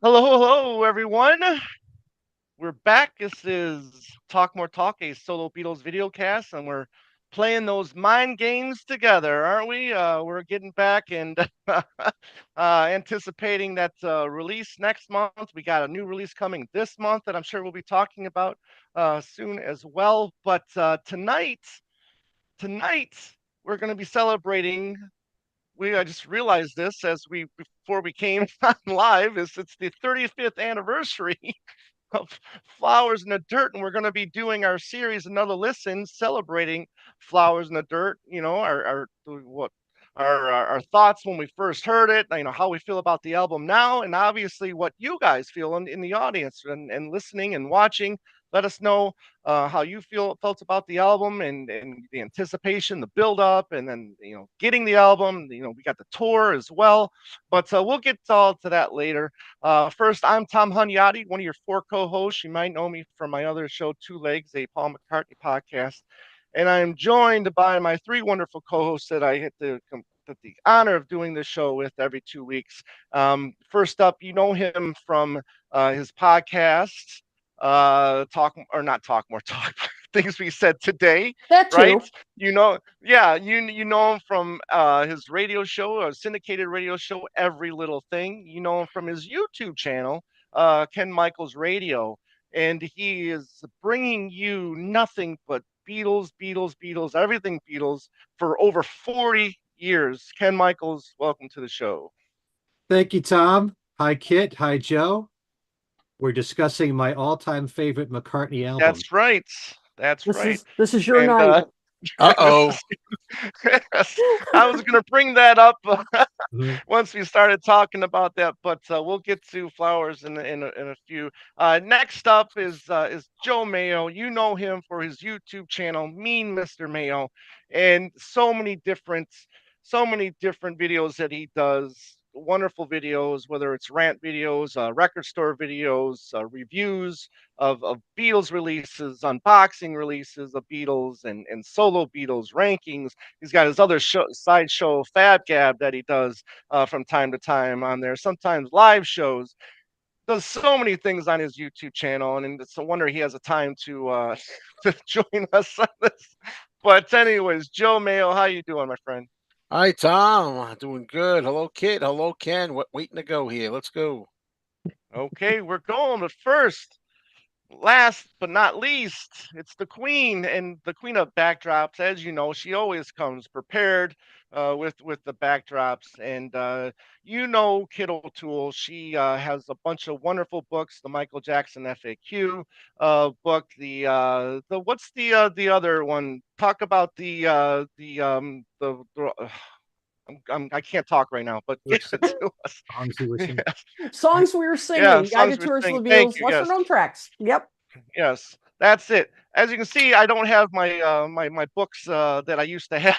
Hello, hello, everyone. We're back. This is Talk More Talk, a solo Beatles video cast, and we're playing those mind games together, aren't we? We're getting back and anticipating that release next month. We got a new release coming this month that I'm sure we'll be talking about soon as well. But tonight, we're going to be celebrating. I just realized this as we before we came on live is it's the 35th anniversary of Flowers in the Dirt, and we're going to be doing our series Another Listen, celebrating Flowers in the Dirt. Our thoughts when we first heard it. How we feel about the album now, and obviously what you guys feel in the audience and listening and watching. Let us know how you felt about the album and the anticipation, the build up, and then getting the album. We got the tour as well, but we'll get all to that later. First, I'm Tom Hunyadi, one of your four co-hosts. You might know me from my other show, Two Legs, a Paul McCartney podcast. And I am joined by my three wonderful co-hosts that I get the honor of doing this show with every 2 weeks. First up, you know him from his podcast, Talk or not Talk More Talk, things we said today, That right? too. Yeah, you know him from his radio show, a syndicated radio show, Every Little Thing. You know him from his YouTube channel, Ken Michaels Radio, and he is bringing you nothing but Beatles, Beatles, Beatles, everything Beatles for over 40 years. Ken Michaels, welcome to the show. Thank you, Tom. Hi, Kit. Hi, Joe. We're discussing my all-time favorite McCartney album. That's right. That's This right. is this is your And night. this Uh-oh. is yes, I was going to bring that up Mhm. once we started talking about that, but we'll get to Flowers in a few. Next up is Joe Mayo. You know him for his YouTube channel, Mean Mr. Mayo, and so many different videos that he does. Wonderful videos, whether it's rant videos, record store videos, reviews of Beatles releases, unboxing releases of Beatles and solo Beatles rankings. He's got his other side show, Fab Gab, that he does from time to time on there. Sometimes live shows. Does so many things on his YouTube channel, and it's a wonder he has a time to to join us on this. But anyways, Joe Mayo, how you doing, my friend? Hi, Tom. Doing good. Hello, Kit. Hello, Ken. Waiting to go here. Let's go. Okay, we're going. But first, last but not least, it's the queen and the queen of backdrops. As you know, she always comes prepared with the backdrops. And Kid O'Toole. She has a bunch of wonderful books. The Michael Jackson FAQ book. The what's the other one? Talk about the I can't talk right now, but get Which it to us. songs you were singing? Yes, Songs we were yeah, singing, songs guided we're tours of singing. the Thank Beatles, you. lesser Yes. known tracks. Yep. Yes, that's it. As you can see, I don't have my books that I used to have,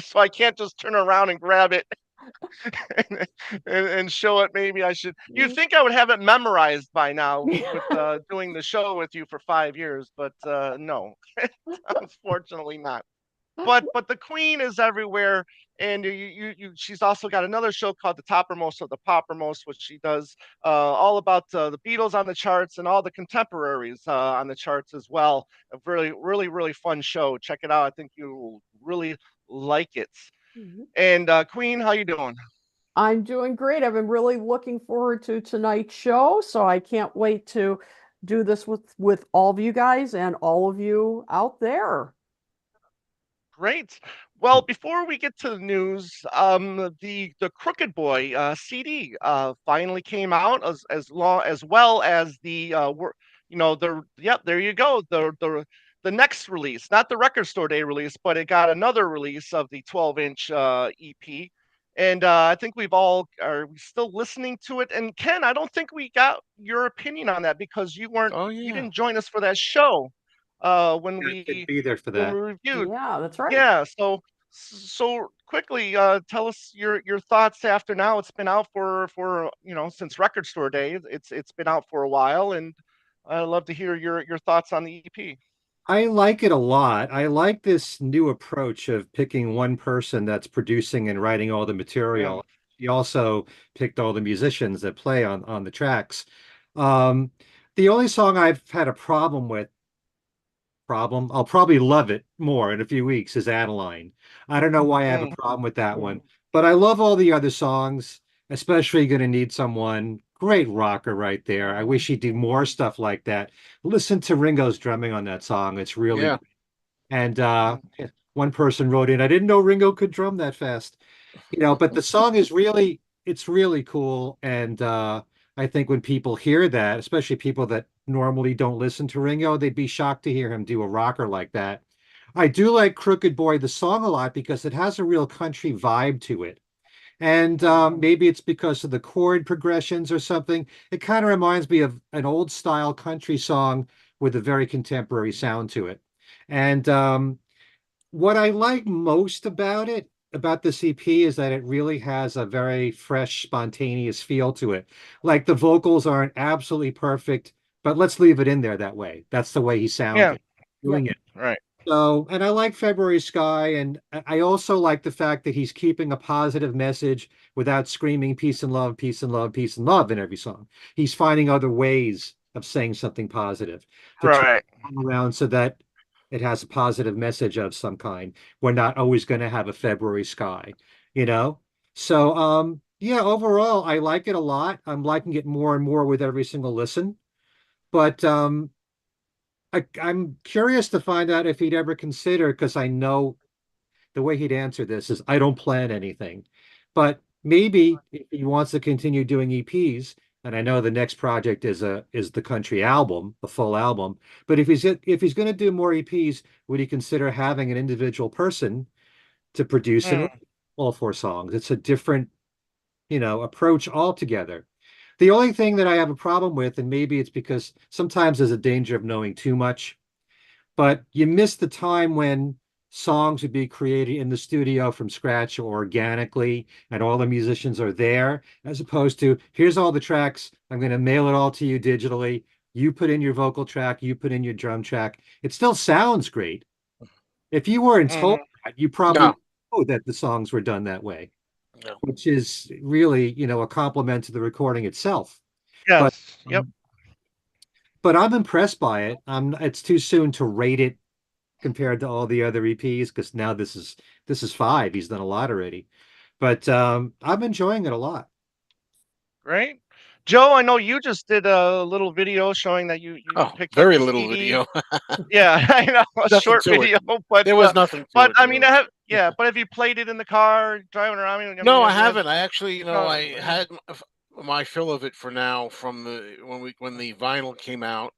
so I can't just turn around and grab it and, and show it. Maybe I should. You'd think I would have it memorized by now with doing the show with you for 5 years, but no, unfortunately not. But the queen is everywhere, and she's also got another show called The Toppermost of the Poppermost, which she does all about the Beatles on the charts and all the contemporaries on the charts as well. A really really really fun show. Check it out. I think you'll really like it. And Queen, how you doing? I'm doing great. I've been really looking forward to tonight's show, so I can't wait to do this with all of you guys and all of you out there. Great. Well, before we get to the news, the Crooked Boy CD finally came out as well as there you go, the next release, not the record store day release, but it got another release of the 12-inch EP. And I think are we still listening to it? And Ken, I don't think we got your opinion on that because Oh, you yeah. didn't join us for that show when I couldn't we be there for when that. we reviewed. Yeah, that's right. Yeah, so quickly, tell us your thoughts after now. It's been out for since Record Store Day. It's been out for a while, and I'd love to hear your thoughts on the EP. I like it a lot. I like this new approach of picking one person that's producing and writing all the Yeah, material. She also picked all the musicians that play on the tracks. Um, the only song I've had a problem, I'll probably love it more in a few weeks, is Adeline. I don't know why I have a Mm, problem with that one, but I love all the other songs, especially Gonna Need Someone. Great rocker right there. I wish he'd do more stuff like that. Listen to Ringo's drumming on that song. It's really, Yeah. and mm, one person wrote in, I didn't know Ringo could drum that fast. But the song is really, it's really cool. And I think when people hear that, especially people that normally don't listen to Ringo, they'd be shocked to hear him do a rocker like that. I do like Crooked Boy, the song, a lot because it has a real country vibe to it. And mm, maybe it's because of the chord progressions or something. It kind of reminds me of an old style country song with a very contemporary sound to it. And what I like most about it, about the CP, is that it really has a very fresh, spontaneous feel to it. Like the vocals aren't absolutely perfect, but let's leave it in there that way. That's the way he yeah, sounded Yep. doing it. right. So, and I like February Sky, and I also like the fact that he's keeping a positive message without screaming peace and love, peace and love, peace and love in every song. He's finding other ways of saying something positive to turn Right. it around so that it has a positive message of some kind. We're not always going to have a February Sky, you know? So, yeah, overall, I like it a lot. I'm liking it more and more with every single listen. But I'm curious to find out if he'd ever consider, because I know the way he'd answer this is, I don't plan anything. But maybe if he wants to continue doing EPs, and I know the next project is the country album, the full album. But if he's going to do more EPs, would he consider having an individual person to produce and Mm, write all four songs? It's a different, approach altogether. The only thing that I have a problem with, and maybe it's because sometimes there's a danger of knowing too much, but you miss the time when songs would be created in the studio from scratch or organically, and all the musicians are there, as opposed to, here's all the tracks, I'm going to mail it all to you digitally. You put in your vocal track, you put in your drum track. It still sounds great. If you weren't told mhm. that, you probably No. wouldn't know that the songs were done that way, No. which is really, a compliment to the recording itself. But Yes. Yep. um, but I'm impressed by it. It's too soon to rate it compared to all the other EPs, because now this is five. He's done a lot already. But I'm enjoying it a lot. Great. Joe, I know you just did a little video showing that you Oh, picked up very the little CD. video. Yeah, I know, a Nothing short to it. video, but There was nothing to it, I mean, really. but have you played it in the car driving around? I mean, No, I have you had haven't. I actually, car? I had my fill of it for now from when the vinyl came out,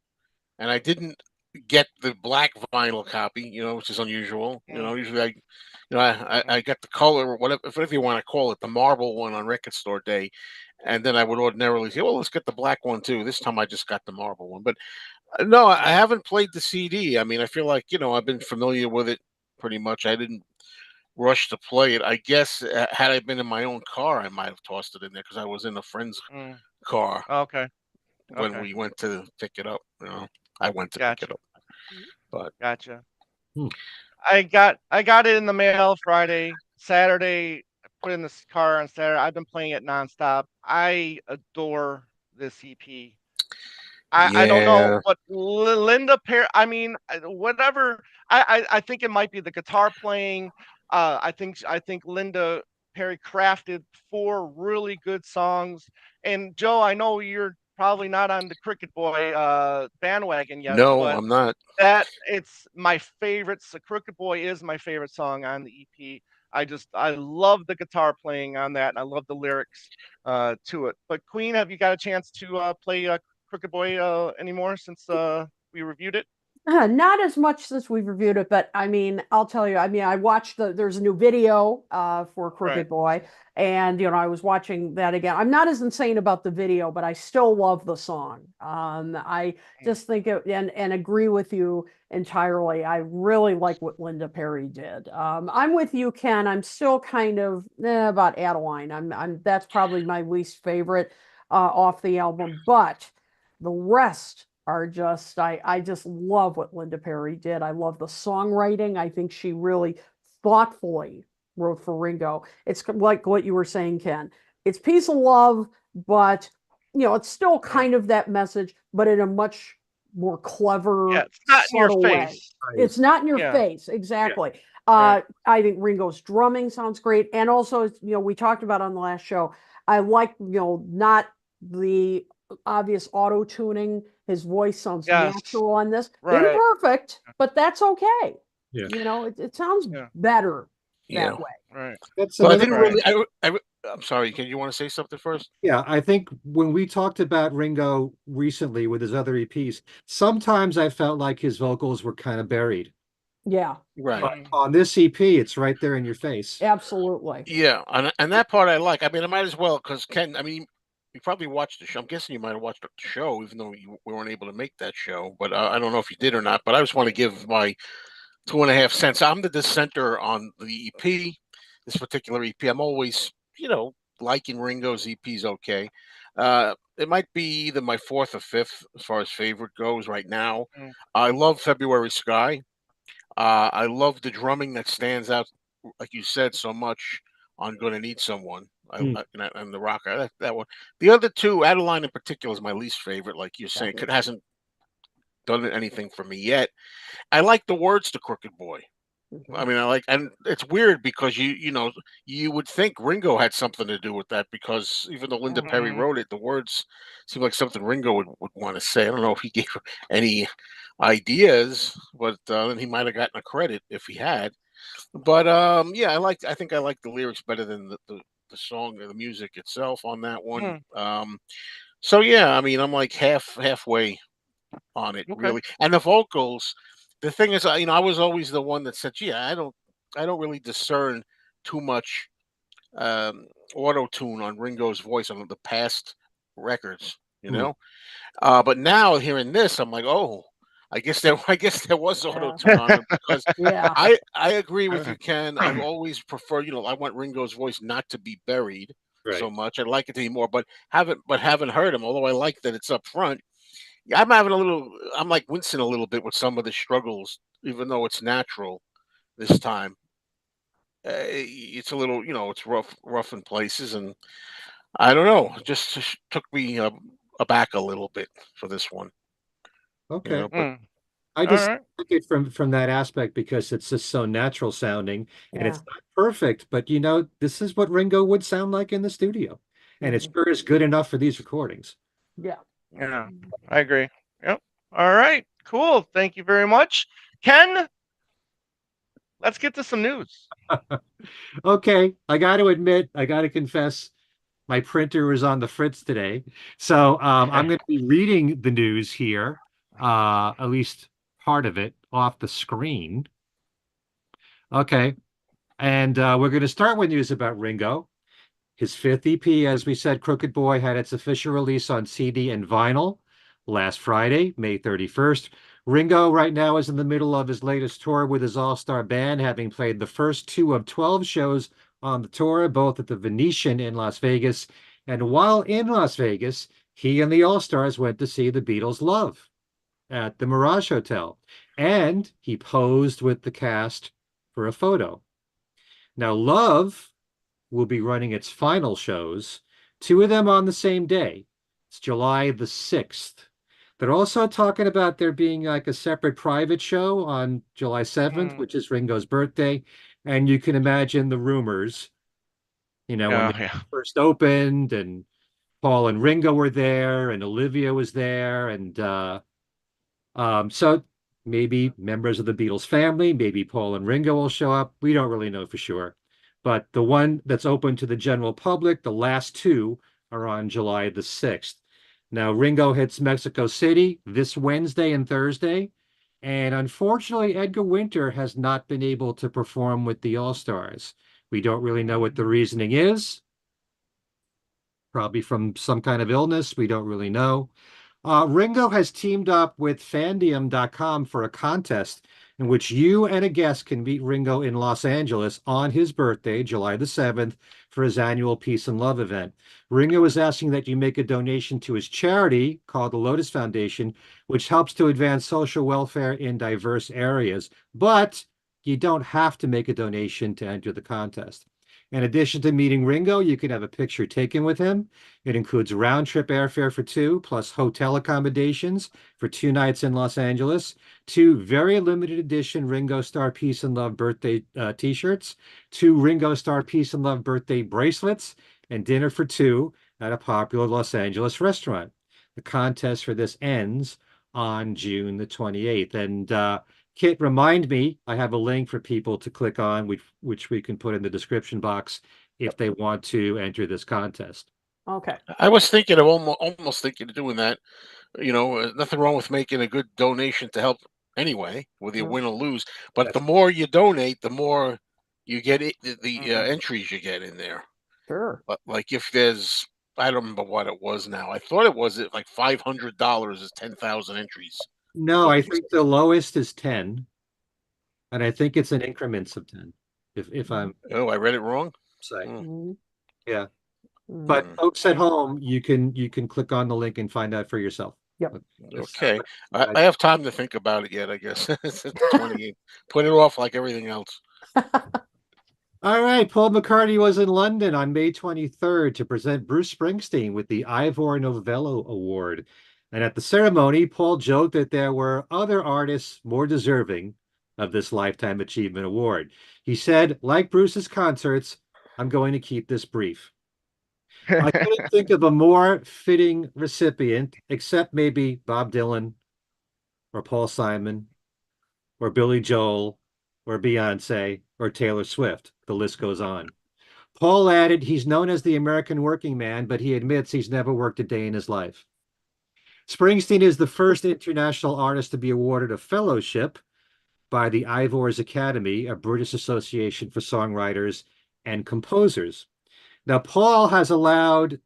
and I didn't get the black vinyl copy, which is unusual. Mm, Usually I mm, got the color, or whatever you want to call it, the marble one on record store day, and then I would ordinarily say, well, let's get the black one too. This time I just got the marble one, but no, I haven't played the CD. I mean, I feel like I've been familiar with it pretty much. I didn't rush to play it. I guess had I been in my own car, I might have tossed it in there because I was in a friend's mm. car Okay, when okay, we went to pick it up. I went to pick it gotcha, up, but gotcha. Hmm. I got it in the mail Friday, Saturday. I put it in this car on Saturday. I've been playing it nonstop. I adore this EP. I don't know, yeah, but Linda Perry. I mean, whatever. I think it might be the guitar playing. I think Linda Perry crafted four really good songs. And Joe, I know you're probably not on the Cricket Boy bandwagon yet, no, but I'm not. that it's my favorite. So Crooked Boy is my favorite song on the EP. I love the guitar playing on that, and I love the lyrics to it. But Queen, have you got a chance to play Crooked Boy anymore since we reviewed it? Not as much since we've reviewed it, but I mean, I'll tell you, I mean, I watched there's a new video for Right. Crooked Boy, and I was watching that again. I'm not as insane about the video, but I still love the song. I Mm, just think it and agree with you entirely. I really like what Linda Perry did. I'm with you, Ken. I'm still kind of about Adeline. I'm that's probably my least favorite off the album, but the rest are just I just love what Linda Perry did. I love the songwriting. I think she really thoughtfully wrote for Ringo. It's like what you were saying, Ken. it's peace and love, but it's still kind of that message, but in a much more clever, Yeah, it's not in your subtle way. face. It's not in your Yeah. face, exactly. Right. I think Ringo's drumming sounds great, and also, we talked about on the last show. I like, not the obvious auto tuning. His voice sounds Yes. natural on this. Right. Imperfect, but that's okay. Yeah. It sounds Yeah. better Yeah. that way. Right. That's But I another. didn't Right. really. I'm sorry. Can you want to say something first? Yeah, I think when we talked about Ringo recently with his other EPs, sometimes I felt like his vocals were kind of buried. Yeah, Right. But on this EP, it's right there in your face. absolutely. Yeah, and that part I like. I mean, I might as well because Ken. I mean, you probably watched the show. I'm guessing you might have watched the show, even though we weren't able to make that show. But I don't know if you did or not. But I just want to give my 2.5 cents. I'm the dissenter on the EP. This particular EP, I'm always, liking Ringo's EPs. Okay, it might be either my fourth or fifth as far as favorite goes right now. Mm. I love February Sky. I love the drumming that stands out, like you said, so much on "Gonna Need Someone." Mm. And the rocker that one. The other two, Adeline in particular, is my least favorite. Like you're saying, Exactly. it hasn't done anything for me yet. I like the words to "Crooked Boy." I mean, and it's weird because you would think Ringo had something to do with that because even though Linda Perry Mhm. wrote it, the words seem like something Ringo would want to say. I don't know if he gave her any ideas, but then he might have gotten a credit if he had. But yeah, I think I like the lyrics better than the song or the music itself on that one. Hmm. So yeah, I mean, I'm like halfway on it Okay. really, and the vocals. The thing is, I was always the one that said, "Gee, I don't really discern too much auto tune on Ringo's voice on the past records." You Mm. know, but now hearing this, I'm like, oh, I guess there was auto Yeah. tune on it because Yeah. I agree with you, Ken. I've always preferred, I want Ringo's voice not to be buried so Right. much. I'd like it to be more, but haven't heard him. Although I like that it's up front. Yeah, I'm like wincing a little bit with some of the struggles, even though it's natural this time. It's a little, it's rough in places, and I don't know. It just took me aback a little bit for this one, Okay. but Mm. I All just right. like it from that aspect because it's just so natural sounding and Yeah. it's not perfect, but this is what Ringo would sound like in the studio. And it Mhm. sure is good enough for these recordings. Yeah. Yeah, I agree. Yep. All right. Cool. Thank you very much, Ken. Let's get to some news. Okay, I got to admit, I got to confess, my printer was on the fritz today. So I'm going to be reading the news here, at least part of it off the screen. Okay. And we're going to start with news about Ringo. His fifth EP, as we said, Crooked Boy, had its official release on CD and vinyl last Friday, May 31st. Ringo right now is in the middle of his latest tour with his all-star band, having played the first two of 12 shows on the tour, both at the Venetian in Las Vegas. And while in Las Vegas, he and the All-Stars went to see the Beatles' Love at the Mirage Hotel. And he posed with the cast for a photo. Now, Love will be running its final shows, two of them on the same day. It's July the 6th. They're also talking about there being like a separate private show on July 7th, Mm. which is Ringo's birthday. And you can imagine the rumors, when they Yeah. first opened and Paul and Ringo were there and Olivia was there. And so maybe members of the Beatles family, maybe Paul and Ringo will show up. We don't really know for sure. But the one that's open to the general public, the last two, are on July the 6th. Now, Ringo hits Mexico City this Wednesday and Thursday. And unfortunately, Edgar Winter has not been able to perform with the All-Stars. We don't really know what the reasoning is. Probably from some kind of illness. We don't really know. Ringo has teamed up with Fandium.com for a contest in which you and a guest can meet Ringo in Los Angeles on his birthday, July the 7th, for his annual Peace and Love event. Ringo is asking that you make a donation to his charity called the Lotus Foundation, which helps to advance social welfare in diverse areas. But you don't have to make a donation to enter the contest. In addition to meeting Ringo, you can have a picture taken with him. It includes round-trip airfare for two, plus hotel accommodations for 2 nights in Los Angeles, two very limited edition Ringo Starr Peace and Love birthday t-shirts, two Ringo Starr Peace and Love birthday bracelets, and dinner for two at a popular Los Angeles restaurant. The contest for this ends on June the 28th. And Kit, remind me, I have a link for people to click on, which we can put in the description box if they want to enter this contest. Okay. I was thinking of almost thinking of doing that. Nothing wrong with making a good donation to help anyway, whether you Yeah. win or lose. But Yes. the more you donate, the more you get the entries you get in there. Sure. But like if there's, I don't remember what it was now. I thought it was like $500 is 10,000 entries. No, I think the lowest is 10, and I think it's in increments of 10, if I'm Oh, I read it wrong. saying. Mhm. Yeah. Mhm. But folks at home, you can click on the link and find out for yourself. Yep. Okay, I have time to think about it yet. I guess it's the 28th. Put it off like everything else. All right, Paul McCartney was in London on May 23rd to present Bruce Springsteen with the Ivor Novello Award. And at the ceremony, Paul joked that there were other artists more deserving of this Lifetime Achievement Award. He said, like Bruce's concerts, I'm going to keep this brief. I couldn't think of a more fitting recipient, except maybe Bob Dylan or Paul Simon or Billy Joel or Beyonce or Taylor Swift. The list goes on. Paul added he's known as the American working man, but he admits he's never worked a day in his life. Springsteen is the first international artist to be awarded a fellowship by the Ivors Academy, a British association for songwriters and composers. Now, Paul has allowed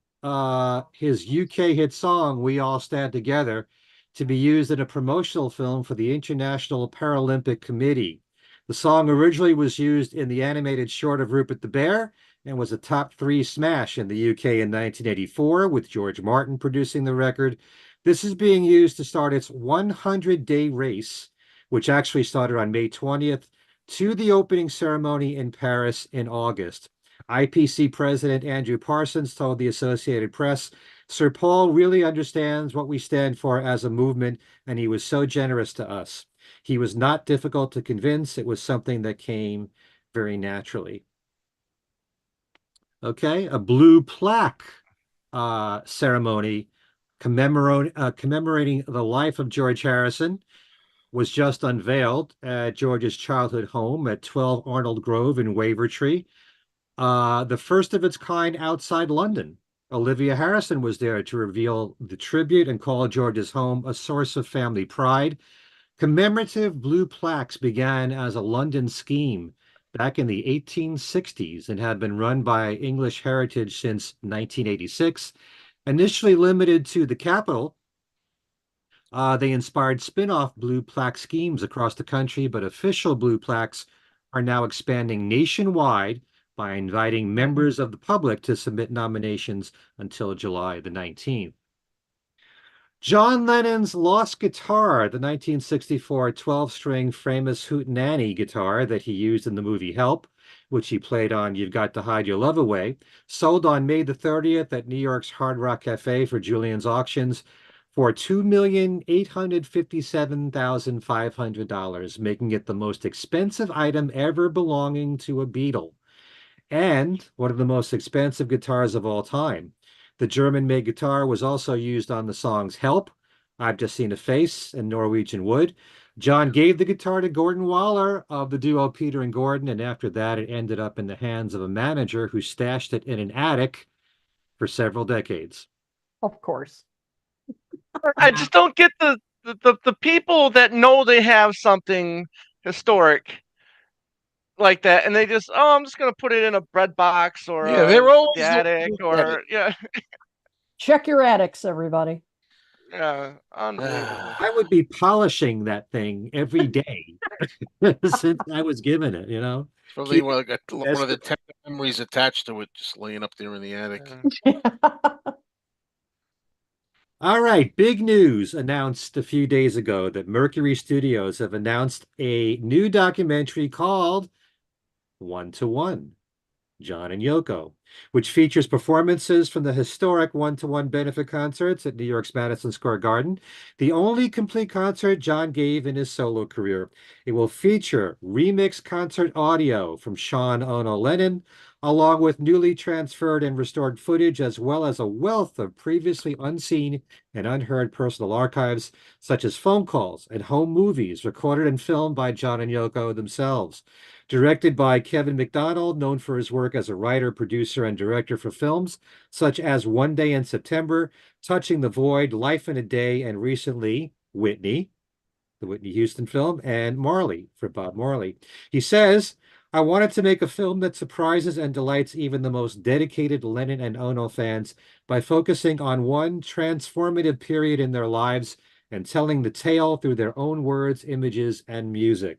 his UK hit song, We All Stand Together, to be used in a promotional film for the International Paralympic Committee. The song originally was used in the animated short of Rupert the Bear and was a top 3 smash in the UK in 1984, with George Martin producing the record. This is being used to start its 100-day race, which actually started on May 20th, to the opening ceremony in Paris in August. IPC President Andrew Parsons told the Associated Press, Sir Paul really understands what we stand for as a movement, and he was so generous to us. He was not difficult to convince. It was something that came very naturally. Okay, a blue plaque ceremony commemorating the life of George Harrison was just unveiled at George's childhood home at 12 Arnold Grove in Wavertree. The first of its kind outside London. Olivia Harrison was there to reveal the tribute and call George's home a source of family pride. Commemorative blue plaques began as a London scheme back in the 1860s and have been run by English Heritage since 1986. Initially limited to the capital, they inspired spin-off blue plaque schemes across the country, but official blue plaques are now expanding nationwide by inviting members of the public to submit nominations until July the 19th. John Lennon's lost guitar, the 1964 12-string famous Hootenanny guitar that he used in the movie Help, which he played on You've Got to Hide Your Love Away, sold on May the 30th at New York's Hard Rock Cafe for Julian's Auctions for $2,857,500, making it the most expensive item ever belonging to a Beatle, and one of the most expensive guitars of all time. The German-made guitar was also used on the songs Help, I've Just Seen a Face, and Norwegian Wood. John gave the guitar to Gordon Waller of the duo Peter and Gordon, and after that it ended up in the hands of a manager who stashed it in an attic for several decades. Of course. I just don't get the people that know they have something historic like that, and they just, oh, I'm just gonna put it in a bread box or they're always the attic, or Check your attics, everybody. unbelievable. I would be polishing that thing every day since I was given it, you know. Probably one of the tender memories attached to it, just laying up there in the attic. All right, big news announced a few days ago that Mercury Studios have announced a new documentary called 1 to 1. John and Yoko, which features performances from the historic one-to-one benefit concerts at New York's Madison Square Garden, the only complete concert John gave in his solo career. It will feature remixed concert audio from Sean Ono Lennon, along with newly transferred and restored footage, as well as a wealth of previously unseen and unheard personal archives, such as phone calls and home movies recorded and filmed by John and Yoko themselves. Directed by Kevin McDonald, known for his work as a writer, producer, and director for films such as One Day in September, Touching the Void, Life in a Day, and recently Whitney, the Whitney Houston film, and Marley for Bob Marley. He says, I wanted to make a film that surprises and delights even the most dedicated Lennon and Ono fans by focusing on one transformative period in their lives and telling the tale through their own words, images, and music.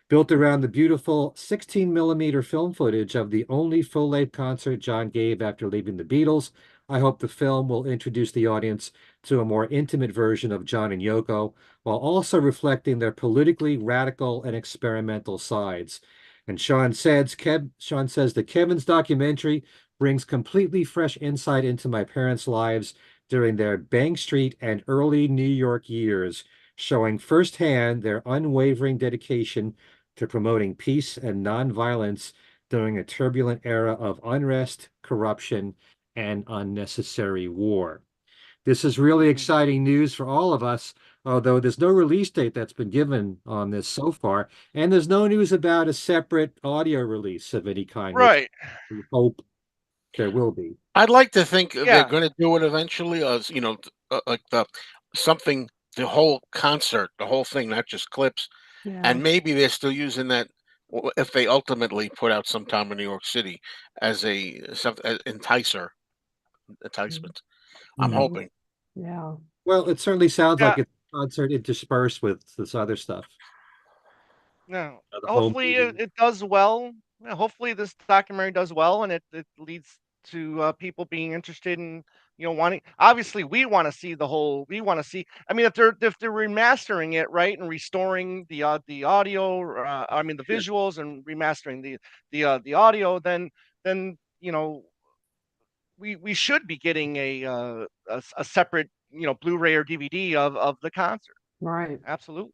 Built around the beautiful 16 millimeter film footage of the only full-length concert John gave after leaving the Beatles, I hope the film will introduce the audience to a more intimate version of John and Yoko, while also reflecting their politically radical and experimental sides. And Sean says that Kevin's documentary brings completely fresh insight into my parents' lives during their Bank Street and early New York years, showing firsthand their unwavering dedication to promoting peace and nonviolence during a turbulent era of unrest, corruption, and unnecessary war. This is really exciting news for all of us, although there's no release date that's been given on this so far, and there's no news about a separate audio release of any kind, which Right. we hope there will be. I'd like to think they're Yeah. going to do it eventually, as like something, the whole concert, the whole thing, not just clips. Yeah. And maybe they're still using that if they ultimately put out sometime in New York City as an enticement. I'm Mhm. hoping. Yeah. Well, it certainly sounds like Yeah. it's a concert interspersed with this other stuff. No. The home Hopefully movie. it does well. Yeah, hopefully this documentary does well, and it leads to people being interested in wanting. Obviously, we want to see the whole. We want to see. I mean, if they're remastering it right and restoring the audio, I mean the Yeah. visuals and remastering the audio, then we should be getting a separate Blu-ray or DVD of the concert. Right. Absolutely.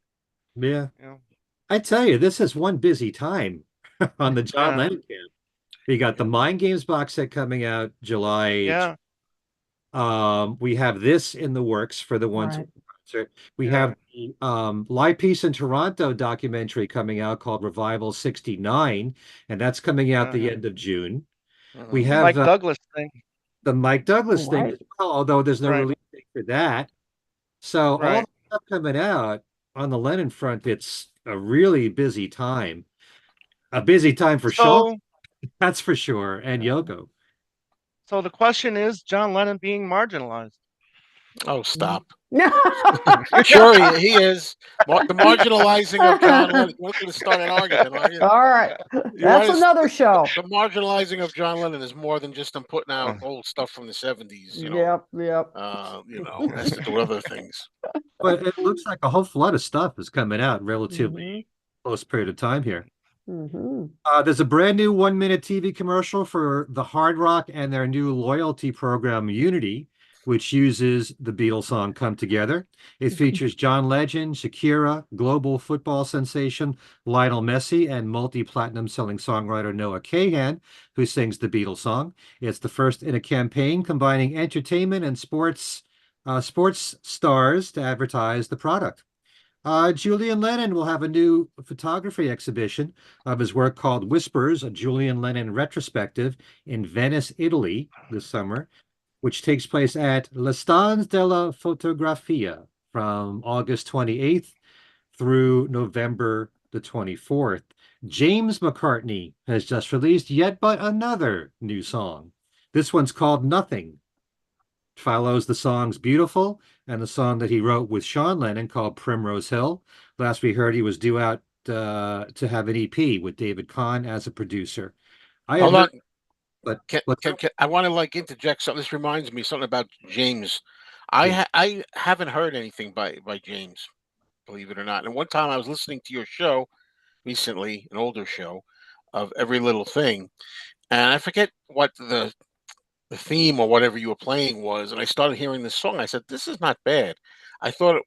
Yeah. You know. I tell you, this is one busy time on the John Yeah. Lennon camp. We got the Mind Games box set coming out July. Yeah. We have this in the works for the one Right. concert. We Yeah. have the Live Peace in Toronto documentary coming out called Revival 69, and that's coming out the Uh-huh. end of June. We Mhm. The have Mike Douglas thing. the Mike Douglas thing Right. as well, although there's no Right. release date for that. So all Right. the stuff coming out on the Lennon front, it's a really busy time. A busy time for Sean, So that's for sure, and Yeah. Yoko. so the question is John Lennon being marginalized. Oh, stop. All Sure, he is. The marginalizing of John Lennon. You're going to start an argument, are you? right. You That's want to, another show. the marginalizing of John Lennon is more than just them putting out Uh, old stuff from the 70s, Yep. Yep. it has to do with other things. But it looks like a whole flood of stuff is coming out relatively Mhm. close period of time here. Mhm. There's a brand new 1 minute TV commercial for the Hard Rock and their new loyalty program, Unity, which uses the Beatles song Come Together. It features John Legend, Shakira, global football sensation Lionel Messi, and multi-platinum selling songwriter Noah Kahan, who sings the Beatles song. It's the first in a campaign combining entertainment and sports stars to advertise the product. Julian Lennon will have a new photography exhibition of his work called Whispers, a Julian Lennon retrospective in Venice, Italy this summer, which takes place at L'Estance della Fotografia from August 28th through November the 24th. James McCartney has just released yet but another new song. This one's called Nothing, follows the songs Beautiful and the song that he wrote with Sean Lennon called Primrose Hill. Last we heard, he was due out to have an EP with David Kahn as a producer. I had Hold on. heard, but I want to interject something? This reminds me something about James. yeah. I haven't heard anything by James, believe it or not. And one time I was listening to your show recently, an older show of Every Little Thing, and I forget what the theme or whatever you were playing was, and I started hearing this song. I said, "This is not bad." I thought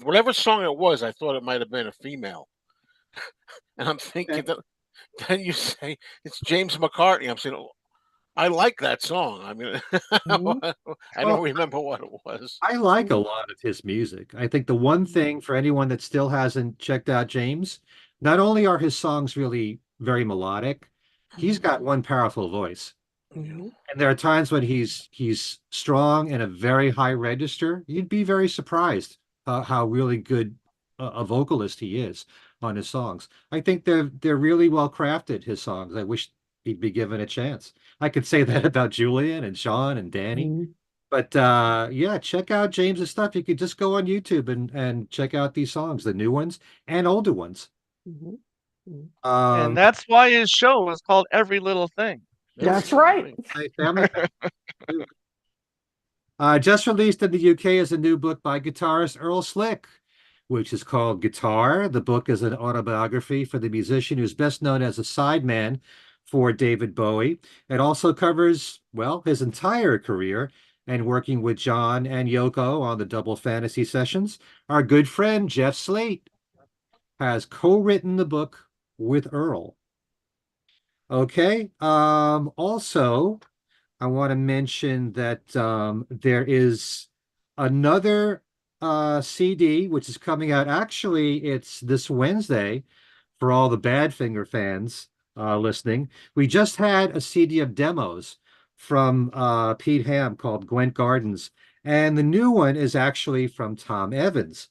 whatever song it was, I thought it might have been a female, and I'm thinking Okay. that then you say it's James McCartney. I'm saying, "Oh, I like that song." I mean, Mhm. I don't Well, remember what it was. I like a lot of his music. I think the one thing for anyone that still hasn't checked out James, not only are his songs really very melodic, he's got one powerful voice. Mhm. And there are times when he's strong in a very high register. You'd be very surprised how really good a vocalist he is on his songs. I think they're really well crafted, his songs. I wish he'd be given a chance. I could say that about Julian and Sean and Danny. Mhm. But yeah, check out James's stuff. You could just go on YouTube and check out these songs, the new ones and older ones. Mhm. Mhm. And Um, that's why his show is called Every Little Thing. Every That's little right. thing. Family Too. Just released in the UK is a new book by guitarist Earl Slick, which is called Guitar. The book is an autobiography for the musician who's best known as a sideman for David Bowie. It also covers, well, his entire career and working with John and Yoko on the Double Fantasy sessions. Our good friend Jeff Slate has co-written the book with Earl. Okay. Also, I want to mention that there is another CD which is coming out. Actually, it's this Wednesday for all the Badfinger fans listening. We just had a CD of demos from Pete Ham called Gwent Gardens, and the new one is actually from Tom Evans,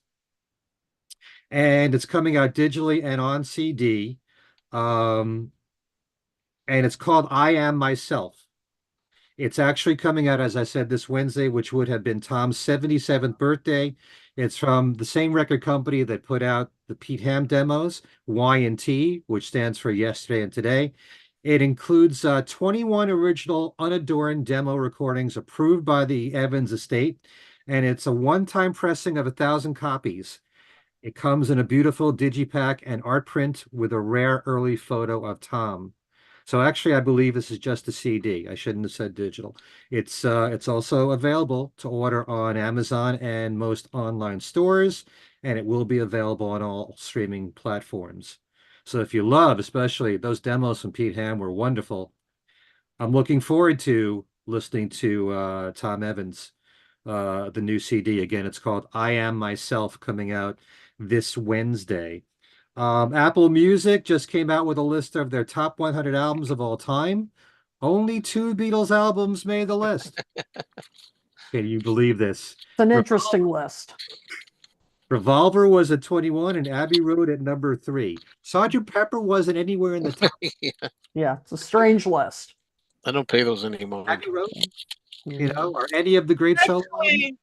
and it's coming out digitally and on CD. Um, and it's called I Am Myself. It's actually coming out, as I said, this Wednesday, which would have been Tom's 77th birthday. It's from the same record company that put out the Pete Ham demos, Y&T, which stands for Yesterday and Today. It includes 21 original unadorned demo recordings approved by the Evans estate, and it's a one-time pressing of 1,000 copies. It comes in a beautiful digipack and art print with a rare early photo of Tom. So actually, I believe this is just a CD. I shouldn't have said digital. It's also available to order on Amazon and most online stores, and it will be available on all streaming platforms. So if you love, especially those demos from Pete Ham were wonderful. I'm looking forward to listening to Tom Evans, the new CD. Again, it's called I Am Myself, coming out this Wednesday. Apple Music just came out with a list of their top 100 albums of all time. Only two Beatles albums made the list. Can you believe this? It's an Re- interesting list. Revolver was at 21 and Abbey Road at number 3. Sergeant Pepper wasn't anywhere in the top. Yeah, it's a strange list. I don't pay those anymore. Abbey Road, Mhm. or any of the great solo albums. Actually,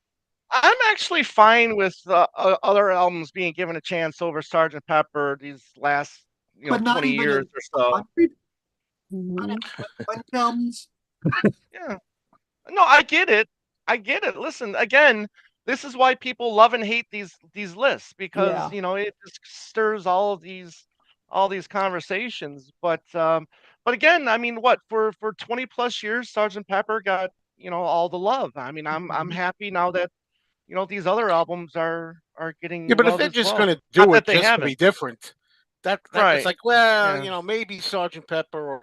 I'm actually fine with other albums being given a chance over Sergeant Pepper these last, But not 20 even years in or so. 100, Mhm. 100 albums. Yeah. No, I get it. I get it. Listen, again, this is why people love and hate these lists because, Yeah. it just stirs all these conversations. But again, I mean, what for 20 plus years, Sergeant Pepper got, all the love. I mean, I'm Mhm. happy now that, these other albums are Yeah, getting but if love they're as just well. going to Not do it that they just to haven't. be different, that it's Right. like, well, Yeah. maybe Sergeant Pepper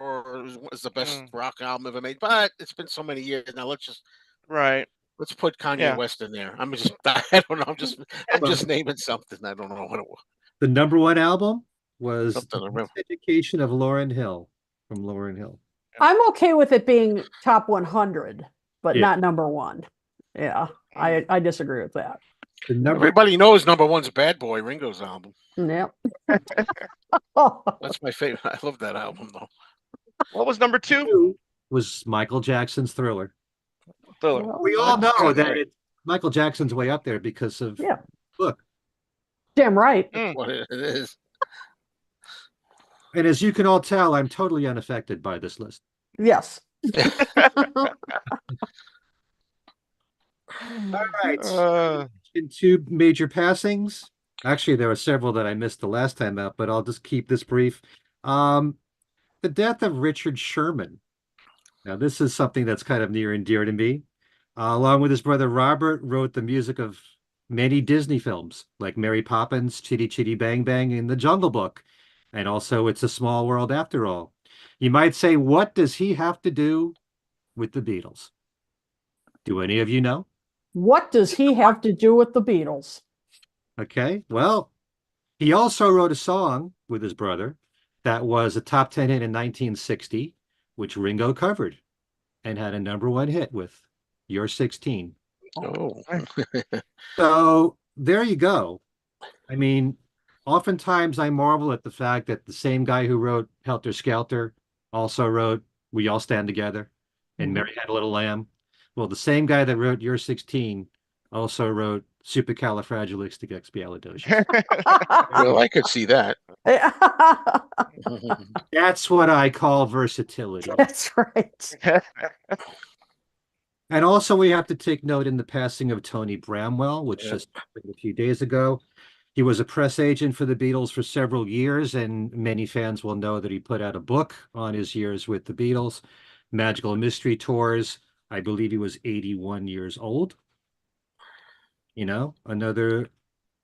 was the best Mm, rock album ever made, but it's been so many years now. right. Let's put Kanye Yeah. West in there. I'm just I don't know. I'm Well, just naming something. I don't know what it was. the number one album was Something The I remember. Education of Lauryn Hill from Lauryn Hill. I'm okay with it being top 100, but Yeah. not number one. Yeah, I disagree with that. The number Everybody knows number one's Bad Boy, Ringo's album. Yep. That's my favorite. I love that album though. What was number two? two was Michael Jackson's Thriller. Thriller. Well, We all know that Right. Michael Jackson's way up there because of yeah, look. damn right. That's Mm. what it is. And as you can all tell, I'm totally unaffected by this list. Yes. All right. Uh, In two major passings. Actually, there were several that I missed the last time out, but I'll just keep this brief. The death of Richard Sherman Now, this is something that's kind of near and dear to me. Along with his brother Robert, wrote the music of many Disney films like Mary Poppins, Chitty Chitty Bang Bang, and The Jungle Book, and also It's a Small World After All. You might say, what does he have to do with the Beatles? Do any of you know? What does he have to do with the Beatles? Okay, well, he also wrote a song with his brother that was a top 10 hit in 1960, which Ringo covered and had a #1 hit with You're 16. Oh, So there you go. I mean, oftentimes I marvel at the fact that the same guy who wrote Helter Skelter also wrote We All Stand Together and Mhm. Mary Had a Little Lamb. Well, the same guy that wrote You're 16 also wrote Supercalifragilisticexpialidocious. well, I could see that. That's what I call versatility. That's right. And also, we have to take note in the passing of Tony Bramwell, which Yeah. just happened a few days ago. He was a press agent for the Beatles for several years, and many fans will know that he put out a book on his years with the Beatles, Magical Mystery Tours. I believe he was 81 years old. You know, another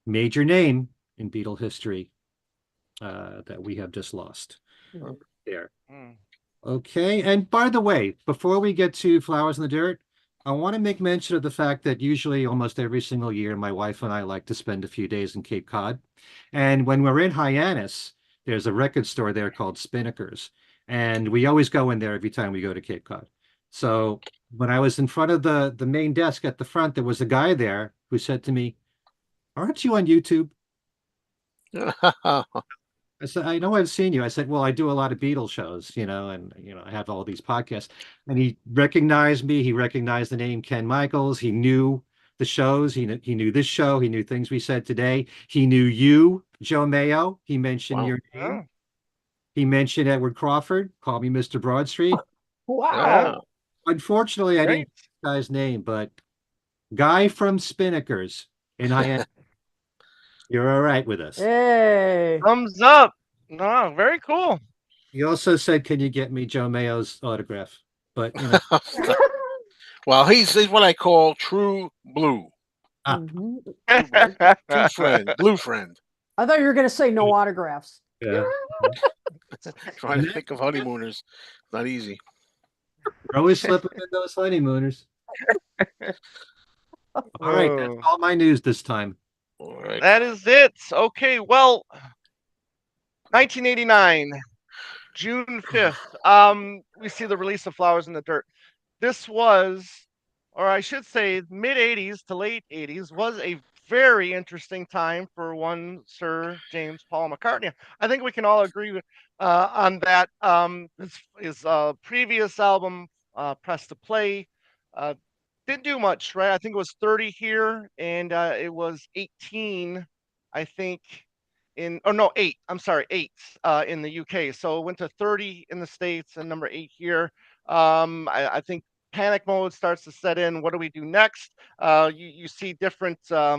major name in Beatle history that we have just lost there. Mm. Okay, and by the way, before we get to Flowers in the Dirt, I want to make mention of the fact that usually almost every single year, my wife and I like to spend a few days in Cape Cod. And when we're in Hyannis, there's a record store there called Spinnaker's. And we always go in there every time we go to Cape Cod. So when I was in front of the main desk at the front, there was a guy there who said to me, "Aren't you on YouTube?" I said, "I know I've seen you." I said, "Well, I do a lot of Beatles shows, and I have all these podcasts." And he recognized me. He recognized the name Ken Michaels. He knew the shows. He knew this show. He knew things we said today. He knew you, Joe Mayo. He mentioned Wow. your name. Oh, He mentioned Edward Crawford. Called me Mr. Broadstreet. yeah, Wow. Unfortunately, I didn't great. get the guy's name, but guy from Spinnaker's in Hyannis, you're all right with us. Hey. Thumbs up. No, very cool. He also said, "Can you get me Joe Mayo's autograph?" But Well, he's what I call true blue. ah, Mhm. True blue. True friend. Blue friend. I thought you were going to say no autographs. yeah. Trying to think of honeymooners. Not easy. We're always slipping in those honeymooners. All right, that's Oh, all my news this time. All right. that is it. Okay, well, 1989, June 5th. We see the release of Flowers in the Dirt. This was, or I should say, mid 80s to late 80s was a very interesting time for one Sir James Paul McCartney. I think we can all agree on that. His previous album, Press to Play, uh, didn't do much, right? I think it was 30 here, and it was 18, I think, oh no, 8. I'm sorry, 8 in the UK. So it went to 30 in the States and number 8 here. I think panic mode starts to set in. What do we do next? You see different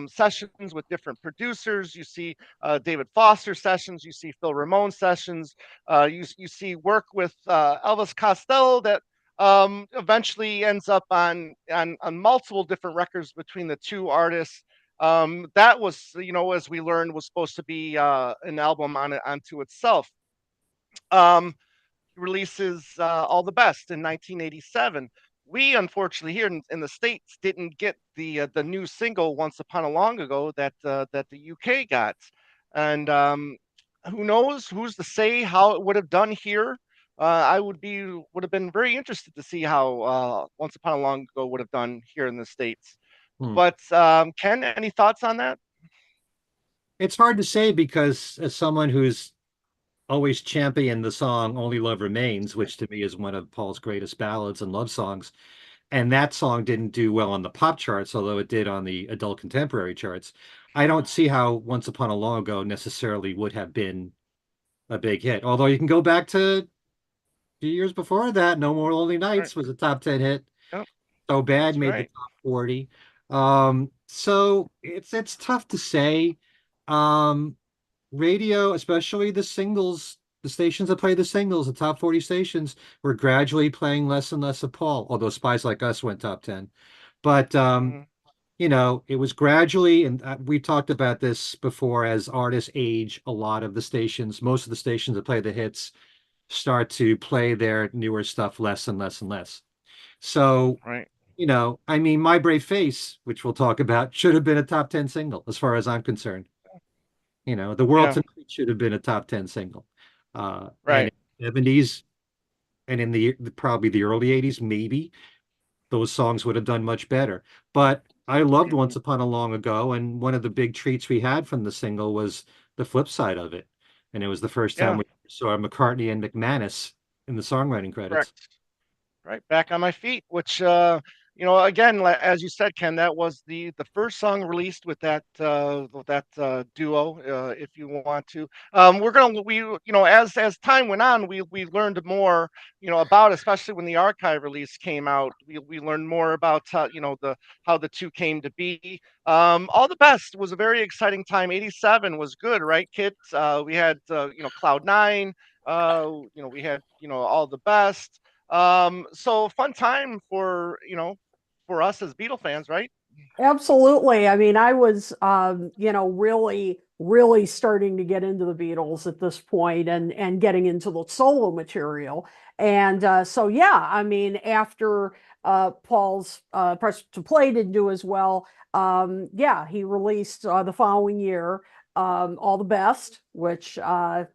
sessions with different producers. You see David Foster sessions. You see Phil Ramone sessions. You see work with Elvis Costello that eventually ends up on multiple different records between the two artists. That was, as we learned, was supposed to be an album onto itself. Um, Releases All the Best in 1987. We unfortunately here in the states didn't get the new single Once Upon a Long Ago that the UK got, and who knows? Who's to say how it would have done here? I would have been very interested to see how Once Upon a Long Ago would have done here in the states. Hmm. But Ken, any thoughts on that? It's hard to say because as someone who's always championed the song Only Love Remains, which to me is one of Paul's greatest ballads and love songs, and that song didn't do well on the pop charts, although it did on the adult contemporary charts. I don't see how Once Upon a Long Ago necessarily would have been a big hit. Although you can go back to a few years before that, No More Lonely Right. Nights was a top 10 hit. Yep, So Bad that's made the right. top 40. So it's tough to say. Um, Radio, especially the singles, the stations that play the singles, the top 40 stations, were gradually playing less and less of Paul, although Spies Like Us went top 10. But Mhm. it was gradually, and we talked about this before, as artists age, a lot of the stations, most of the stations that play the hits start to play their newer stuff less and less and less. So, Right. I mean, My Brave Face, which we'll talk about, should have been a top 10 single, as far as I'm concerned. The World Yeah. Tonight should have been a top 10 single. And Right. in the 70s and in probably the early 80s, maybe those songs would have done much better. But I loved Once Upon a Long Ago, and one of the big treats we had from the single was the flip side of it. And it was the first time Yeah. we saw McCartney and McManus in the songwriting credits. Correct. Right, back on my feet, which again, as you said, Ken, that was the first song released with that duo, if you want to. As time went on, we learned more, about, especially when the archive release came out, we learned more about how the two came to be. All the Best was a very exciting time. 87 was good, right, kids? We had Cloud 9, we had All the Best. So fun time for us as Beatle fans, right? Absolutely. I mean, I was, really, really starting to get into the Beatles at this point, and getting into the solo material. And so, yeah, I mean, after Paul's Press to Play didn't do as well, yeah, he released the following year All the Best, which, I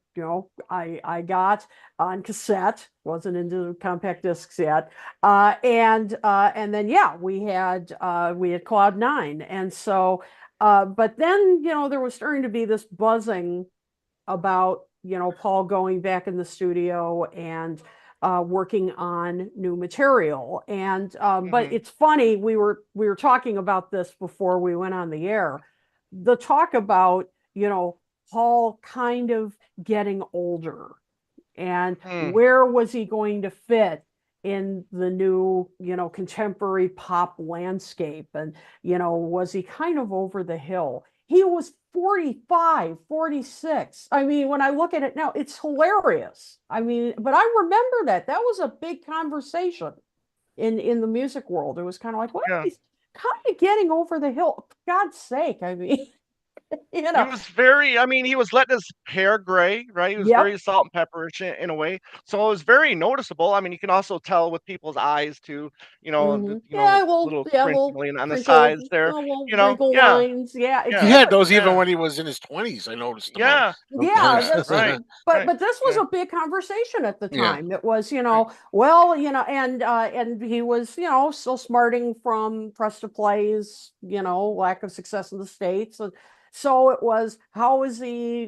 got on cassette, wasn't into compact discs yet. And then, yeah, we had Cloud 9. And so but then, there was starting to be this buzzing about, Paul going back in the studio and working on new material. And but Hmm. it's funny, we were talking about this before we went on the air. The talk about, Paul kind of getting older, and Hmm. where was he going to fit in the new, contemporary pop landscape? And, was he kind of over the hill? He was 45, 46. I mean, when I look at it now, it's hilarious. I mean, but I remember that was a big conversation in the music world. It was kind of like, well, Yeah. he's kind of getting over the hill. For God's sake. I mean, you He know, was very, I mean, he was letting his hair gray, right? He was yep. very salt and pepperish in a way. So it was very noticeable. I mean, you can also tell with people's eyes too, Yeah, little yeah, little crinkling on the crinkle, sides there, little wrinkle yeah, lines. Yeah, He yeah, had exactly. those even yeah, when he was in his 20s. I noticed them yeah, Yeah, sometimes. yeah, that's right, but right, this was yeah, a big conversation at the Yeah. time. It was, right. well, and he was, still smarting from Press to Play's, lack of success in the States. And so it was, how is he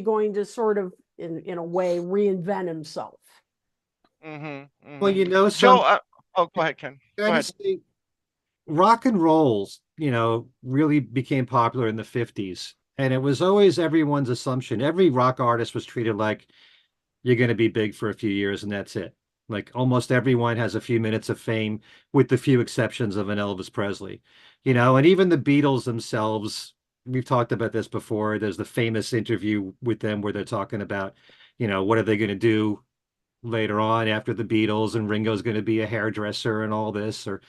going to sort of, in a way, reinvent himself? Hmm. Well, Hmm. you know Joe, something, oh, go ahead, Ken. can I Go ahead. just say, rock and rolls, really became popular in the 50s. And it was always everyone's assumption. Every rock artist was treated like you're going to be big for a few years and that's it. Like almost everyone has a few minutes of fame, with the few exceptions of an Elvis Presley. And even the Beatles themselves, we've talked about this before. There's the famous interview with them where they're talking about, what are they going to do later on after the Beatles, and Ringo's going to be a hairdresser and all this, or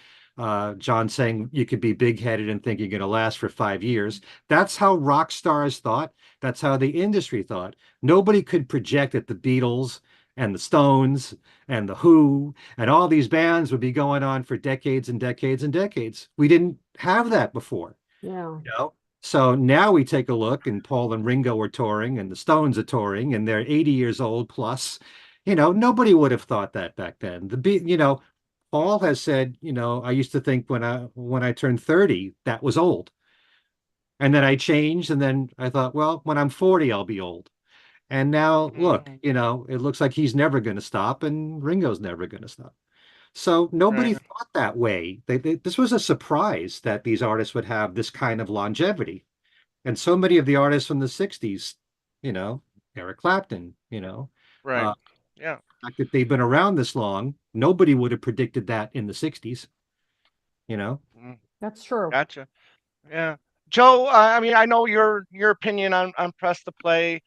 John saying you could be big headed and think you're going to last for 5 years. That's how rock stars thought. That's how the industry thought. Nobody could project that the Beatles and the Stones and the Who and all these bands would be going on for decades and decades and decades. We didn't have that before. Yeah. You know? So now we take a look, and Paul and Ringo are touring, and the Stones are touring, and they're 80 years old plus. Nobody would have thought that back then. Paul has said, I used to think when I turned 30, that was old. And then I changed, and then I thought, well, when I'm 40, I'll be old. And now look, Hmm. it looks like he's never going to stop, and Ringo's never going to stop. So nobody Right. thought that way. This was a surprise that these artists would have this kind of longevity. And so many of the artists from the 60s, you know, Eric Clapton, Right. uh, Yeah. the fact that they've been around this long, nobody would have predicted that in the 60s, you know. Mm. That's true. Gotcha. Yeah. Joe, I mean, I know your opinion on Press to Play.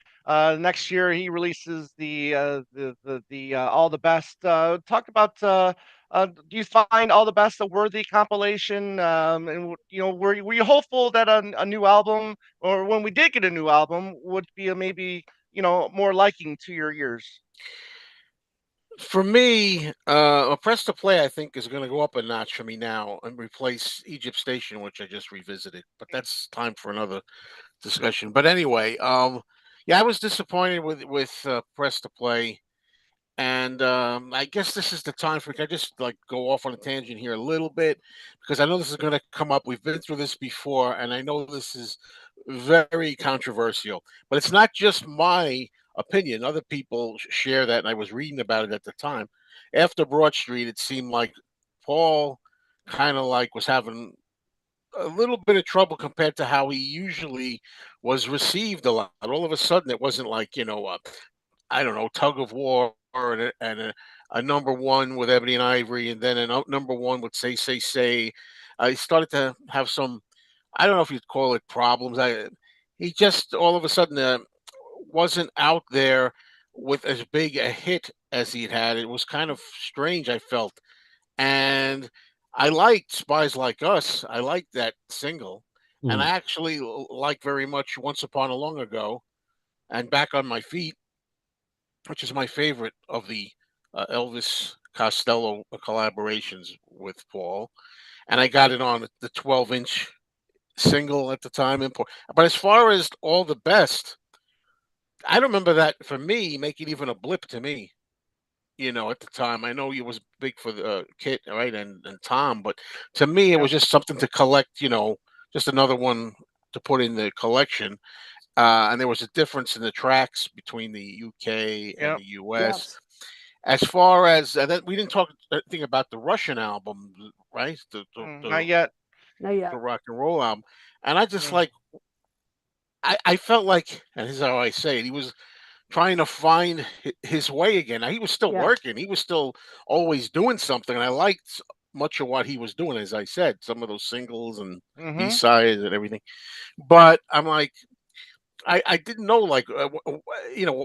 Next year he releases the All the Best. Talk about do you find All the Best a worthy compilation? And were you hopeful that a new album, or when we did get a new album, would be a maybe more liking to your ears? For me, a press to play, I think, is going to go up a notch for me now and replace Egypt Station, which I just revisited. But that's time for another discussion. But anyway, yeah, I was disappointed with press to play, and I guess this is the time for. Can I just like go off on a tangent here a little bit because I know this is going to come up. We've been through this before, and I know this is very controversial. But it's not just my opinion; other people share that, and I was reading about it at the time. After Broad Street, it seemed like Paul kind of like was having a little bit of trouble compared to how he usually was received a lot. All of a sudden, it wasn't like I don't know, tug of war and a number one with Ebony and Ivory, and then a number one with Say Say Say. He started to have some, I don't know if you'd call it problems. He just all of a sudden wasn't out there with as big a hit as he'd had. It was kind of strange, I felt, and I liked Spies Like Us. I liked that single, and I Mm. actually like very much Once Upon a Long Ago and Back on My Feet, which is my favorite of the Elvis Costello collaborations with Paul. And I got it on the 12-inch single at the time. But as far as all the best, I don't remember that for me making even a blip to me. At the time, I know he was big for the Kit, right, and Tom, but to me, it Yep. was just something to collect. Just another one to put in the collection. And there was a difference in the tracks between the UK and Yep. the US. Yes. As far as then we didn't talk anything about the Russian album, right? The the, Not the, yet. Not yet. the rock and roll album, and I just Mm, like I felt like, and this is how I say it, he was trying to find his way again. Now he was still Yeah. working, he was still always doing something, and I liked much of what he was doing. As I said, some of those singles and B mm-hmm. sides and everything. But I'm like, I didn't know like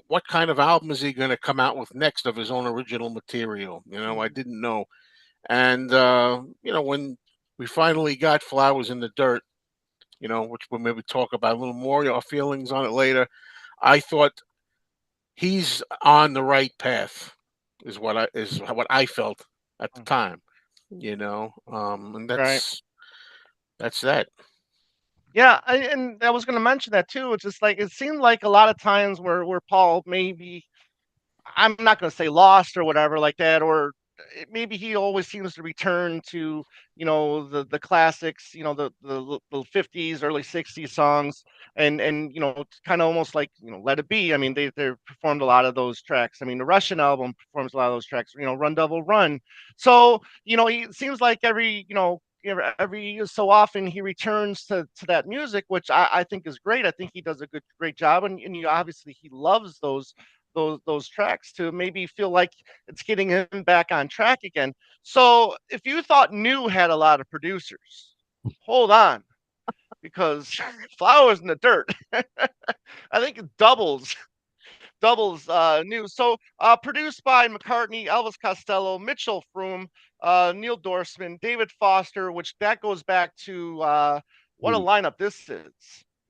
what kind of album is he going to come out with next of his own original material. I didn't know, and when we finally got Flowers in the Dirt, which we'll maybe talk about a little more, our feelings on it later. I thought he's on the right path, is what I felt at the time. And Right. that's that. Yeah, and I was going to mention that too. It's just like it seemed like a lot of times where Paul maybe, I'm not going to say lost or whatever like that, or maybe he always seems to return to the classics, the 50s, early 60s songs, and kind of almost like Let It Be. I mean, they performed a lot of those tracks. I mean, the Russian album performs a lot of those tracks. Run Devil Run. So he seems like every so often he returns to that music, which I think is great. I think he does a great job, and obviously he loves those tracks to maybe feel like it's getting him back on track again. So if you thought New had a lot of producers, hold on, because Flowers in the Dirt, I think it doubles New. So produced by McCartney, Elvis Costello, Mitchell Froome, Neil Dorsman, David Foster, which that goes back to what a Mm. lineup this is.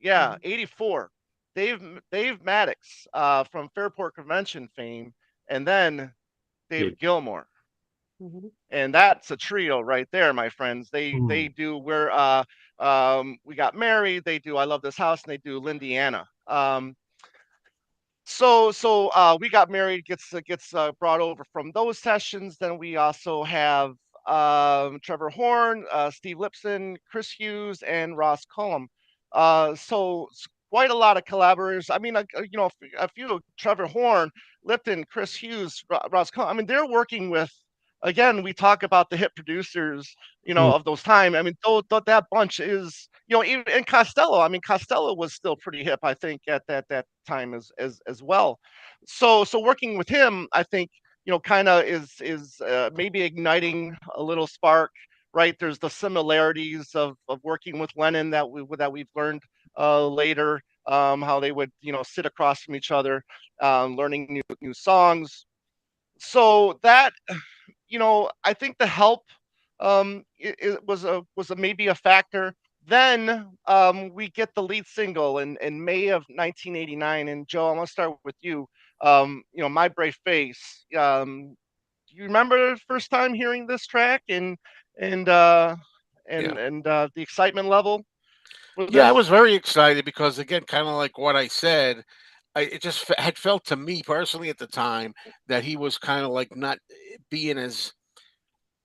Yeah, Mhm. 84. Dave Dave Maddox from Fairport Convention fame, and then Yeah. David Gilmour. Mhm. And that's a trio right there, my friends. They Mm. do where we got married, they do I Love This House, and they do Lindiana. So we got married gets brought over from those sessions. Then we also have Trevor Horn, Steve Lipson, Chris Hughes, and Ross Cullum. So it's quite a lot of collaborators. I mean, a few Trevor Horn, Lipton, Chris Hughes, Ross Cullum. I mean, they're working with. Again, we talk about the hit producers, Mm. of those time. I mean, that bunch is, even and Costello. I mean, Costello was still pretty hip, I think, at that time as well. So working with him, I think, kind of is maybe igniting a little spark, right? There's the similarities of working with Lennon that we've learned later. how they would, sit across from each other, learning new songs. So that, I think the help, it was a maybe a factor. Then we get the lead single in May of 1989. And Joe, I'm gonna start with you. My brave face. Do you remember the first time hearing this track and uh, Yeah. the excitement level with Yeah, I this? was very excited because, again, kind of like what I said, it just had felt to me personally at the time that he was kind of like not being as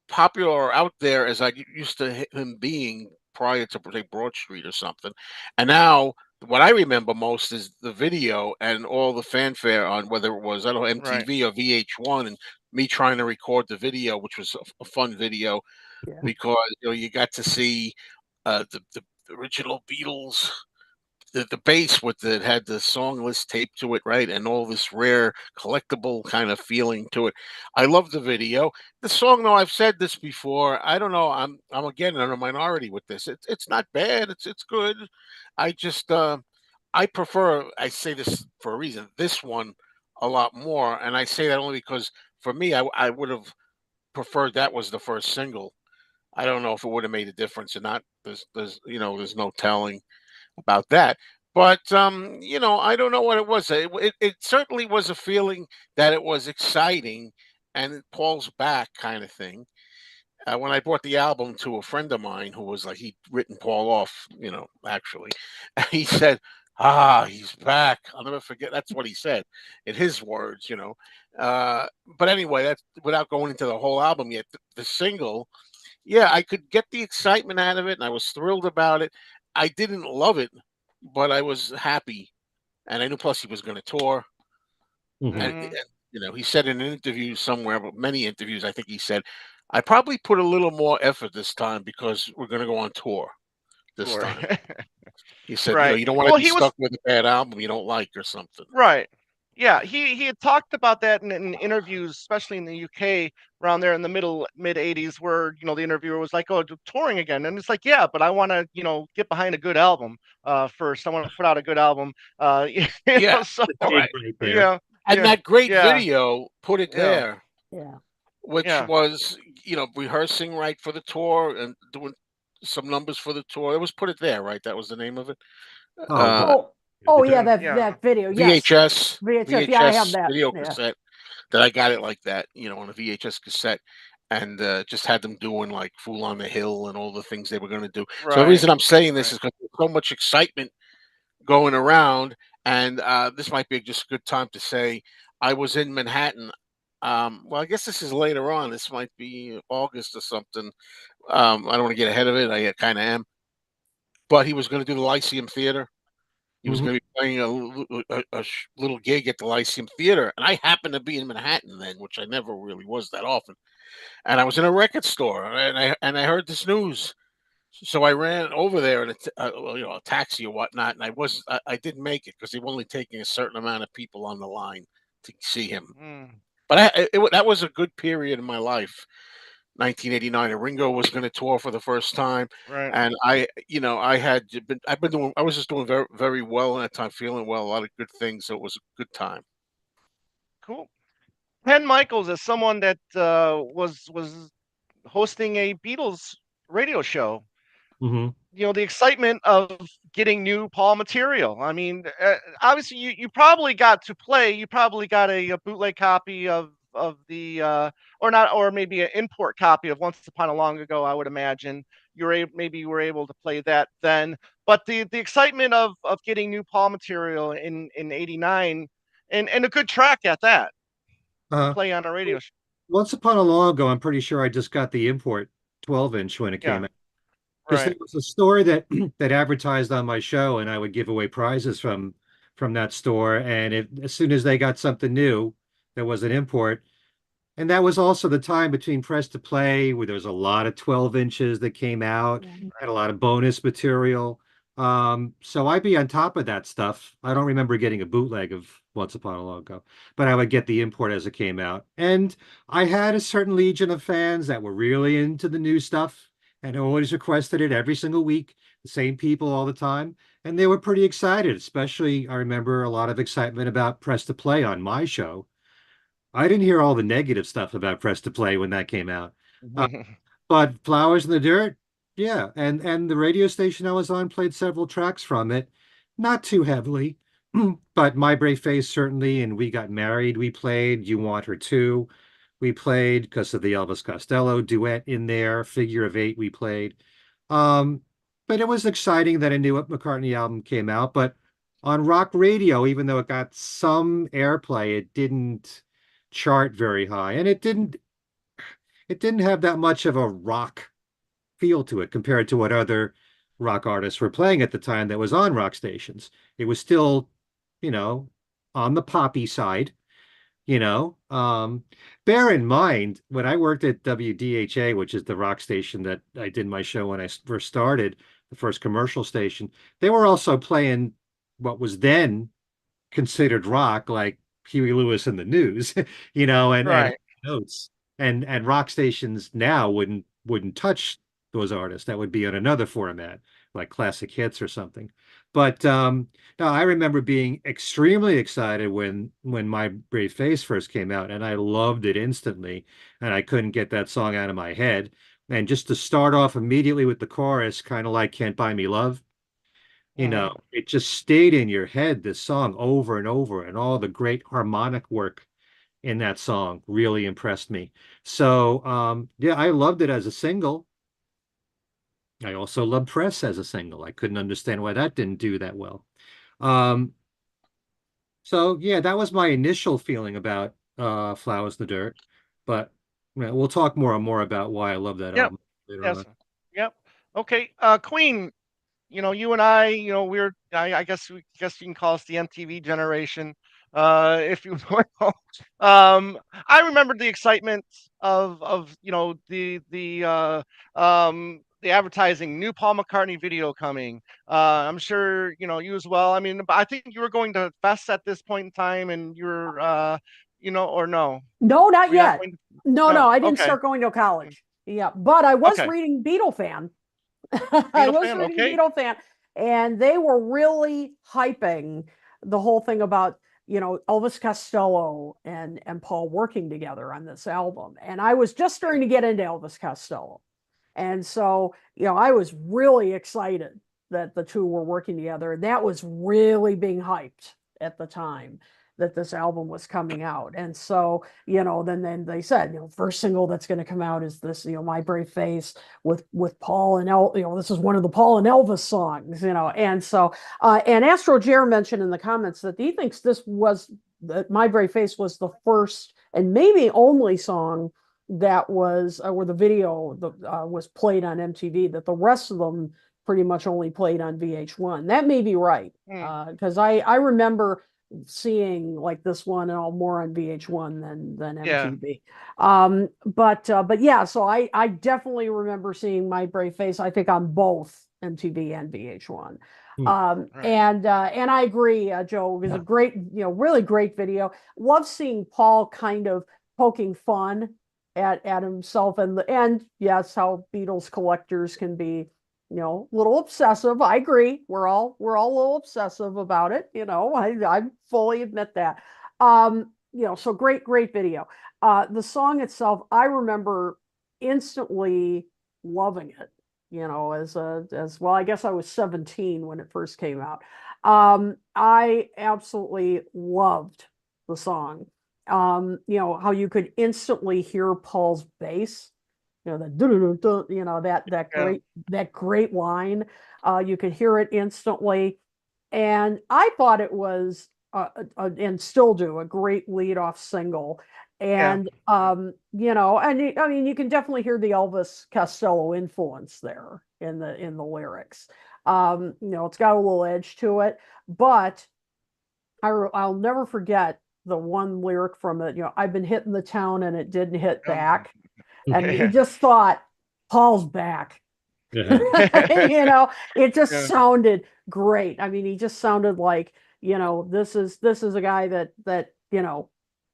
popular or out there as I used to him being prior to, say, Broad Street or something. And now, what I remember most is the video and all the fanfare on whether it was, I don't know, Right. MTV or VH1, and me trying to record the video, which was a fun video Yeah. because you got to see the original Beatles, the bass with it had the song list taped to it, right? And all this rare collectible kind of feeling to it. I love the video. The song, though, I've said this before. I don't know. I'm again in a minority with this. It's not bad. It's good. I just I prefer. I say this for a reason. This one a lot more, and I say that only because for me, I would have preferred that was the first single. I don't know if it would have made a difference or not. There's no telling about that. But I don't know what it was. It certainly was a feeling that it was exciting and Paul's back kind of thing. When I brought the album to a friend of mine who was like he'd written Paul off, actually, and he said, "Ah, he's back." I'll never forget. That's what he said in his words. Uh, but anyway, that's without going into the whole album yet. The single, yeah, I could get the excitement out of it, and I was thrilled about it. I didn't love it, but I was happy, and I knew plus he was going to tour. Mhm. And, Hmm. he said in an interview somewhere, but many interviews, I think he said, I probably put a little more effort this time because we're going to go on tour this Sure. time. He said, Right. you don't want to Well, be he was stuck with a bad album you don't like or something. right. Yeah, he had talked about that in interviews, especially in the UK around there in the mid '80s, where the interviewer was like, "Oh, touring again," and it's like, "Yeah, but I want to get behind a good album first. I want to put out a good album." Yeah. So The All take right. right there. yeah, And yeah, that great yeah, video put it yeah, there, Yeah. which yeah. was, rehearsing right for the tour and doing some numbers for the tour. It was Put It There, right? That was the name of it. Oh, Uh, Oh, oh yeah, the that Yeah. that video. Yes. VHS VHS. Yeah, I have VHS that. video Yeah. cassette that I got it like that, on a VHS cassette, and just had them doing like "Fool on the Hill" and all the things they were going to do. So the Right, reason I'm saying this right. is because there's so much excitement going around, and this might be just a good time to say I was in Manhattan. Well, I guess this is later on. This might be August or something. I don't want to get ahead of it. I kind of am, but he was going to do the Lyceum Theater. He was Mhm. going to be playing a little gig at the Lyceum Theater, and I happened to be in Manhattan then, which I never really was that often. And I was in a record store, and I heard this news, so I ran over there in a taxi or whatnot, and I didn't make it because they were only taking a certain amount of people on the line to see him. Mm, But that was a good period in my life. 1989, and Ringo was going to tour for the first time, right. and I was just doing very, very well at that time, feeling well, a lot of good things, so it was a good time. Cool. Ken Michaels is someone that was hosting a Beatles radio show. Mhm. The excitement of getting new Paul material. I mean, obviously, you probably got to play. You probably got a bootleg copy of the or not, or maybe an import copy of Once Upon a Long Ago. I would imagine maybe you were able to play that then. But the excitement of getting new Paul material in '89 and a good track at that to Uh, play on a radio show. Once upon a long ago, I'm pretty sure I just got the import 12-inch when it came Yeah, out. Because there right. was a store that that advertised on my show, and I would give away prizes from that store. And as soon as they got something new, there was an import. And that was also the time between press to play, where there was a lot of 12 inches that came out, Yeah. had a lot of bonus material. So I'd be on top of that stuff. I don't remember getting a bootleg of Once Upon a Long Ago, but I would get the import as it came out. And I had a certain legion of fans that were really into the new stuff and always requested it every single week. the same people all the time, and they were pretty excited. Especially, I remember a lot of excitement about Press to Play on my show. I didn't hear all the negative stuff about Press to Play when that came out. Uh, but Flowers in the Dirt, yeah, and the radio station I was on played several tracks from it, not too heavily, but My Brave Face certainly, and We Got Married, we played. You Want Her Too, we played because of the Elvis Costello duet in there. Figure of Eight, we played. Um, but it was exciting that a new McCartney album came out. But on rock radio, even though it got some airplay, it didn't chart very high, and it didn't have that much of a rock feel to it compared to what other rock artists were playing at the time that was on rock stations. It was still, you know, on the poppy side, you know. Bear in mind, when I worked at WDHA, which is the rock station that I did my show when I first started, the first commercial station, they were also playing what was then considered rock, like Huey Lewis and the News, and Right. notes. And rock stations now wouldn't touch those artists. That would be on another format, like classic hits or something. But no, I remember being extremely excited when My Brave Face first came out, and I loved it instantly, and I couldn't get that song out of my head. And just to start off immediately with the chorus, kind of like Can't Buy Me Love, it just stayed in your head, this song over and over, and all the great harmonic work in that song really impressed me. So, yeah, I loved it as a single. I also loved Press as a single. I couldn't understand why that didn't do that well. Um, so yeah, that was my initial feeling about Flowers in the Dirt. But we'll talk more and more about why I love that Yep. album later Yes. on. Yep. Okay. Queen, you and I, I guess you can call us the MTV generation, if you will. I remember the excitement of the advertising, new Paul McCartney video coming. I'm sure you as well. I mean, I think you were going to Fest at this point in time, and you're, or no, No, not were you not yet. going? No, No. I didn't Okay. start going to college. Yeah, but I was Okay. reading Beatle Fan. I Beatle was fan. reading Okay. Beatle Fan, and they were really hyping the whole thing about Elvis Costello and Paul working together on this album. And I was just starting to get into Elvis Costello, and so I was really excited that the two were working together. That was really being hyped at the time that this album was coming out. And so, then they said, first single that's going to come out is this, My Brave Face with Paul and this is one of the Paul and Elvis songs, And so, and Astro Jer mentioned in the comments that he thinks that My Brave Face was the first and maybe only song that was where the video was played on MTV, that the rest of them pretty much only played on VH1. That may be right, Hmm. because I remember seeing like this one and all more on VH1 than Yeah. MTV. But yeah, so I definitely remember seeing My Brave Face, I think, on both MTV and VH1. Hmm. Right. And I agree, Joe, it was a great, really great video. Love seeing Paul kind of poking fun at himself, and yes, how Beatles collectors can be a little obsessive. I agree. We're all a little obsessive about it. I fully admit that. So great video. The song itself, I remember instantly loving it. As well, I guess I was 17 when it first came out. I absolutely loved the song. How you could instantly hear Paul's bass, Yeah. that great line. You could hear it instantly, and I thought it was and still do a great lead off single. Yeah. And I mean, you can definitely hear the Elvis Costello influence there in the lyrics. It's got a little edge to it, but I'll never forget the one lyric from it. I've been hitting the town and it didn't hit back, and you Yeah. just thought, Paul's back. Yeah. It just Yeah. sounded great. I mean, he just sounded like, this is a guy that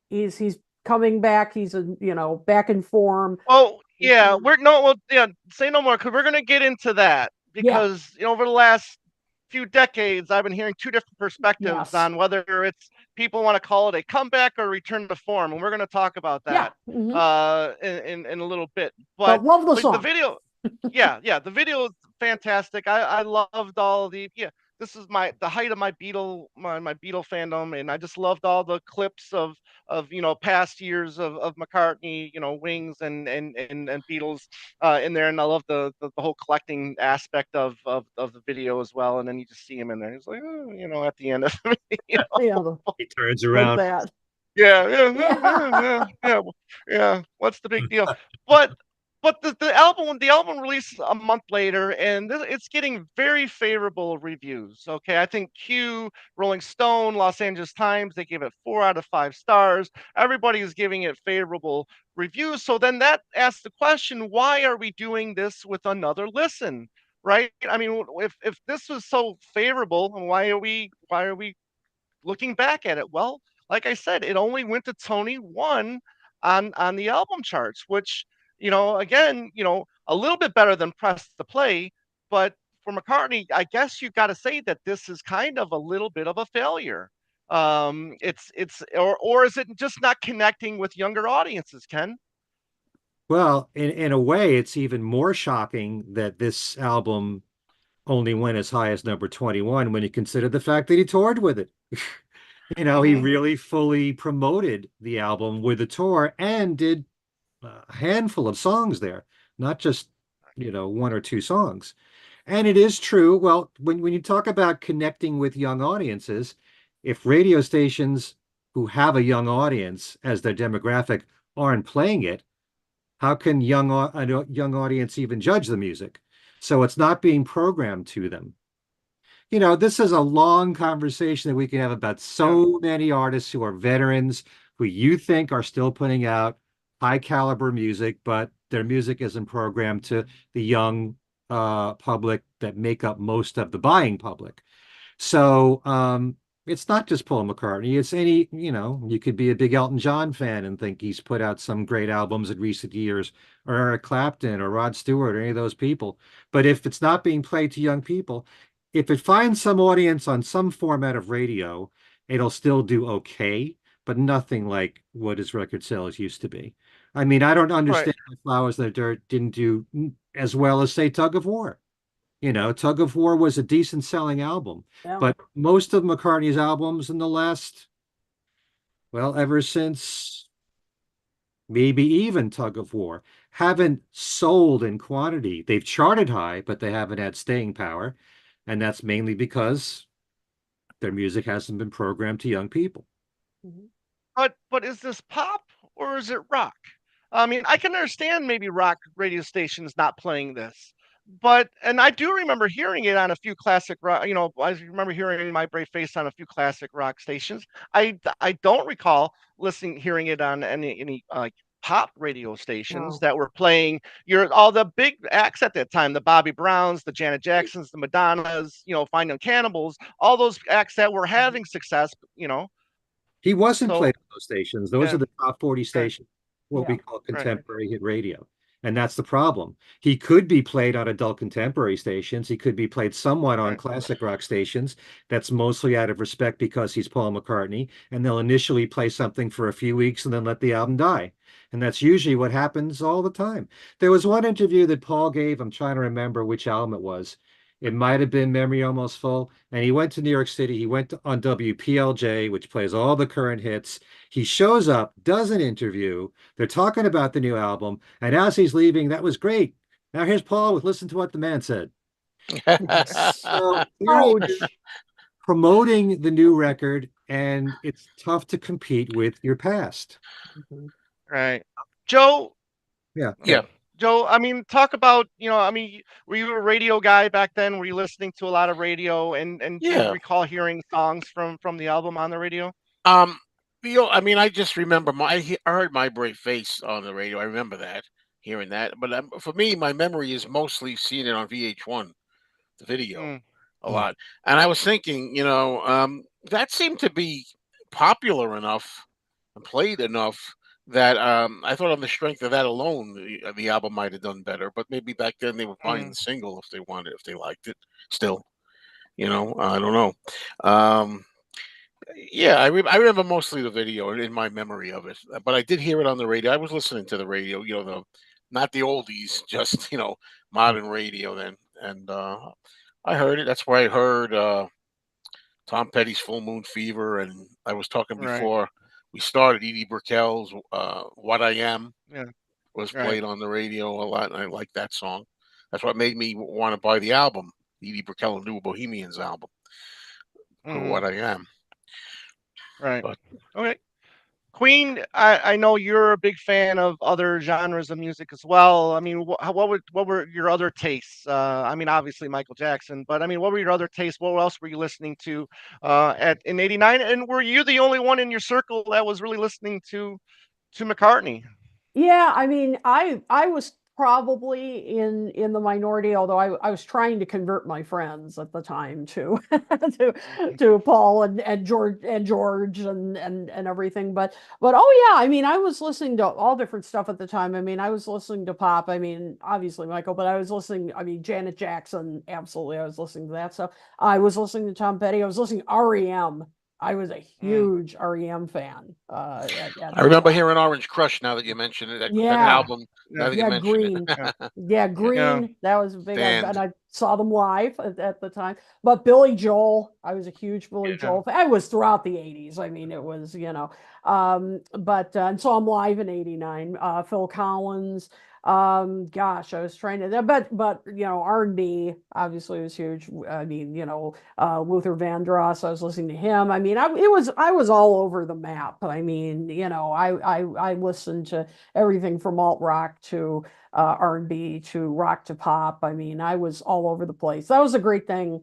he's coming back. He's back in form. Well, yeah, we're no, well, yeah, say no more because we're gonna get into that because over the last few decades, I've been hearing two different perspectives Yes. on whether it's people want to call it a comeback or return to form, and we're going to talk about Yeah. that in a little bit. But love the the song. video, the video is fantastic. I loved all the This is the height of my my Beatle fandom, and I just loved all the clips of past years of McCartney, Wings and Beatles in there, and I love the whole collecting aspect of the video as well. And then you just see him in there. He's like, oh, at the end of it, He turns like around. that. Yeah. What's the big deal? But the album released a month later, and it's getting very favorable reviews. Okay, I think Q, Rolling Stone, Los Angeles Times, they gave it 4 out of 5 stars. Everybody is giving it favorable reviews. So then that asks the question: why are we doing this with another listen? Right? I mean, if this was so favorable, why are we looking back at it? Well, like I said, it only went to Tony 1 on the album charts, which, again, a little bit better than Press to Play, but for McCartney, I guess you got to say that this is kind of a little bit of a failure. Or is it just not connecting with younger audiences, Ken? Well, in a way, it's even more shocking that this album only went as high as number 21 when you consider the fact that he toured with it. He Mhm. really fully promoted the album with a tour and did a handful of songs there, not just, one or two songs. And it is true. Well, when you talk about connecting with young audiences, if radio stations who have a young audience as their demographic aren't playing it, how can a young audience even judge the music? So it's not being programmed to them. This is a long conversation that we can have about Yeah. so many artists who are veterans, who you think are still putting out high caliber music, but their music isn't programmed to the young public that make up most of the buying public. So it's not just Paul McCartney. It's you could be a big Elton John fan and think he's put out some great albums in recent years, or Eric Clapton or Rod Stewart or any of those people. But if it's not being played to young people, if it finds some audience on some format of radio, it'll still do okay, but nothing like what his record sales used to be. I mean, I don't Right. understand why Flowers in the Dirt didn't do as well as, say, Tug of War. Tug of War was a decent selling album, Yeah. but most of McCartney's albums in the last, well, ever since maybe even Tug of War, haven't sold in quantity. They've charted high, but they haven't had staying power. And that's mainly because their music hasn't been programmed to young people. Mhm. But is this pop or is it rock? I mean, I can understand maybe rock radio stations not playing this, and I do remember hearing it on a few classic rock. I remember hearing My Brave Face on a few classic rock stations. I don't recall hearing it on any like pop radio stations Wow. that were playing all the big acts at that time, the Bobby Browns, the Janet Jacksons, the Madonnas, Fine Young Cannibals, all those acts that were having success. He wasn't played So on those stations. Those are yeah, the top 40 right, stations, what we Yeah. call right, contemporary hit radio. And that's the problem. He could be played on adult contemporary stations. He could be played somewhat on right. classic rock stations. That's mostly out of respect because he's Paul McCartney. And they'll initially play something for a few weeks and then let the album die. And that's usually what happens all the time. There was one interview that Paul gave. I'm trying to remember which album it was. It might have been Memory Almost Full. And he went to New York City. He went on WPLJ, which plays all the current hits. He shows up, does an interview. They're talking about the new album. And as he's leaving, that was great. Now here's Paul with Listen to What the Man Said. So here he is Ouch. promoting the new record, and it's tough to compete with your past. Mhm. Right. Joe, Yeah. Yeah. Joe, I mean, talk about, I mean, were you a radio guy back then? Were you listening to a lot of radio, and do you Yeah. recall hearing songs from the album on the radio? Um, I mean, I just remember I heard My Brave Face on the radio. I remember that, hearing that. But for me, my memory is mostly seeing it on VH1, the video, Mm, a lot. And I was thinking, that seemed to be popular enough and played enough that I thought on the strength of that alone, the album might have done better. But maybe back then they were buying Mm, the single if they wanted, if they liked it. Still, I don't know. Um, yeah, I remember mostly the video in my memory of it, but I did hear it on the radio. I was listening to the radio, the not the oldies, just modern radio then, and I heard it. That's where I heard Tom Petty's "Full Moon Fever," and I was talking right. before we started. Edie Brickell's "What I Am" Yeah. was Right. played on the radio a lot, and I like that song. That's what made me want to buy the album, Edie Brickell and New Bohemians album, for Hmm. "What I Am." Right. But Okay. Queen, I know you're a big fan of other genres of music as well. I mean, what were your other tastes? I mean, obviously Michael Jackson, but I mean, what were your other tastes? What else were you listening to at in '89? And were you the only one in your circle that was really listening to McCartney? Yeah, I mean, I was probably in the minority, although I was trying to convert my friends at the time to to to Paul and George and everything. But oh yeah, I mean, I was listening to all different stuff at the time. I mean, I was listening to pop. I mean, obviously Michael, but I was listening. I mean, Janet Jackson, absolutely. I was listening to that stuff. I was listening to Tom Petty. I was listening to REM. I was a Mm, huge REM fan at I the remember time. hearing Orange Crush. Now that you mention it, that Yeah, album. yeah, Now that you yeah, mention it, Green. yeah, Yeah, yeah, yeah, Green. That was a big, and stand. I saw them live at the time. But Billy Joel, I was a huge Billy yeah. Joel fan. I was throughout the 80s. I mean, it was, but and saw him live in 89. Phil Collins. Gosh, I was trying to, but R&B obviously was huge. I mean, Luther Vandross, I was listening to him. I mean, I was all over the map. I mean, I listened to everything from alt rock to R&B to rock to pop. I mean, I was all over the place. That was a great thing.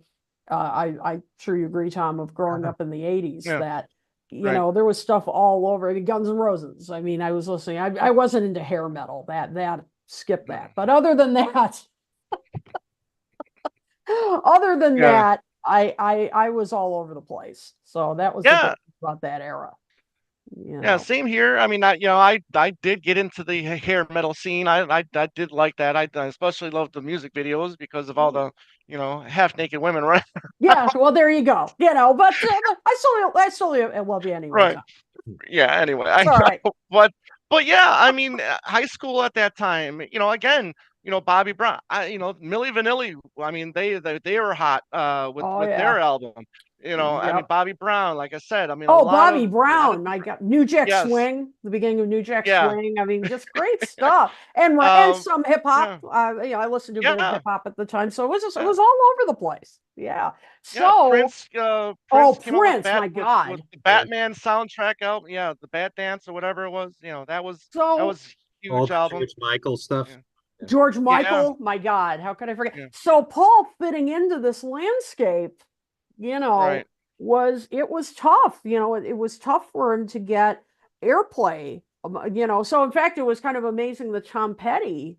I'm sure you agree, Tom, of growing up in the 80s Yeah, that, right. there was stuff all over. I mean, Guns N' Roses. I mean, I was listening. I wasn't into hair metal. That skip that. But other than that, other than Yeah, that, I was all over the place. So that was the great yeah. thing about that era. You Yeah, know. same here. I mean, I did get into the hair metal scene. I did like that. I especially loved the music videos because of all the half naked women, right? Yeah, well, there you go. But I still love you anyway, Right. Tom. Yeah. Anyway, It's I all right. know, but yeah, I mean, high school at that time. Again, Bobby Brown. Milli Vanilli. I mean, they were hot Oh with their yeah. album. I mean, Yep. Bobby Brown. Like I said, I mean, Oh, a Bobby lot of Brown, my different. God, New Jack Yes. Swing, the beginning of New Jack Yeah. Swing. I mean, just great stuff, and Um. some hip hop. Yeah. I listened to a bit of Yeah. hip hop at the time, so it Yeah. was all over the place. Yeah. Yeah, So, Prince, oh, Prince came out with Prince, my with God. the Yeah. Batman soundtrack album. Yeah, the Bat Dance or whatever it was. That So was huge All the album. George Michael stuff. Yeah, Yeah. George yeah, Michael, my God, how could I forget? yeah. So Paul fitting into this landscape, you know, Right. was tough. It was tough for him to get airplay. So in fact, it was kind of amazing that Tom Petty,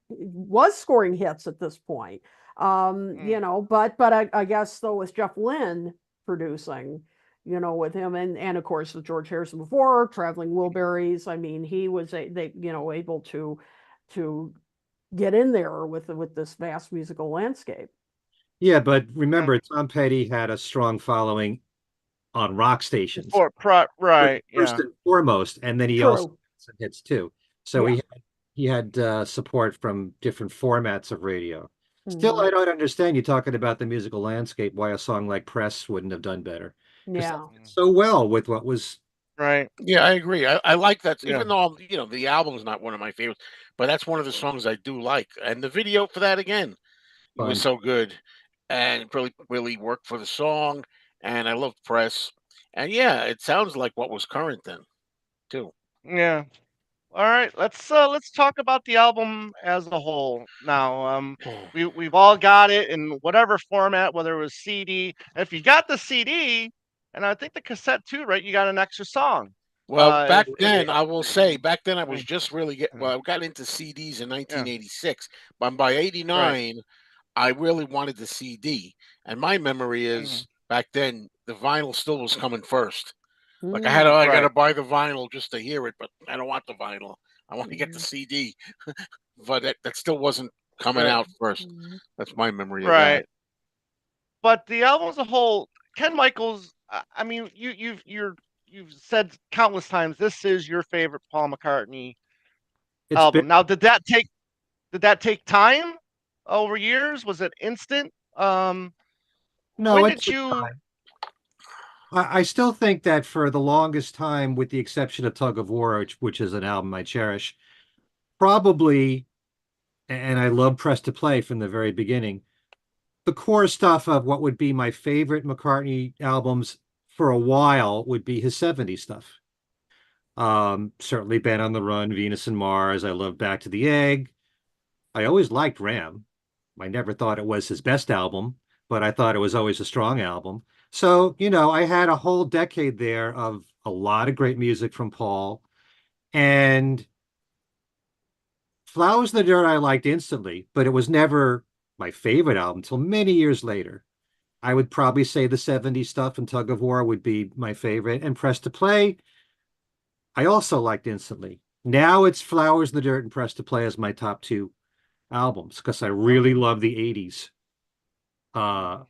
was scoring hits at this point. Mm, But I guess though with Jeff Lynne producing, with him and of course with George Harrison before, Traveling Wilburys. I mean, he was able to get in there with this vast musical landscape. Yeah, but yeah. remember, Tom Petty had a strong following on rock stations Before first, right. first Yeah. and foremost, and then he also True. had some hits too. So Yeah. he had support from different formats of radio. Still, Hmm. I don't understand you talking about the musical landscape, why a song like Press wouldn't have done better. Because that Yeah. fits Mm, so well with what was right. Yeah, I agree. I like that, Yeah. even though the album's not one of my favorites, but that's one of the songs I do like, and the video for that again, it was fun. so good, and really worked for the song, and I loved Press, and yeah, it sounds like what was current then too. Yeah. All right. Let's talk about the album as a whole now. We've all got it in whatever format, whether it was CD. If you got the CD, and I think the cassette too, right? You got an extra song. Well, back If then, I will say, back then I was mm, just really mm, well, I got into CDs in yeah, 1986, but by right. 89, I really wanted the CD. And my memory Mm, is back then the vinyl still was coming first. Like Mm. I got Right. to buy the vinyl just to hear it, but I don't want the vinyl. I want to get the Mhm. CD. But that still wasn't coming Right. out first. Mhm. That's my memory of that. Right. But the album as a whole, Ken Michaels, I mean, you've said countless times this is your favorite Paul McCartney It's been album. Now, did that take time over years? Was it instant? no, When it did took you? time. I still think that for the longest time, with the exception of Tug of War, which is an album I cherish, probably, and I love Press to Play from the very beginning. The core stuff of what would be my favorite McCartney albums for a while would be his 70s stuff. Certainly Band on the Run, Venus and Mars. I love Back to the Egg. I always liked Ram. I never thought it was his best album, but I thought it was always a strong album. So, I had a whole decade there of a lot of great music from Paul. And Flowers in the Dirt I liked instantly, but it was never my favorite album until many years later. I would probably say the 70s stuff and Tug of War would be my favorite. And Press to Play, I also liked instantly. Now it's Flowers in the Dirt and Press to Play as my top two albums because I really love the 80s. Uh,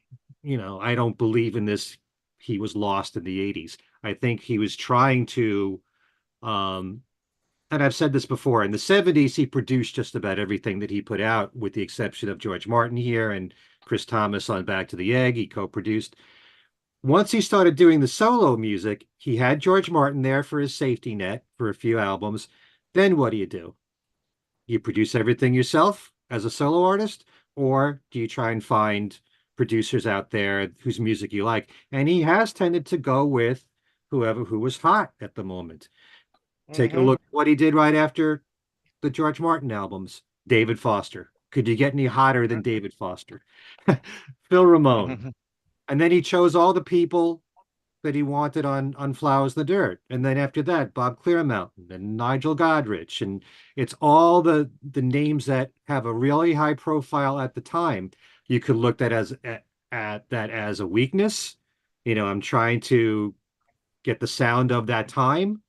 I don't believe in this. He was lost in the 80s. I think he was trying to, um, and I've said this before, in the 70s, he produced just about everything that he put out, with the exception of George Martin here and Chris Thomas on Back to the Egg. He co-produced. Once he started doing the solo music, he had George Martin there for his safety net for a few albums. Then what do? You produce everything yourself as a solo artist, or do you try and find producers out there whose music you like? And he has tended to go with who was hot at the moment. Take a Mm-hmm. look at what he did right after the George Martin albums. David Foster. Could you get any hotter than David Foster? Phil Ramone. And then he chose all the people that he wanted on Flowers in the Dirt. And then after that, Bob Clearmountain and Nigel Godrich. And it's all the names that have a really high profile at the time. You could look at that as a weakness. I'm trying to get the sound of that time.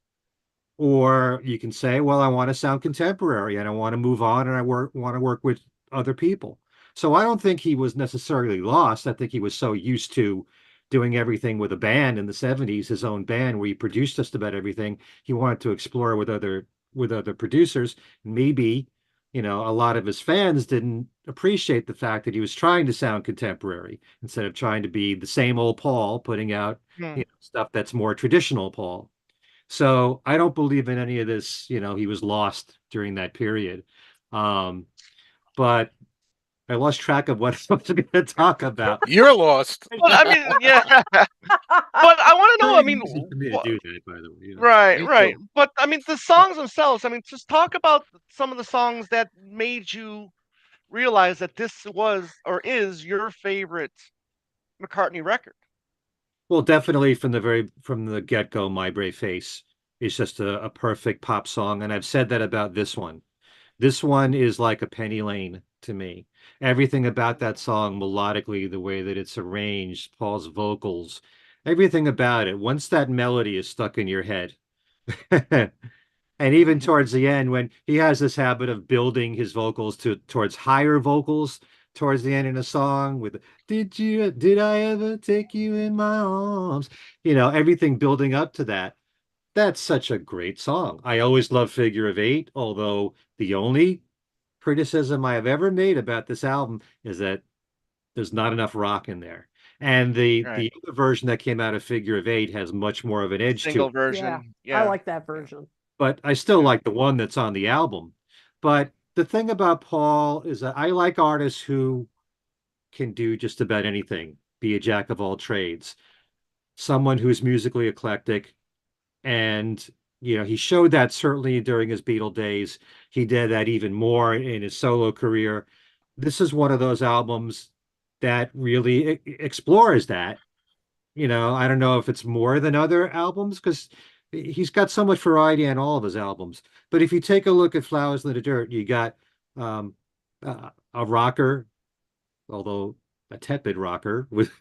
Or you can say, well, I want to sound contemporary and I want to move on and I want to work with other people. So I don't think he was necessarily lost. I think he was so used to doing everything with a band in the 70s, his own band, where he produced just about everything. He wanted to explore with other producers. Maybe, a lot of his fans didn't appreciate the fact that he was trying to sound contemporary instead of trying to be the same old Paul, putting out, stuff that's more traditional Paul. So I don't believe in any of this. He was lost during that period. Um, but I lost track of what I was going to talk about. You're lost. But I mean, yeah. But I want to know. I Very mean, easy for me to do that, by the way. right, Me right. too. But I mean, the songs themselves. I mean, just talk about some of the songs that made you realize that this was or is your favorite McCartney record. Well, definitely from the get-go, My Brave Face is just a perfect pop song, and I've said that about this one. This one is like a penny lane to me. Everything about that song, melodically, the way that it's arranged, Paul's vocals, everything about it. Once that melody is stuck in your head, and even towards the end, when he has this habit of building his vocals towards higher vocals towards the end of the song with did I ever take you in my arms? Everything building up to that. That's such a great song. I always love Figure of Eight, although the only criticism I have ever made about this album is that there's not enough rock in there. And the Right. the other version that came out of Figure of Eight has much more of an edge to Single it. Yeah, version. I Yeah. like that Yeah. version. But I still Yeah. like the one that's on the album. But the thing about Paul is that I like artists who can do just about anything, be a jack of all trades, someone who's musically eclectic. And, he showed that certainly during his Beatle days. He did that even more in his solo career. This is one of those albums that really explores that. I don't know if it's more than other albums because he's got so much variety on all of his albums. But if you take a look at Flowers in the Dirt, you got um, a rocker, although a tepid rocker with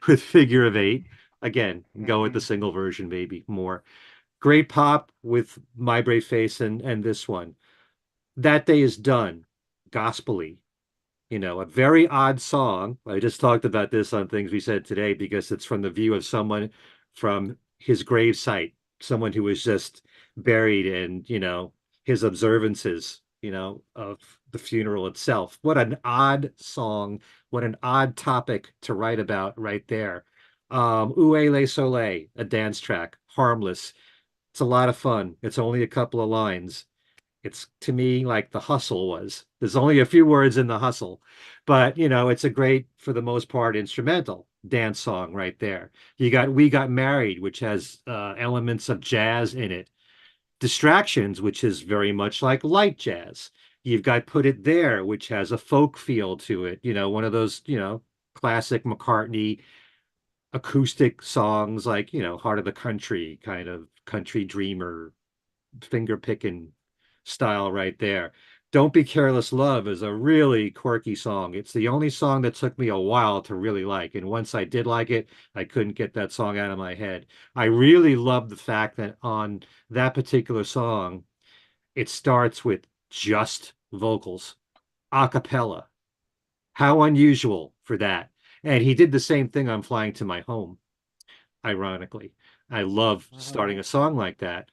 with Figure of Eight. Again, go with the single version, maybe more. Great pop with My Brave Face and this one. That Day Is Done, gospel-y. A very odd song. I just talked about this on Things We Said Today because it's from the view of someone from his grave site, someone who was just buried, and, his observances, of the funeral itself. What an odd song. What an odd topic to write about right there. Où Le Soleil, a dance track, harmless. It's a lot of fun. It's only a couple of lines. It's, to me, like The Hustle was. There's only a few words in The Hustle, but it's a great, for the most part, instrumental dance song right there. You got We Got Married, which has elements of jazz in it. Distractions, which is very much like light jazz. You've got Put It There, which has a folk feel to it. One of those, classic McCartney acoustic songs, like, Heart of the Country, kind of country dreamer, finger picking style right there. Don't Be Careless Love is a really quirky song. It's the only song that took me a while to really like. And once I did like it, I couldn't get that song out of my head. I really love the fact that on that particular song, it starts with just vocals, a cappella. How unusual for that. And he did the same thing on Flying to My Home, ironically. I love starting a song like that.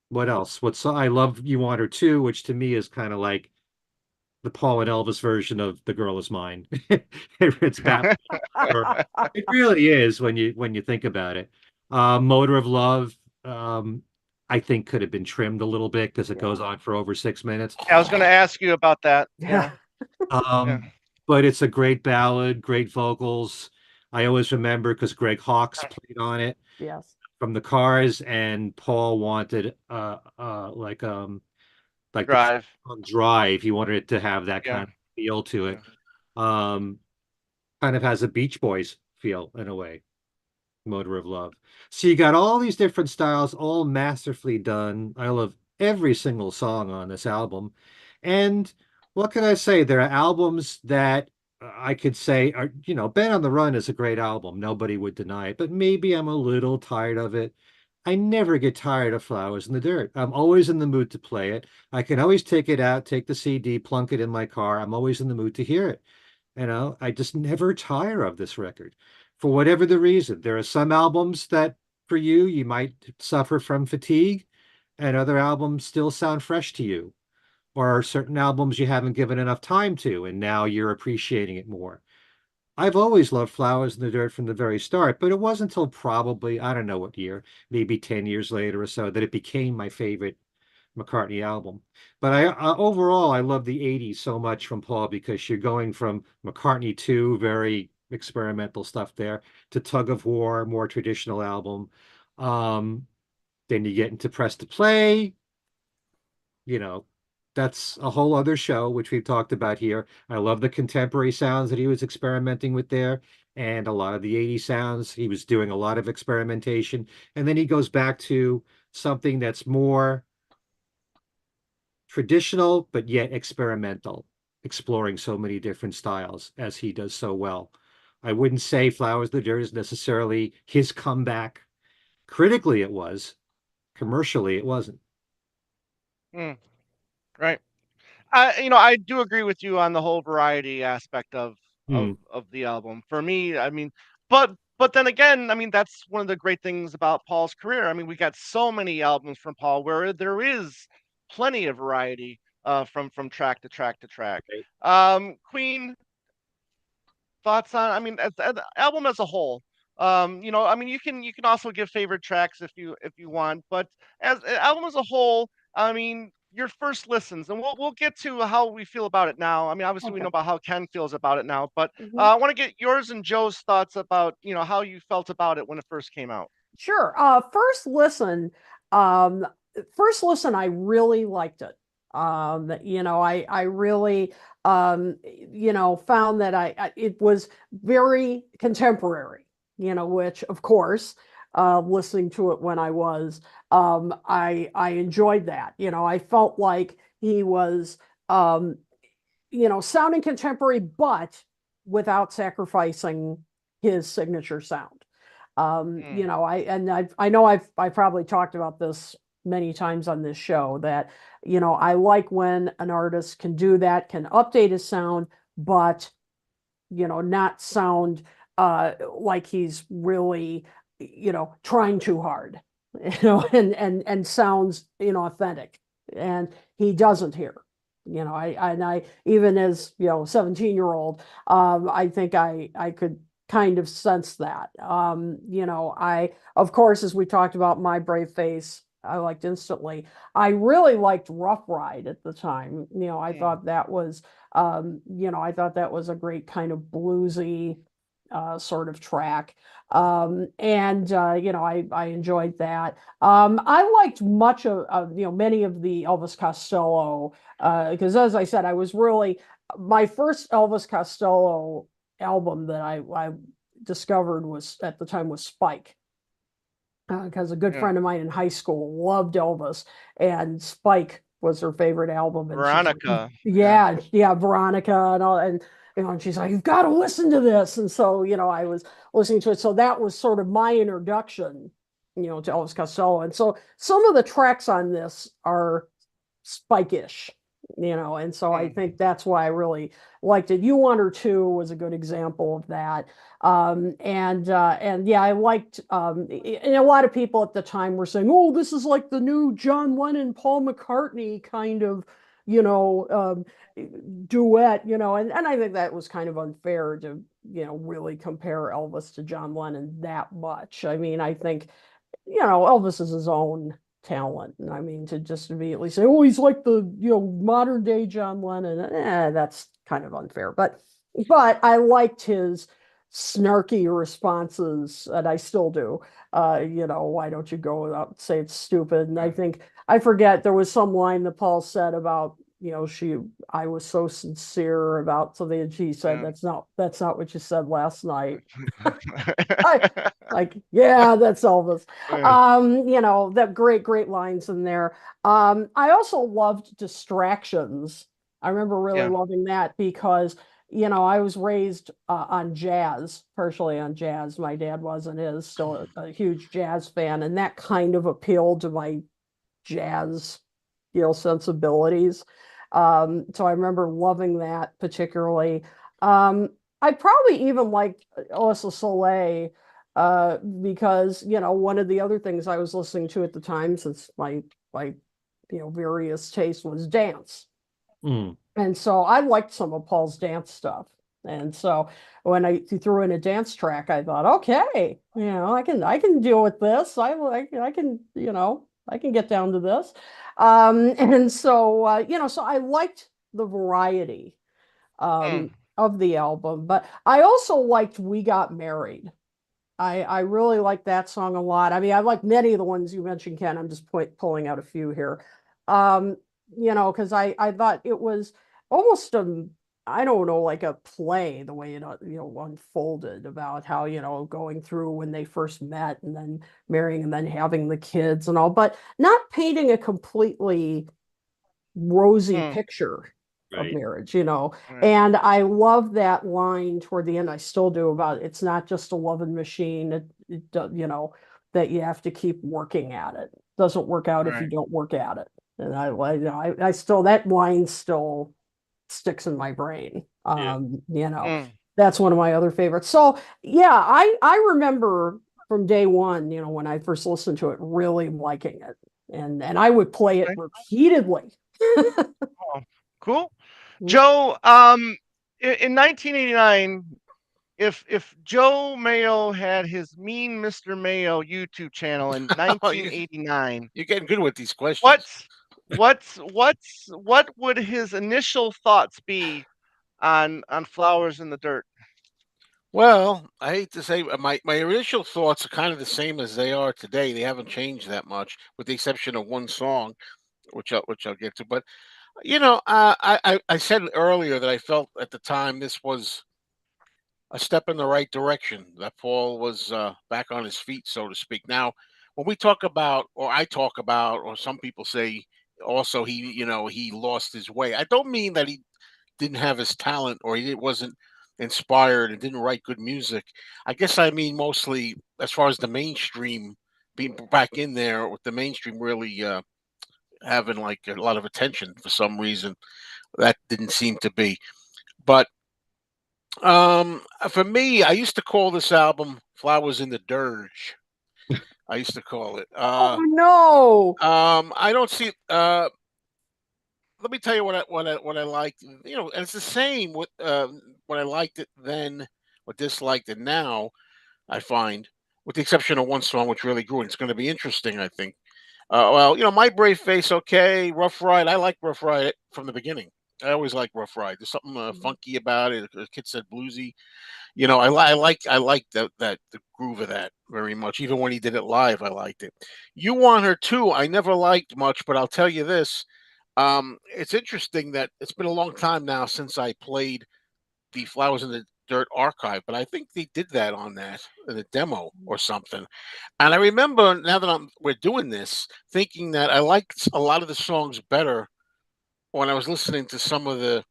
What else? I Love You Want Her Too, which to me is kind of like the Paul and Elvis version of The Girl Is Mine. It's bad. It really is when you think about it. Motor of Love, I think could have been trimmed a little bit because it goes on for over 6 minutes. I was going to ask you about that. Yeah. But it's a great ballad, great vocals. I always remember because Greg Hawkes played on it. Yes. From the Cars, and Paul wanted like Drive. the Drive. He wanted it to have that Yeah. kind of feel to it. Kind of has a Beach Boys feel in a way. Motor of Love. So you got all these different styles, all masterfully done. I love every single song on this album. And what can I say? There are albums that I could say are, Ben on the Run is a great album. Nobody would deny it, but maybe I'm a little tired of it. I never get tired of Flowers in the Dirt. I'm always in the mood to play it. I can always take it out, take the CD, plunk it in my car. I'm always in the mood to hear it. I just never tire of this record for whatever the reason. There are some albums that for you might suffer from fatigue, and other albums still sound fresh to you. Or certain albums you haven't given enough time to, and now you're appreciating it more. I've always loved Flowers in the Dirt from the very start, but it wasn't until probably, I don't know what year, maybe 10 years later or so, that it became my favorite McCartney album. But overall, I love the 80s so much from Paul because you're going from McCartney 2, very experimental stuff there, to Tug of War, more traditional album. Then you get into Press to Play. That's a whole other show, which we've talked about here. I love the contemporary sounds that he was experimenting with there, and a lot of the 80s sounds. He was doing a lot of experimentation. And then he goes back to something that's more traditional, but yet experimental, exploring so many different styles as he does so well. I wouldn't say Flowers the Dirt is necessarily his comeback. Critically, it was. Commercially, it wasn't. Right. I do agree with you on the whole variety aspect of the album. For me, I mean, but then again, I mean, that's one of the great things about Paul's career. I mean, we got so many albums from Paul where there is plenty of variety from track to track to track. Queen, thoughts on, I mean, as the album as a whole. I mean, you can also give favorite tracks if you want, but as an album as a whole, I mean, your first listens, and we'll get to how we feel about it now. I mean, obviously we know about how Ken feels about it now, but I want to get yours and Joe's thoughts about how you felt about it when it first came out. Sure. First listen, I really liked it. I really, found that it was very contemporary, which of course, listening to it when I was, I enjoyed that. I felt like he was, sounding contemporary, but without sacrificing his signature sound. Mm. I know I've probably talked about this many times on this show that, I like when an artist can do that, can update his sound, but not sound like he's really, trying too hard, and sounds authentic. And he doesn't here. I even as 17-year-old, I think I could kind of sense that. I of course, as we talked about, My Brave Face, I liked instantly. I really liked Rough Ride at the time. I Mm. thought that was I thought that was a great kind of bluesy sort of track. And I enjoyed that. I liked much of many of the Elvis Costello, because as I said, I was really my first Elvis Costello album that I discovered was at the time was Spike, because a good Yeah. friend of mine in high school loved Elvis, and Spike was her favorite album. And she's like, Veronica. Yeah. yeah, Veronica and all, and and she's like, you've got to listen to this. And so I was listening to it. So that was sort of my introduction, to Elvis Costello. And so some of the tracks on this are Spike-ish, and so I Mm. think that's why I really liked it. You Want Her Too was a good example of that. And yeah, I liked, and a lot of people at the time were saying, oh, this is like the new John Lennon, Paul McCartney kind of, you know, um, duet, and I think that was kind of unfair to, really compare Elvis to John Lennon that much. I mean, I think, Elvis is his own talent. And I mean, to just immediately say, oh, he's like the, modern day John Lennon, that's kind of unfair. But I liked his snarky responses, and I still do. Why don't you go out say it's stupid? And I Yeah. think I forget there was some line that Paul said about, I was so sincere about something, and she said, Yeah. that's not what you said last night. I like, yeah, that's Elvis. Yeah. That great lines in there. I also loved Distractions. I remember really Yeah. loving that because, I was raised on jazz, partially on jazz. My dad was and is still a huge jazz fan, and that kind of appealed to my jazz, sensibilities. So I remember loving that particularly. I probably even liked Alyssa Soleil, because one of the other things I was listening to at the time, since my various tastes, was dance, Mm. and so I liked some of Paul's dance stuff. And so when he threw in a dance track, I thought, okay, I can deal with this. I can, I can get down to this. And so so I liked the variety Mm. of the album, but I also liked We Got Married. I really like that song a lot. I mean, I like many of the ones you mentioned, Ken. I'm just pulling out a few here. Um, because I thought it was almost I don't know, like a play, the way it unfolded about how, going through when they first met and then marrying and then having the kids and all, but not painting a completely rosy Mm. picture of Right. marriage, Right. and I love that line toward the end. I still do, about it's not just a loving machine. That you have to keep working at it. Doesn't work out if you Right. don't work at it. And I still, that line still sticks in my brain. Yeah. Mm. That's one of my other favorites. So yeah, I remember from day one, when I first listened to it, really liking it, and I would play it Okay. repeatedly. Oh, cool. Joe, in 1989, if Joe Mayo had his Mean Mr. Mayo YouTube channel in Oh, you, 1989, you're getting good with these questions. what would his initial thoughts be on Flowers in the Dirt? Well, I hate to say, my initial thoughts are kind of the same as they are today. They haven't changed that much, with the exception of one song, which I'll get to. But I said earlier that I felt at the time this was a step in the right direction. That Paul was back on his feet, so to speak. Now, when we talk about, or I talk about, or some people say also he lost his way. I don't mean that he didn't have his talent or wasn't inspired and didn't write good music. I guess I mean mostly as far as the mainstream being back in there with the mainstream really having like a lot of attention for some reason. That didn't seem to be. But for me, I used to call this album "Flowers in the Dirge." I used to call it. Oh no. I don't see. Let me tell you what I liked. You know, and it's the same with what I liked it then, or disliked it now. I find, with the exception of one song which really grew, and it's going to be interesting. I think. Well, you know, My Brave Face, okay, Rough Ride. I like Rough Ride from the beginning. I always like Rough Ride. There's something funky about it. The kid said bluesy. You know, I like that the groove of that very much. Even when he did it live, I liked it. You Want Her Too, I never liked much, but I'll tell you this. It's interesting that it's been a long time now since I played the Flowers in the Dirt archive, but I think they did that on that in a demo or something. And I remember now that we're doing this, thinking that I liked a lot of the songs better when I was listening to some of the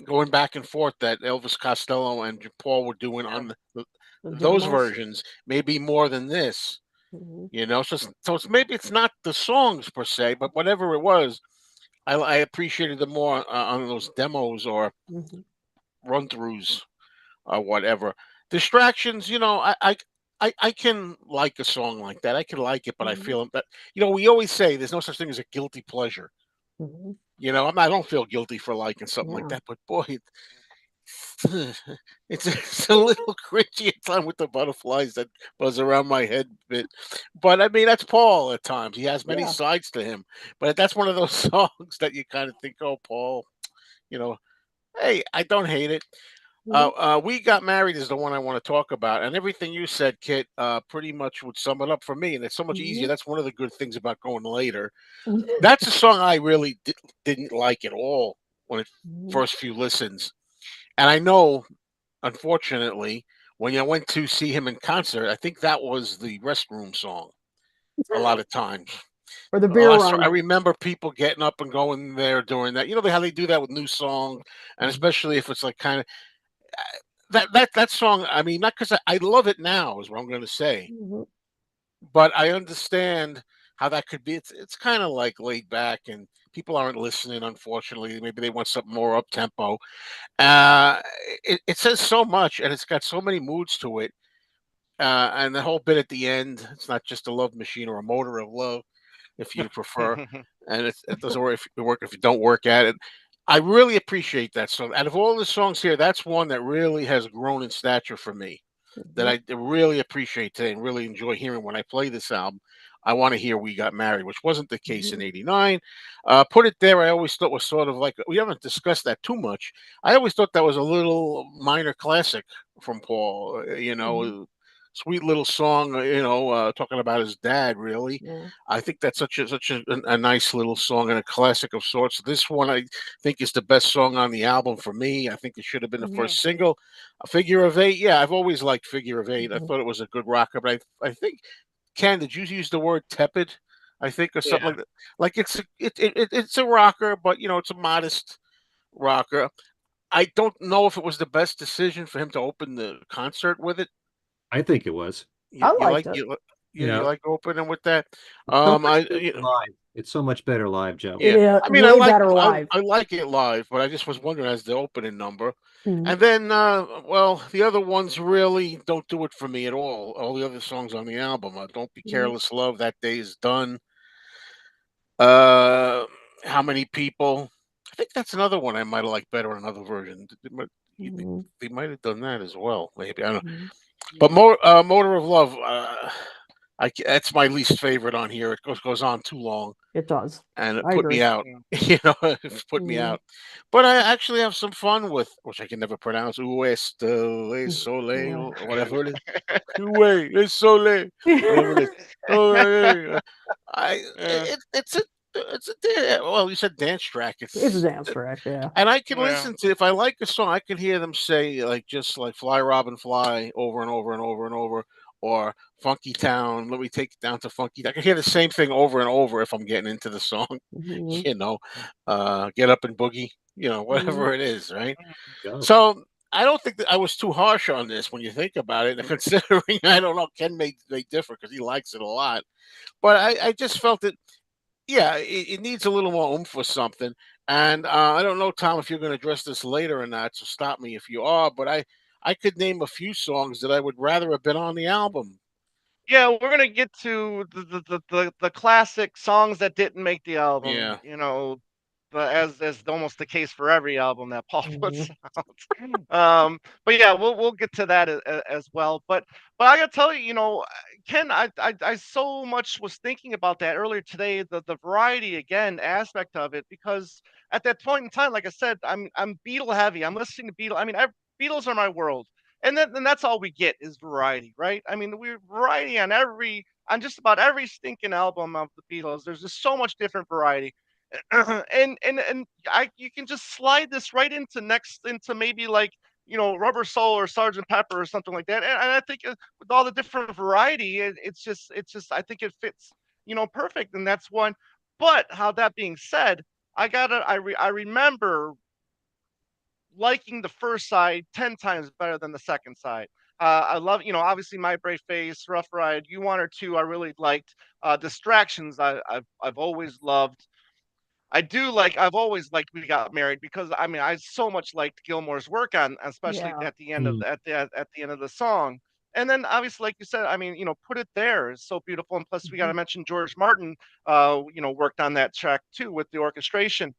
going back and forth that Elvis Costello and Paul were doing Yeah. on The those demos. versions, maybe more than this. Mhm. You know, so it's maybe it's not the songs per se, but whatever it was, I appreciated them more on those demos or Mhm. run throughs or whatever. Distractions, you know, I can like a song like that. I can like it, but I Mhm. feel that you know we always say there's no such thing as a guilty pleasure. Mhm. You know, I don't feel guilty for liking something like Yeah. that, but boy, it's a little cringy at times with the butterflies that buzz around my head a bit. But I mean, that's Paul at times. He has many Yeah. sides to him. But that's one of those songs that you kind of think, oh, Paul, you know, hey, I don't hate it. Mhm. We Got Married is the one I want to talk about, and everything you said, Kit, pretty much would sum it up for me. And it's so much easier. Mhm. That's one of the good things about going later. That's a song I really didn't like at all when it Mhm. first few listens, and I know, unfortunately, when I went to see him in concert, I think that was the restroom song. A lot of times, Or the beer I run. remember people getting up and going there during that. You know how they do that with new songs, and Mhm. especially if it's like kind of that song. I mean, not because I love it now is what I'm going to say, Mhm. but I understand how that could be. It's kind of like laid back, and people aren't listening. Unfortunately, maybe they want something more up tempo. Uh, it says so much, and it's got so many moods to it. And the whole bit at the end, it's not just a love machine or a motor of love, if you prefer. And it doesn't work if you don't work at it. I really appreciate that song. Out of all the songs here, that's one that really has grown in stature for me. That Mhm. I really appreciate today and really enjoy hearing when I play this album. I want to hear "We Got Married," which wasn't the case in Mhm. '89. Put It There, I always thought was sort of like we haven't discussed that too much. I always thought that was a little minor classic from Paul. You Mhm. know, sweet little song. Talking about his dad. Really, Yeah. I think that's such a nice little song and a classic of sorts. This one I think is the best song on the album for me. I think it should have been the Mhm. first single. A Figure of Eight, yeah, I've always liked Figure of Eight. I Mhm. thought it was a good rocker, but I think Ken, did you use the word tepid? I think or something Yeah. like that. Like it's a rocker, but it's a modest rocker. I don't know if it was the best decision for him to open the concert with it. I think it was. You, I you liked like it. you You you know, like opening with that? it's so much I better live. It's so much better live, Joe. It Yeah, is I mean, way better live. I like it live, but I just was wondering as the opening number. Mhm. And then, well, the other ones really don't do it for me at all. All the other songs on the album, "Don't Be Mhm. Careless, Love," "That Day Is Done," uh, "How Many People." I think that's another one I might have liked better in another version. You think Mhm. they might have done that as well? Maybe I don't know. Mhm. But Mm. "Motor of Love," that's my least favorite on here. It goes on too long It does. and it I put me agree. out. Mm. It put me Mhm. out. But I actually have some fun with, which I can never pronounce, "Ue Sole," Yeah. or whatever it is. "Ue Sole," whatever it is. Oh, Yeah. it's a well, you said dance track. It's a dance track, yeah. And I can Yeah. listen to if I like a song, I can hear them say like just like "Fly Robin Fly" over and over and over and over, or "Funky Town." Let me take it down to Funky. I can hear the same thing over and over if I'm getting into the song. Mhm. You know, "Get Up and Boogie." Mhm. Whatever it is, right? Go. So I don't think that I was too harsh on this when you think about it. And considering, I don't know, Ken may differ because he likes it a lot, but I just felt that, yeah, it needs a little more oomph or something. And I don't know, Tom, if you're going to address this later or not, so stop me if you are. But I could name a few songs that I would rather have been on the album. Yeah, we're gonna get to the classic songs that didn't make the album. Yeah. As almost the case for every album that Paul puts Mhm. out. But yeah, we'll get to that as well. But I gotta tell you, Ken, I so much was thinking about that earlier today, the variety again aspect of it, because at that point in time, like I said, I'm Beatle heavy. I'm listening to Beatles. I mean, Beatles are my world. And then that's all we get is variety, right? I mean, we're variety on just about every stinking album of the Beatles. There's just so much different variety. And you can just slide this right into maybe like Rubber Soul or Sergeant Pepper or something like that. And I think with all the different variety, it's just I think it fits perfect, and that's one. But how that being said, I remember liking the first side 10 times better than the second side. I love, obviously My Brave Face, Rough Ride, You Want Her To, I really liked. Distractions, I've always loved. I've always liked We Got Married, because I mean I so much liked Gilmore's work on, especially Yeah. at the end of Mm. at the end of the song. And then obviously, like you said, I mean, Put It There is so beautiful. And plus we got Mhm. to mention George Martin, worked on that track too with the orchestration.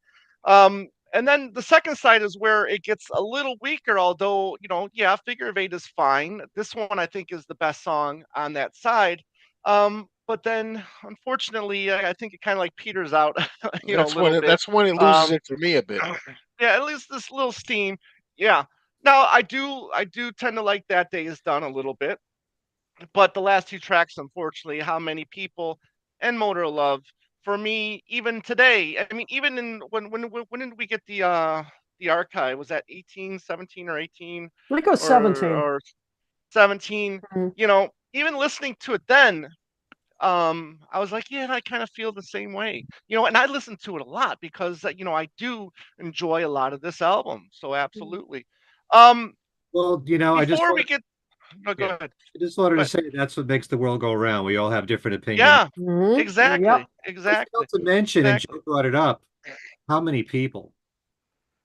And then the second side is where it gets a little weaker, although, yeah, Figure of Eight is fine. This one I think is the best song on that side. But then unfortunately, I think it kind of like peters out, a little bit. That's when it loses Um, it for me a bit. yeah, at least this little steam. Yeah. Now I do tend to like That Day Is Done a little bit, but the last two tracks, unfortunately, How Many People and Motor Love, for me, even today, I mean, even in when did we get the archive? Was that 18, 17, or 18, I think it was 17. or 17? Mhm. Even listening to it then, I was like, yeah, I kind of feel the same way, and I listen to it a lot because I do enjoy a lot of this album. So absolutely. Um, Well, I just before we want get, no, go yeah, ahead. I just wanted Go to ahead. say that's what makes the world go around. We all have different opinions. Yeah, Mhm. exactly, Yep. I failed exactly, to mention, and exactly. Joe brought it up, how many people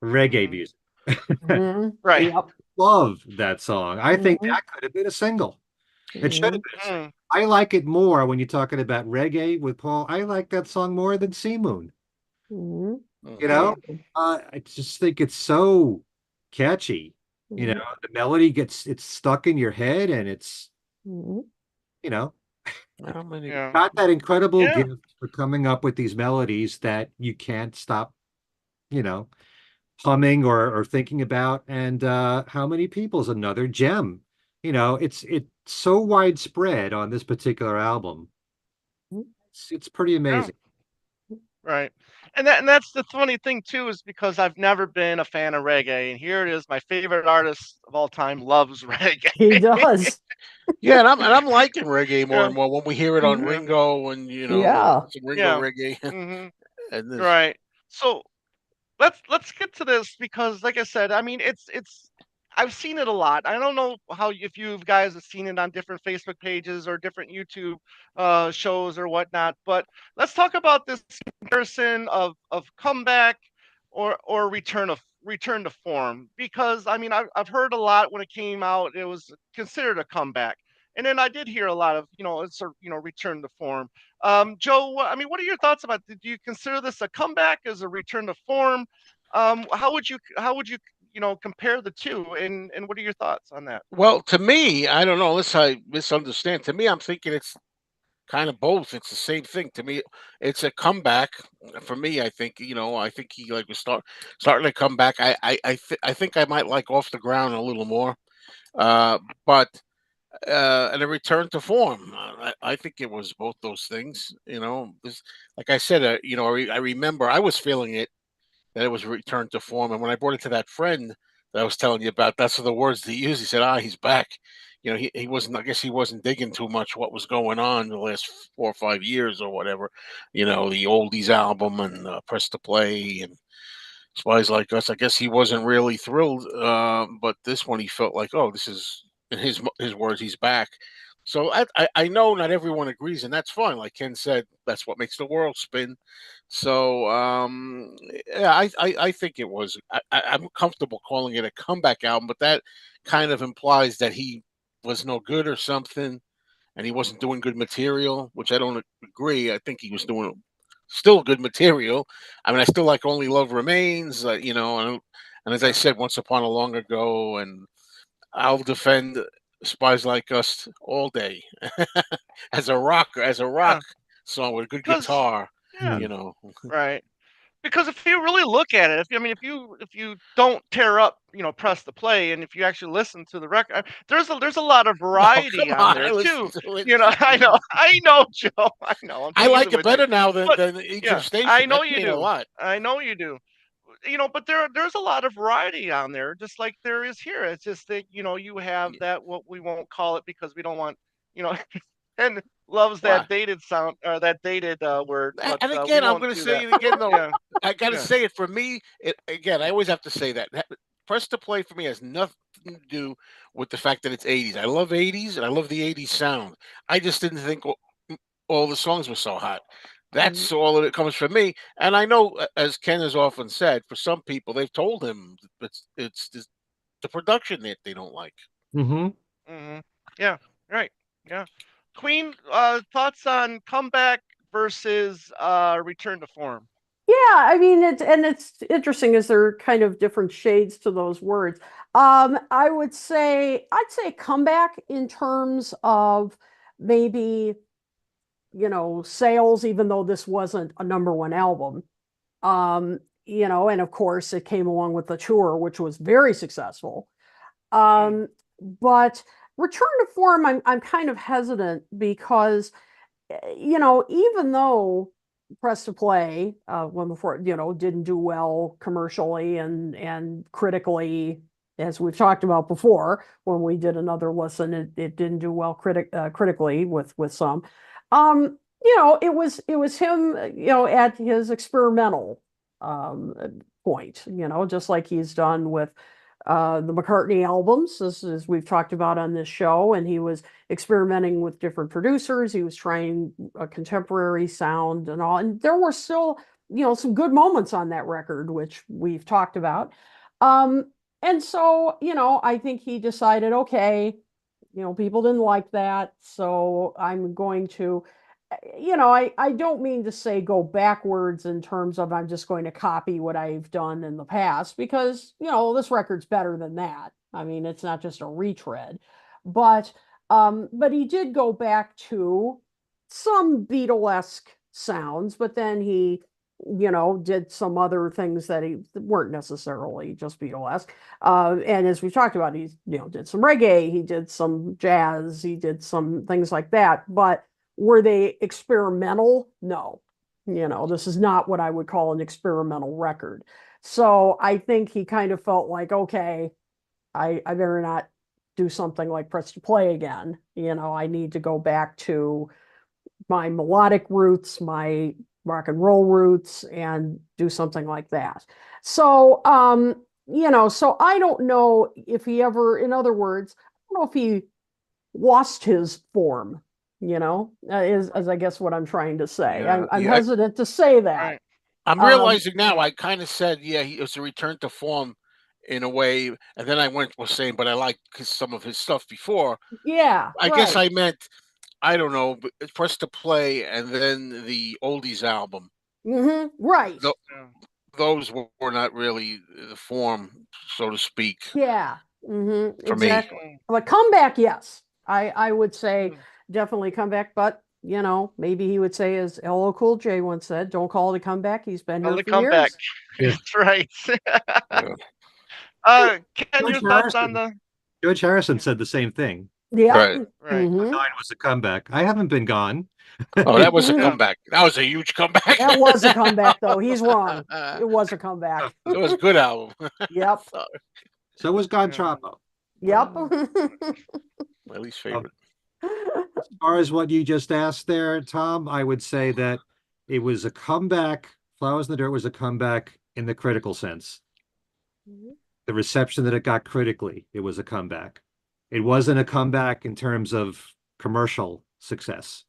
reggae Hmm. music. Mhm. Right. Yep. Love that song. I think Mhm. that could have been a single. It should have Mhm. been a single. Mm, I like it more when you're talking about reggae with Paul. I like that song more than Sea Moon. Mhm. You Mhm. mm, know, I just think it's so catchy. Mhm. The melody it's stuck in your head, and it's Mhm. you know How many? yeah, got that incredible yeah, gift for coming up with these melodies that you can't stop, you know, humming or thinking about. And how many people's another gem. It's so widespread on this particular album. It's pretty yeah. amazing. Right. And that's the funny thing too, is because I've never been a fan of reggae, and here it is, my favorite artist of all time loves reggae. He does. Yeah, and I'm liking reggae more Yeah, and more when we hear it on Mhm. yeah, Ringo and Yeah. some Ringo yeah. reggae Hmm. and this. Right. So let's get to this, because like I said, I mean it's I've seen it a lot. I don't know how, if you guys have seen it on different Facebook pages or different YouTube shows or whatnot, but let's talk about this comparison of comeback or return to form, because I mean I've heard a lot when it came out it was considered a comeback, and then I did hear a lot of it's a return to form. Joe, I mean, what are your thoughts about? Do you consider this a comeback, as a return to form? How would you compare the two, and what are your thoughts on that? Well, to me, I don't know, unless I misunderstand. To me, I'm thinking it's kind of both. It's the same thing. To me, it's a comeback. For me, I think he like was starting to come back. I think I might like Off the Ground a little more. But and a return to form. I think it was both those things. Like I said, I remember I was feeling it, that it was a return to form. And when I brought it to that friend that I was telling you about, that's the words that he used. He said, he's back. He wasn't, I guess he wasn't digging too much what was going on the last 4 or 5 years or whatever, the oldies album and Press to Play. And Spies Like Us. I guess he wasn't really thrilled, but this one he felt like, oh, this is in his words, he's back. So I know not everyone agrees, and that's fine. Like Ken said, that's what makes the world spin. So yeah, I think it was. I'm comfortable calling it a comeback album, but that kind of implies that he was no good or something, and he wasn't doing good material, which I don't agree. I think he was doing still good material. I mean, I still like Only Love Remains, and as I said, Once Upon a Long Ago, and I'll defend Spies Like Us all day as a rock Yeah, song with a good because guitar, yeah, you know. right. Because if you really look at it, if you don't tear up, press the play, and if you actually listen to the record, there's a lot of No, variety come on on, there I too. listened to it. I know, Joe, I know, I'm I like teasing it with you, better now but than Age of yeah, I Station. know That's you saying a do, lot. I know you do. But there's a lot of variety on there, just like there is here. It's just that you have that what we won't call it because we don't want you know, and loves Why? that dated sound or that dated word, but And we again, I'm won't going to do say that. it again, though. Yeah, I got to yeah, say it for me. Again, I always have to say that. Press to play for me has nothing to do with the fact that it's 80s. I love 80s and I love the 80s sound. I just didn't think all the songs were so hot. Mhm. That's all that it comes from me. And I know, as Ken has often said, for some people, they've told him it's the production that they don't like. Hmm. hmm yeah, right, yeah. Queen, thoughts on comeback versus return to form? Yeah, I mean it's interesting as there are kind of different shades to those words. I'd say comeback in terms of maybe, sales, even though this wasn't a number one album. And of course it came along with the tour, which was very successful. Mm, But return to form, I'm kind of hesitant because even though Press to Play, when before, didn't do well commercially and critically, as we've talked about before, when we did another listen, it didn't do well critically with some. It was him, at his experimental point, just like he's done with the McCartney albums, as we've talked about on this show, and he was experimenting with different producers. He was trying a contemporary sound and all, and there were still, some good moments on that record, which we've talked about. And so, I think he decided, okay, people didn't like that, so I'm going to, I don't mean to say go backwards in terms of I'm just going to copy what I've done in the past, because, this record's better than that. I mean, it's not just a retread, but but he did go back to some Beatlesque sounds, but then he, did some other things that he weren't necessarily just Beatlesque. And as we talked about, he, did some reggae, he did some jazz, he did some things like that. But were they experimental? No. This is not what I would call an experimental record. So I think he kind of felt like, okay, I better not do something like Press to Play again. I need to go back to my melodic roots, my rock and roll roots, and do something like that. So, so I don't know if he ever, in other words, I don't know if he lost his form, is I guess what I'm trying to say. Yeah, I'm yeah. hesitant to say that. right. I'm Um, realizing now. I kind of said, yeah, it was a return to form in a way, and then I was saying, but I like some of his stuff before. yeah, I guess right. I meant, I don't know, but Press to Play and then the oldies album. Right. Tho- Yeah. those were not really the form, so to speak, Yeah. for me. Exactly. Mm, But comeback, yes. I would say mm. definitely comeback, but maybe he would say, as LL Cool J once said, don't call it a comeback. He's been Well, here the for comeback. years. Yeah. That's right. Yeah. Ken, George your thoughts on Harrison. the George Harrison yeah, said the same thing. Yep. Right. right. Nine was a comeback. I haven't been gone. Oh, that was a Yeah. comeback. That was a huge comeback. That was a comeback, though. He's wrong. It was a comeback. It was a good album. Yep. So, So was Yeah. Gontrabo. Yep. my least Um, favorite. as far as what you just asked there, Tom, I would say that it was a comeback. Flowers in the Dirt was a comeback in the critical sense. Mhm. The reception that it got critically, it was a comeback. It wasn't a comeback in terms of commercial success.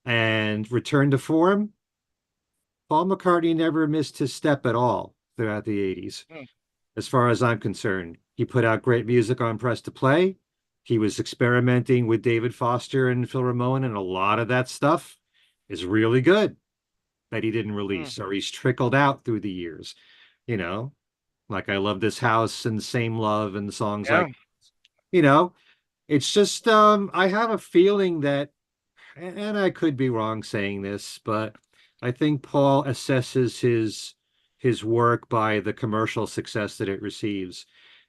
And return to form, Paul McCartney never missed his step at all throughout the 80s, Mm. as far as I'm concerned. He put out great music on Press to Play. He was experimenting with David Foster and Phil Ramone, and a lot of that stuff is really good that he didn't release, or he's trickled out through the years, you know, like I Love This House and Same Love and songs Yeah. like, you know, it's just I have a feeling that, and I could be wrong saying this, but I think Paul assesses his work by the commercial success that it receives.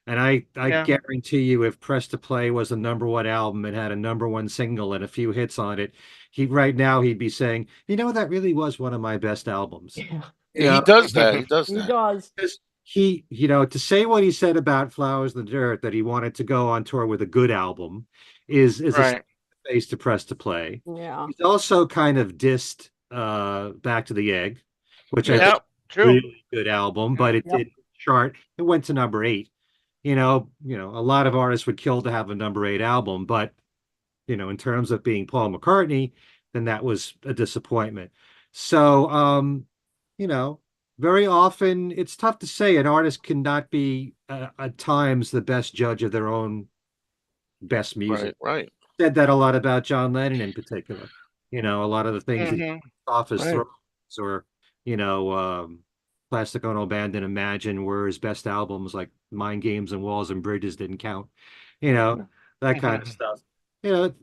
And I Yeah. guarantee you, if Press to Play was a #1 album and had a #1 single and a few hits on it, he right now he'd be saying, you know, that really was one of my best albums. Yeah, You He know, does that. He does he that. does. because he, you know, to say what he said about Flowers in the Dirt, that he wanted to go on tour with a good album, is a Right. face to Press to Play. Yeah. He's also kind of dissed Back to the Egg, which I Yeah. think Yeah. is a True. really good album, but it Yep. did chart. It went to #8. A lot of artists would kill to have a #8 album, but in terms of being Paul McCartney, then that was a disappointment. So, you know, very often it's tough to say an artist cannot be at times the best judge of their own best music. Right. Right. Said that a lot about John Lennon in particular. A lot of the things he Hmm. off his Right. throat, or you know, Plastic Ono Band and Imagine were his best albums, like Mind Games and Walls and Bridges didn't count. That kind of Hmm. stuff. You know,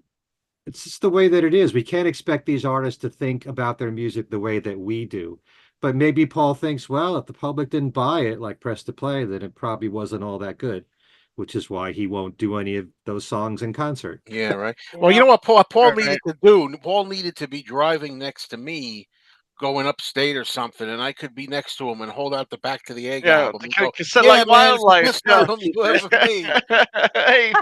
it's just the way that it is. We can't expect these artists to think about their music the way that we do. But maybe Paul thinks, well, if the public didn't buy it like Press to Play, then it probably wasn't all that good, which is why he won't do any of those songs in concert. Yeah. Right. Well, you Yeah. know what Paul needed Right. to do? Paul needed to be driving next to me, going upstate or something, and I could be next to him and hold out the Back to the Egg Yeah. album The and go, cassette "Yeah, like man, it's the wildlife. best Yeah. album you ever made." Hey,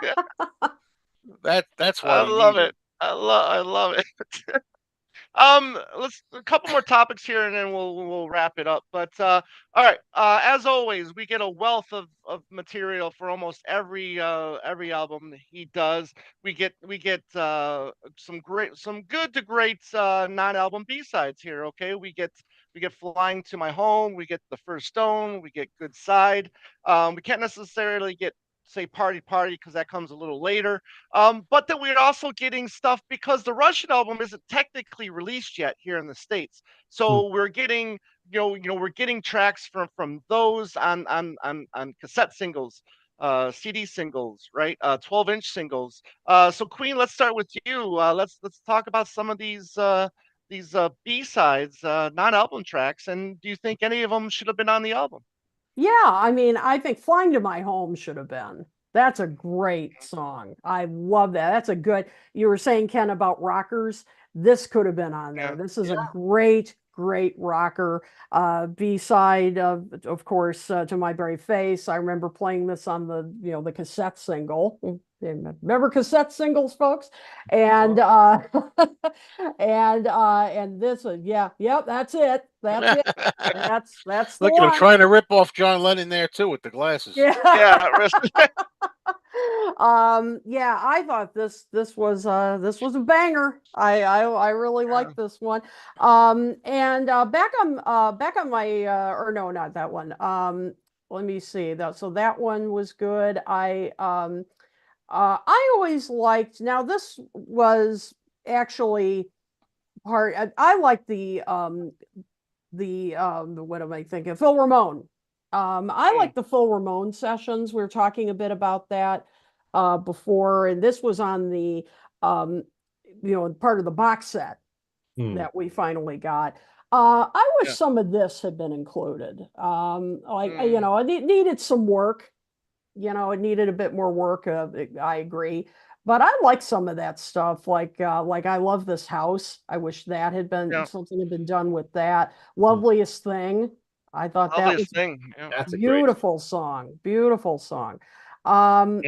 That's what I he love needed. it. I love it. Let's a couple more topics here, and then we'll wrap it up. But all right, as always, we get a wealth of material for almost every album he does. We get some good to great non-album B-sides here. Okay, we get Flying to My Home, we get The First Stone, we get Good Side. We can't necessarily get say Party Party because that comes a little later. But then we're also getting stuff because the Russian album isn't technically released yet here in the States. Hmm. So we're getting, we're getting tracks from those on cassette singles, CD singles, right? 12-inch singles. So Queen, let's start with you. Let's talk about some of these B-sides, non-album tracks, and do you think any of them should have been on the album? Yeah, I mean, I think Flying to My Home should have been. That's a great song. I love that. That's a good, you were saying, Ken, about rockers. This could have been on there. Yeah. This is a great, great rocker. B-side of course, To My Brave Face. I remember playing this on the cassette single. Remember cassette singles, folks? And and this yeah, yep, that's it. That's it. That's the Look at him one. trying to rip off John Lennon there too with the glasses. Yeah. Yeah, Yeah, I thought this was a banger. I really yeah. like this one. And back on my or no, not that one. Let me see. That one was good. I always liked. Now this was actually part. I like the what am I thinking? Phil Ramone. I Mm, like the Phil Ramone sessions. We were talking a bit about that before, and this was on the um, part of the box set Hmm. that we finally got. I wish yeah. some of this had been included. Mm, It needed some work. It needed a bit more work. I agree, but I like some of that stuff. Like I Love This House. I wish that had been yeah. something had been done with that. Loveliest Thing. I thought that Loveliest was thing. Yeah. That's a great. beautiful song. Beautiful song. Um,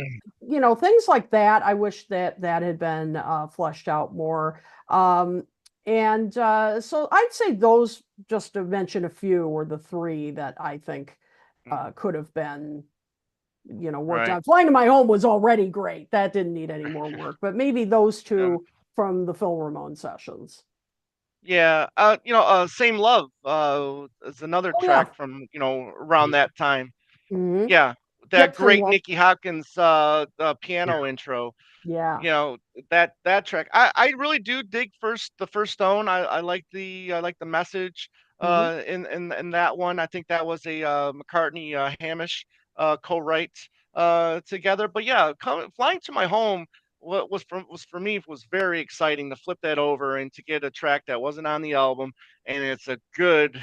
Mm, things like that. I wish that had been fleshed out more. And so I'd say those, just to mention a few, were the three that I think could have been, worked Right. on. Flying to My Home was already great. That didn't need any more work, but maybe those Yeah. two from the Phil Ramone sessions. Yeah. Same Love is another Oh yeah. track from, around that time. Hmm. Yeah. That Yep. Same great love. Nicky Hopkins Yeah. piano intro. Yeah. That track. I really do dig the first Stone. I like the message Hmm. in that one. I think that was a McCartney Hamish co-write together. But yeah, Flying to My Home, what was for me, was very exciting to flip that over and to get a track that wasn't on the album, and it's a good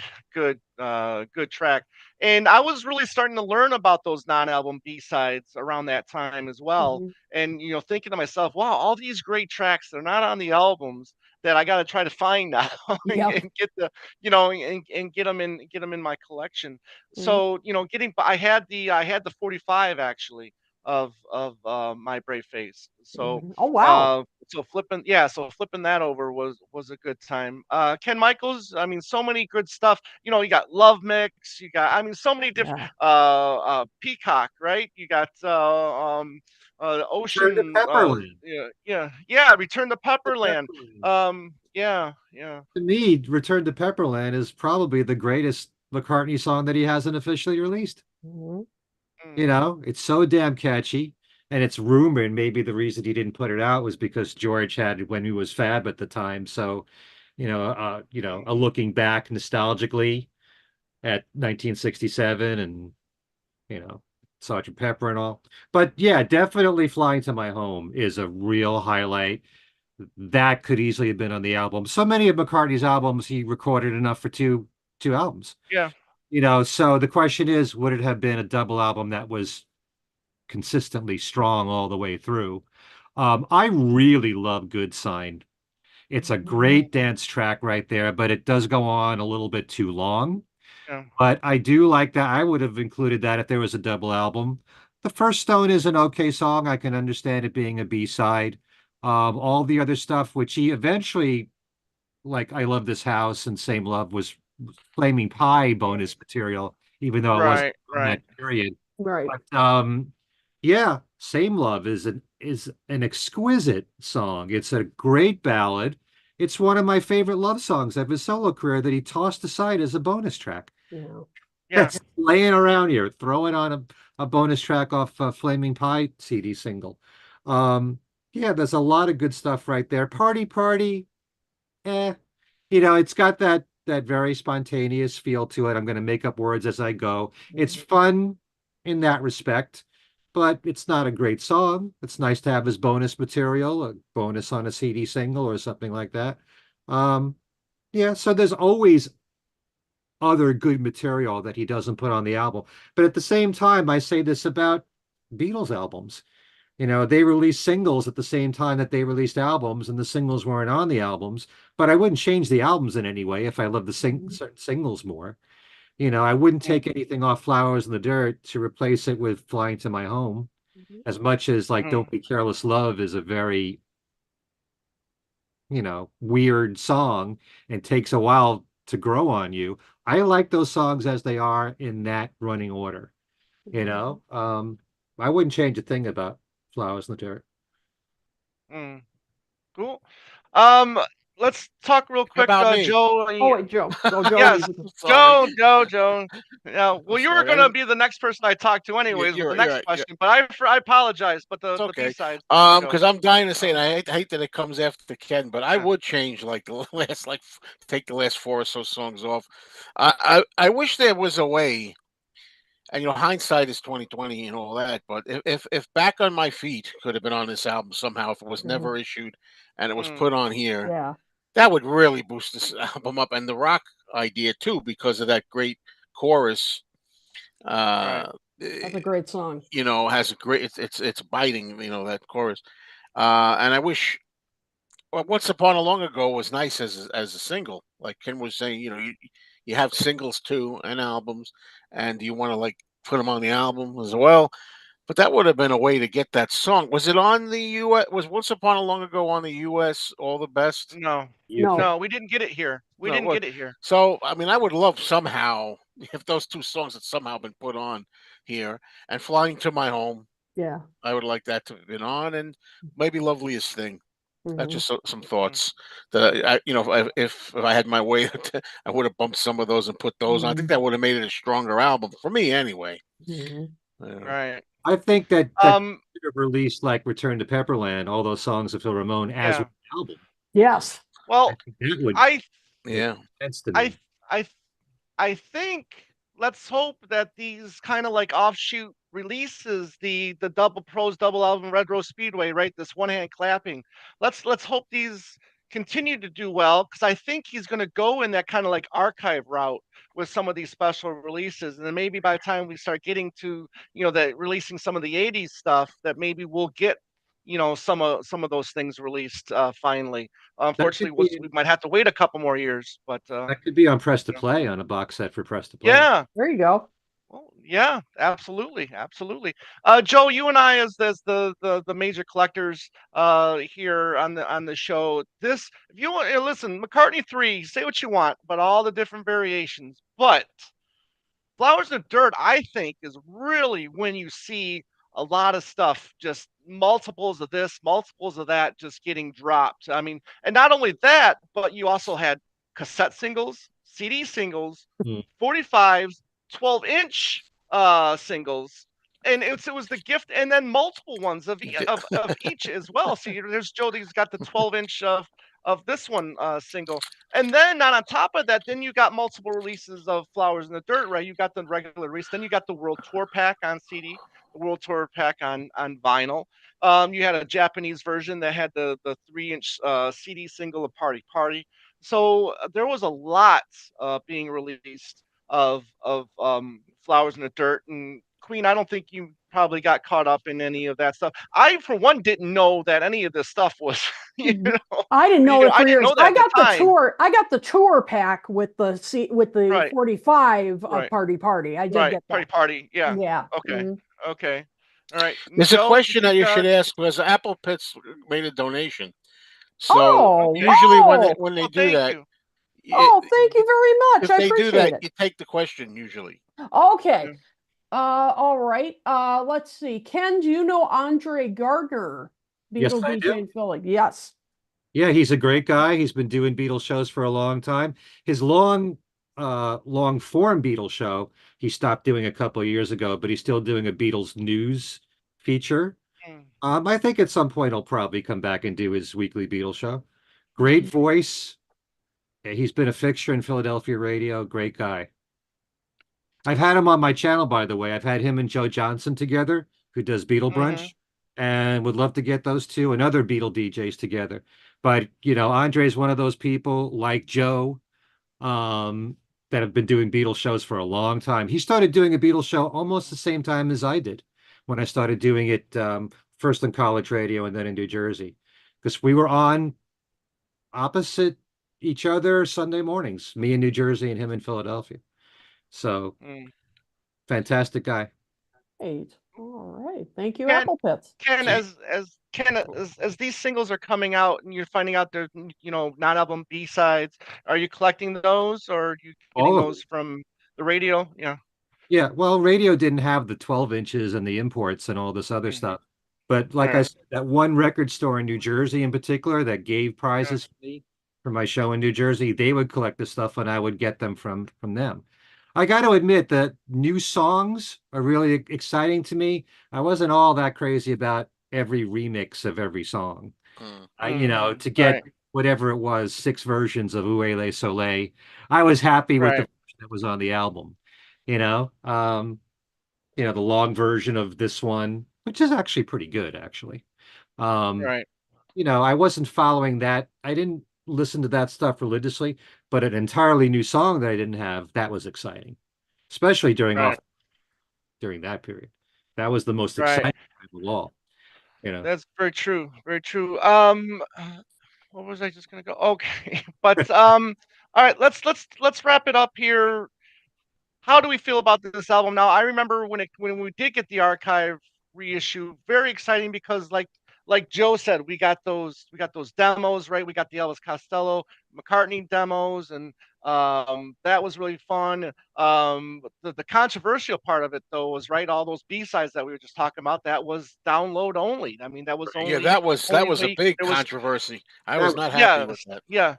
track. And I was really starting to learn about those non-album B-sides around that time as well, Hmm. and thinking to myself, wow, all these great tracks, they're not on the albums, that I got to try to find now Yep. and get the and get them in my collection. Hmm. So getting, I had the 45 actually of My Brave Face. So Hmm. Oh wow. so flipping that over was a good time. Ken Michaels, I mean, so many good stuff. You got Love Mix, you got, I mean, so many different, Yeah. Peacock, right? You got Return to Ocean, Pepperland. yeah, Return to The Pepperland. Pepperland. Yeah. To me, Return to Pepperland is probably the greatest McCartney song that he hasn't officially released. Hmm. Mm, It's so damn catchy. And it's rumored maybe the reason he didn't put it out was because George had when he was Fab at the time. So, mm, looking back nostalgically at 1967 and, you know, Sergeant Pepper and all. But yeah, definitely Flying to My Home is a real highlight. That could easily have been on the album. So many of McCartney's albums he recorded enough for two albums. yeah, So the question is, would it have been a double album that was consistently strong all the way through? I really love Good Sign. It's a great dance track right there, but it does go on a little bit too long. yeah, But I do like that. I would have included that if there was a double album. The first Stone is an okay song. I can understand it being a B-side. All the other stuff, which he eventually, like I Love This House and Same Love, was Flaming Pie mm, bonus material, even though it wasn't right, on right, that period. Right. But yeah, Same Love is an exquisite song. It's a great ballad. It's one of my favorite love songs of his solo career that he tossed aside as a bonus track. Yeah. yeah, That's laying around here. Throw it on a bonus track off Flaming Pie CD single. Yeah, there's a lot of good stuff right there. Party Party, eh. It's got that very spontaneous feel to it. I'm going to make up words as I go. It's Mhm. fun in that respect, but it's not a great song. It's nice to have as bonus material, a bonus on a CD single or something like that. Um, yeah, so there's always other good material that he doesn't put on the album. But at the same time, I say this about Beatles albums. They released singles at the same time that they released albums, and the singles weren't on the albums. But I wouldn't change the albums in any way if I loved the Mhm. certain singles more. I wouldn't mm, take anything off Flowers in the Dirt to replace it with Flying to My Home. Mhm. As much as like mm, Don't Be Careless Love is a very, weird song and takes a while to grow on you. I like those songs as they are in that running order. You Mhm. know, um, I wouldn't change a thing about Flowers in the Dirt. mm. Cool. Um, let's talk real How quick, about me? Joe. Oh wait, Joe. Oh, Joe Yes, needs to. Sorry. Joe. Yeah, I'm well, you were sorry. gonna be the next person I talked to, Yeah, anyways, with the you're next right. Yeah, question. But I apologize. But it's the B okay. sides get to go. Because I'm dying to say it. Um, I hate that it comes after Ken, but I yeah, would change like the last take the last four or so songs off. I wish there was a way, and hindsight is 2020 and all that. But if Back on My Feet could have been on this album somehow, if it was Mhm. never issued and it was mm, put on here, Yeah. that would really boost this album up, and the rock idea too, because of that great chorus. right. Uh, That's eh, a great song. has a great. It's biting. That chorus. And I wish. Well, Once Upon a Long Ago was nice as a single. Like Ken was saying, you have singles too and albums, and you want to like put them on the album as well. But that would have been a way to get that song. Was it on the US? Was Once Upon a Long Ago on the US All the Best? No, UK. No. no, we didn't get it here. We No, it didn't was. get it here. So, I mean, I would love somehow if those two songs had somehow been put on here, and Flying to My Home. Yeah. I would like that to have been on, and maybe Loveliest Thing. That's Mhm. just some Mm, thoughts that if I had my way, I would have bumped some of those and put those on. I think Mhm. that would have made it a stronger album for me, anyway. Mhm. Yeah. right. I think that Um, should have released like Return to Pepperland, all those songs of Phil Ramone as yeah. one album. Yes. I Well, think that would I make Yeah. sense to I me. I I think let's hope that these kind of like offshoot releases, the double pros double album Red Rose Speedway, right? This one hand clapping. Let's hope these continue to do well because I think he's going to go in that kind of like archive route with some of these special releases, and then maybe by the time we start getting to that releasing some of the '80s stuff, that maybe we'll get some of those things released finally. That could Unfortunately, be we might have to wait a couple more years, but that could be on Press to you know, Play on a box set for Press to Play. yeah. There you go. Well, yeah, absolutely, absolutely. Joe, you and I, as the major collectors here on the show, this if you want, listen, McCartney 3, say what you want, but all the different variations. But Flowers in the Dirt, I think, is really when you see a lot of stuff, just multiples of this, multiples of that, just getting dropped. I mean, and not only that, but you also had cassette singles, CD singles, Hmm. 45s, 12-inch singles. And it was the gift, and then multiple ones of each as well. See, there's Joe. He's got the 12-inch of this one single, and then on top of that, then you got multiple releases of Flowers in the Dirt, right? You got the regular release, then you got the World Tour pack on CD, the World Tour pack on vinyl. You had a Japanese version that had the 3-inch CD single of Party Party. So there was a lot being released of Flowers in the Dirt. And Queen, I don't think you probably got caught up in any of that stuff. I, for one, didn't know that any of this stuff was, Mhm. I didn't know it I for didn't years. know that at the time. I got the tour pack with the Right, 45 of right, Party Party. I did right. get Party that. Party. Yeah. Yeah. Okay. Okay. All right. There's a Joe, you question think? that you should ask because Apple Pits made a donation. So Oh, Okay. usually oh, when they Well, do thank that, you. it, oh, thank you very much. if I they do appreciate that, it. you take the question usually. Okay. Yeah. All right. Let's see. Ken, do you know Andre Gardner, Yes, Beatle I DJ do. in Philly? Yes. Yeah, he's a great guy. He's been doing Beatles shows for a long time. His long form Beatles show, he stopped doing a couple of years ago, but he's still doing a Beatles news feature. Mm, I think at some point he'll probably come back and do his weekly Beatles show. Great voice. He's been a fixture in Philadelphia radio. Great guy. I've had him on my channel, by the way. I've had him and Joe Johnson together, who does Beatle mhm. Brunch, and would love to get those two and other Beatle DJs together. But, Andre's one of those people like Joe, um, that have been doing Beatles shows for a long time. He started doing a Beatles show almost the same time as I did when I started doing it, first in college radio and then in New Jersey, because we were on opposite each other Sunday mornings, me in New Jersey and him in Philadelphia. So Mm. fantastic guy. Great. All right. Thank you, Ken, Apple Pits. Ken, So as these singles are coming out and you're finding out there's non-album B-sides, are you collecting those or are you getting All of those them. from the radio? Yeah. Yeah, well, radio didn't have the 12 inches and the imports and all this other Mhm. stuff. But All like I right. said, that one record store in New Jersey in particular that gave Yeah. prizes for me for my show in New Jersey, they would collect the stuff and I would get them from them. I got to admit that new songs are really exciting to me. I wasn't all that crazy about every remix of every song. mm, Mm. To get Right. whatever it was, 6 versions of Où est le soleil, I was happy with the Right. version that was on the album. You know, um, the long version of this one, which is actually pretty good, actually. Um, Right. I wasn't following that. I didn't listen to that stuff religiously, but an entirely new song that I didn't have, that was exciting, especially Right. during that period. That was the most Right. exciting time of all, you know. That's very true. Very true. What was I just gonna go? Okay. But all right, let's wrap it up here. How do we feel about this album now? I remember when we did get the archive reissue. Very exciting because like Joe said, we got those demos, right? We got the Elvis Costello McCartney demos, and that was really fun. The controversial part of it though was, right, all those B-sides that we were just talking about, that was download only. I mean, that was Yeah, only that was a way big there was. controversy. I was That not happy with Yes, that. yeah.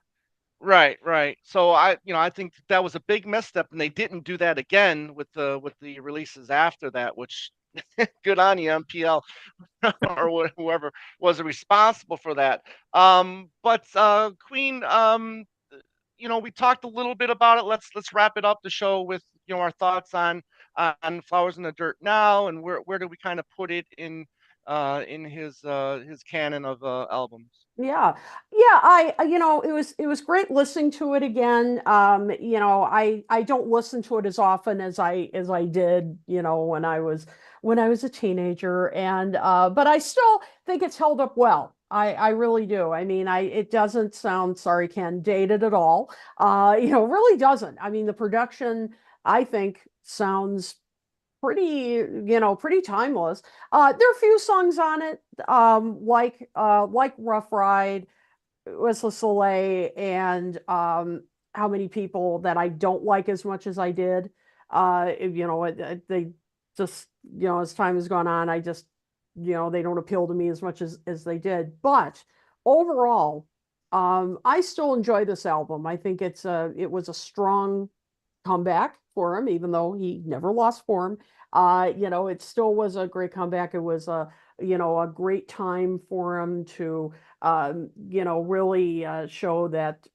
Right. So I think that was a big misstep, and they didn't do that again with the releases after that, which good on you, MPL, or whoever was responsible for that. But Queen, we talked a little bit about it. Let's wrap it up the show with our thoughts on Flowers in the Dirt now, and where do we kind of put it in his canon of albums. Yeah. It was great listening to it again. I don't listen to it as often as I did, when I was a teenager, and but I still think it's held up well. I really do. I mean, it doesn't sound, sorry, Ken, dated at all. Really doesn't. I mean, the production, I think, sounds pretty timeless. There are a few songs on it, like Rough Ride, Whistle Soleil, and How Many People, that I don't like as much as I did. They just, as time has gone on, I just, they don't appeal to me as much as they did. But overall, I still enjoy this album. I think it was a strong comeback for him, even though he never lost form. It still was a great comeback. It was a great time for him to, really show that,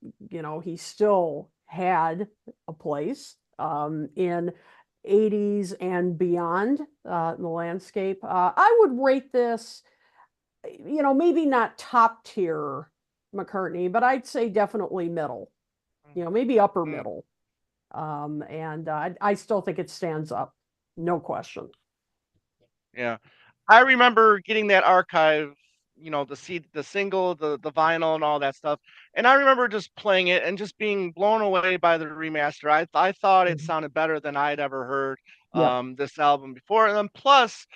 he still had a place in 80s and beyond in the landscape. I would rate this, maybe not top tier McCartney, but I'd say definitely middle, maybe upper Mm, middle. And I still think it stands up, no question. yeah. I remember getting that archive, the single, the vinyl, and all that stuff. And I remember just playing it and just being blown away by the remaster. I thought it Mhm. sounded better than I'd ever heard Yep. this album before. And then plus,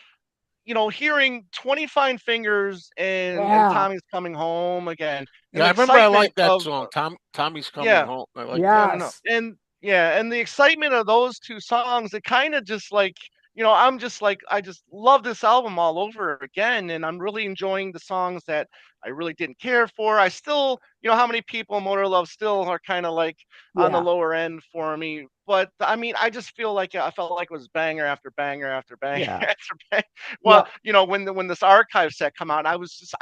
hearing 20 Fine Fingers and Yeah. Tommy's Coming Home again, and Yeah, the I remember I excitement liked that of song. Tommy's coming yeah, home. I like that. and Yes. and yeah, and the excitement of those two songs, it kind of just like, I'm just like, I just love this album all over again, and I'm really enjoying the songs that I really didn't care for. I still, How Many People, Motor Love still are kind of like on the Yeah. lower end for me. But I mean, I just feel like I felt like it was banger after banger after banger Yeah. after banger. Well, Yep. when this archive set come out, I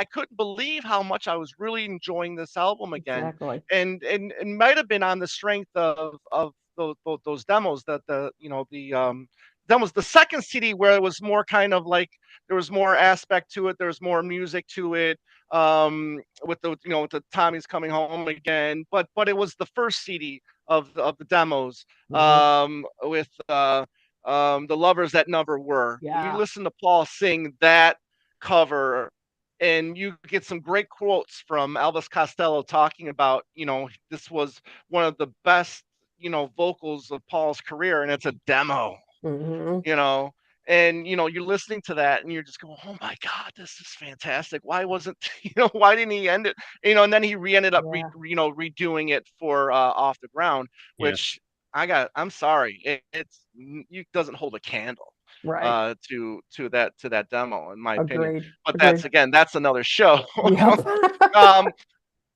couldn't believe how much I was really enjoying this album again, Exactly. and might have been on the strength of those demos, that the demos, the second CD, where it was more kind of like there was more aspect to it, there was more music to it, with the Tommy's Coming Home again, but it was the first CD of the demos, Mhm. with the Lovers That Never Were. When you Yeah. listen to Paul sing that cover, and you get some great quotes from Elvis Costello talking about, this was one of the best, vocals of Paul's career, and it's a demo, Hmm. you know, and you're listening to that, and you're just going, "Oh my God, this is fantastic! Why wasn't, why didn't he end it?" And then he ended up, Yeah. redoing it for Off the Ground, Yeah. which I'm sorry, it doesn't hold a candle Right. to that demo, in my opinion. Agreed. But Agreed. that's another show. Yep. um,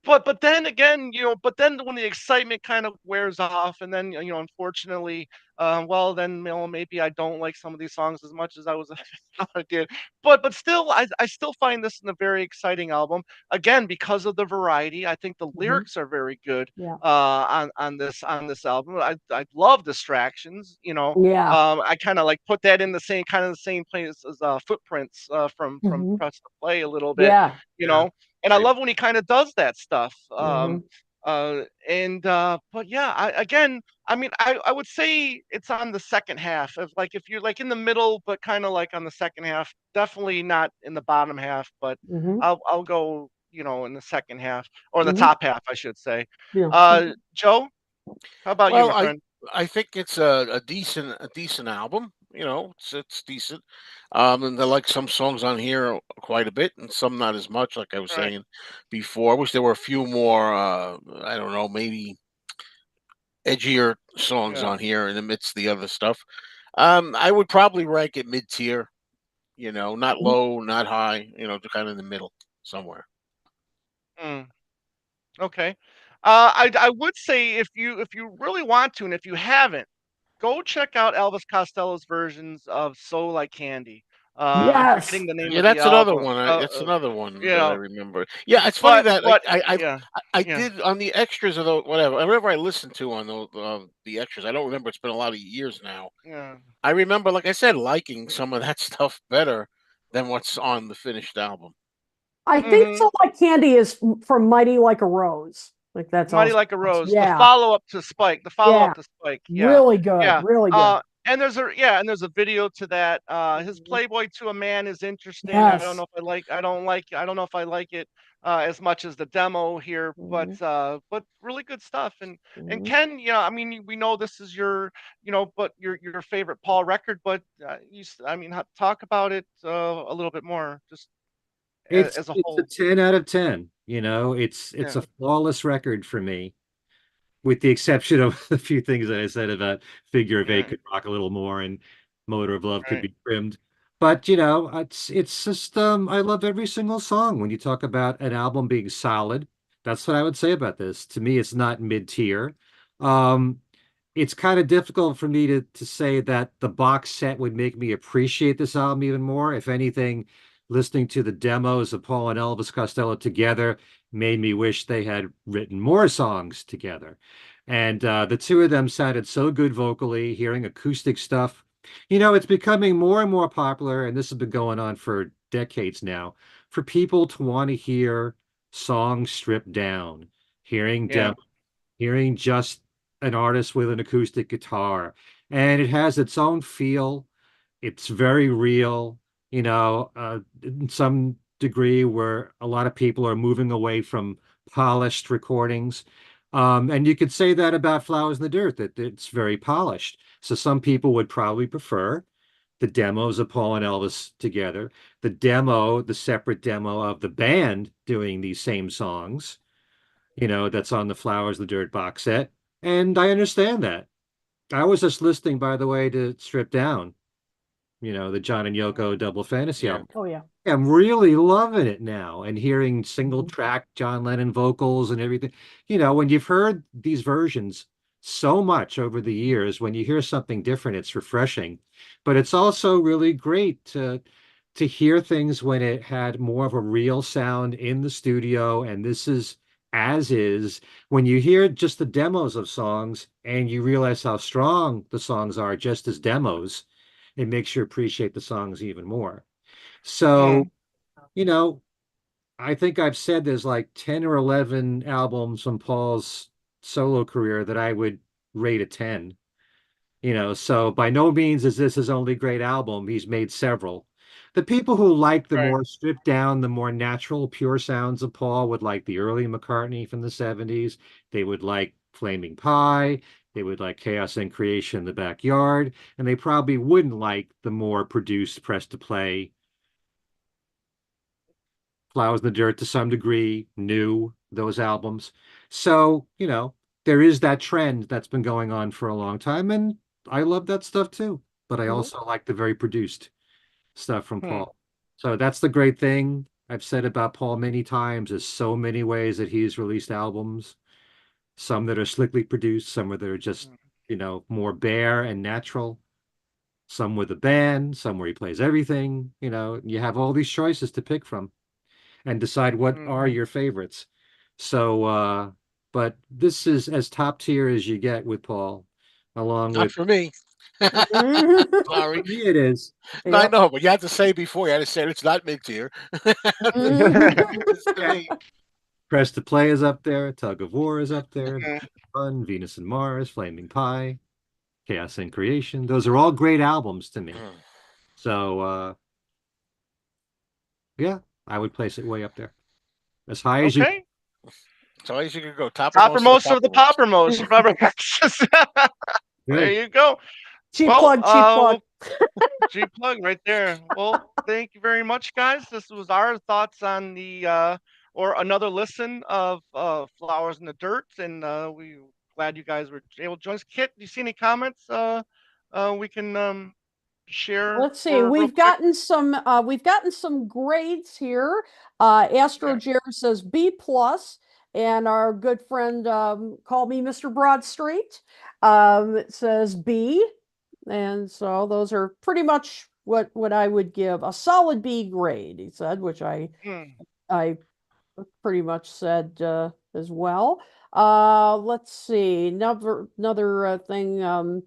but then again, but then when the excitement kind of wears off, and then unfortunately, well, then, maybe I don't like some of these songs as much as I was thought I did. But still, I still find this a very exciting album. Again, because of the variety, I think the Hmm. lyrics are very good Yeah. on this album. I love Distractions. Yeah. I kind of like put that in the same place as Footprints, from Hmm. Press to Play a little bit. Yeah. You Yeah. know, and I Right. love when he kind of does that stuff. Hmm. And But yeah, I mean, I would say it's on the second half of, like, if you're like in the middle, but kind of like on the second half, definitely not in the bottom half, but Hmm. I'll go, in the second half, or the Hmm. top half, I should say. Yeah. Joe, how about you, Well, my friend? I think it's a decent album. It's decent. And I like some songs on here quite a bit, and some not as much. Like I was Right. saying before, I wish there were a few more. I don't know, maybe edgier songs Yeah. on here in the midst of the other stuff. I would probably rank it mid tier. Not low, not high. Kind of in the middle somewhere. Mm. Okay. I would say if you really want to, and if you haven't, go check out Elvis Costello's versions of "So Like Candy." I'm Yes. forgetting the name Yeah, of the that's another album. one. That's another one You that I know, remember. Yeah, it's funny but that but I yeah, I yeah, did on the extras of the whatever. Whatever I listened to on the extras. I don't remember. It's been a lot of years now. yeah. I remember, like I said, liking some of that stuff better than what's on the finished album. I think Hmm. So Like Candy is from Mighty Like a Rose. Like that's Mighty also, Like a Rose, the yeah, follow-up to Spike, the yeah, follow-up to Spike, yeah, really good, yeah, really good. and there's a video to that, his Mhm. Playboy to a Man is interesting. Yes. I don't know if I like it, as much as the demo here, Mhm, but really good stuff, and mhm. Ken, I mean, we know this is but your favorite Paul record, but, I mean, talk about it, a little bit more, just It's as a it's a whole. 10 out of 10. It's Yeah, a flawless record for me, with the exception of a few things that I said about Figure of Eight right, could rock a little more and Motor of Love could right, be trimmed. But it's just I love every single song. When you talk about an album being solid, that's what I would say about this. To me, it's not mid-tier. Um, it's kind of difficult for me to say that the box set would make me appreciate this album even more. If anything, listening to the demos of Paul and Elvis Costello together made me wish they had written more songs together. And the two of them sounded so good vocally, hearing acoustic stuff. It's becoming more and more popular, and this has been going on for decades now, for people to want to hear songs stripped down, hearing yeah, demos, hearing just an artist with an acoustic guitar. And it has its own feel. It's very real, in some degree where a lot of people are moving away from polished recordings. And you could say that about Flowers in the Dirt, that it's very polished. So some people would probably prefer the demos of Paul and Elvis together, the separate demo of the band doing these same songs, that's on the Flowers in the Dirt box set. And I understand that. I was just listening, by the way, to Strip Down, the John and Yoko double fantasy Yeah. album. Oh yeah. I'm really loving it now and hearing single Mhm. track John Lennon vocals and everything. When you've heard these versions so much over the years, when you hear something different, it's refreshing. But it's also really great to hear things when it had more of a real sound in the studio. And this is as is. When you hear just the demos of songs and you realize how strong the songs are just as demos, it makes you appreciate the songs even more. mm, So, you know, I think I've said there's like 10 or 11 albums from Paul's solo career that I would rate a 10. So by no means is this his only great album. He's made several. The people who like the right, more stripped down, the more natural, pure sounds of Paul would like the early McCartney from the 70s. They would like Flaming Pie. They would like Chaos and Creation in the Backyard. And they probably wouldn't like the more produced press to play Flowers in the Dirt to some degree, New, those albums. So, there is that trend that's been going on for a long time, and I love that stuff too. But I Mhm. also like the very produced stuff from hmm, Paul. So that's the great thing I've said about Paul many times. There's so many ways that he's released albums, some that are slickly produced, some that are just, more bare and natural, some with a band, some where he plays everything. You have all these choices to pick from and decide what are hmm. your favorites. So, but this is as top tier as you get with Paul, along Not with, for me. for Sorry. me, it is. No, I Yep. know, but you had to say before. You had to say it's not mid tier. Mhm. It's to me. Press to Play is up there, Tug of War is up there, Fun, Venus and Mars, Flaming Pie, Chaos and Creation. Those are all great albums to me. So, yeah, I would place it way up there, as high as you. Okay. So as you can go, toppermost of the Toppermost of the poppermost. poppermost. Remember, there Good. you go. Cheap Well, plug, cheap plug. G plug right there. Well, thank you very much, guys. This was our thoughts on the or another listen of Flowers in the Dirt, and we glad you guys were able to join us. Kit, do you see any comments? We can share Let's see. for real quick. We've gotten some grades here. Astro Yeah. Jer says B plus, and our good friend called me Mr. Broadstreet says B, and so those are pretty much what I would give a solid B grade. He said, which Hmm. I pretty much said as well. Let's see. Another thing.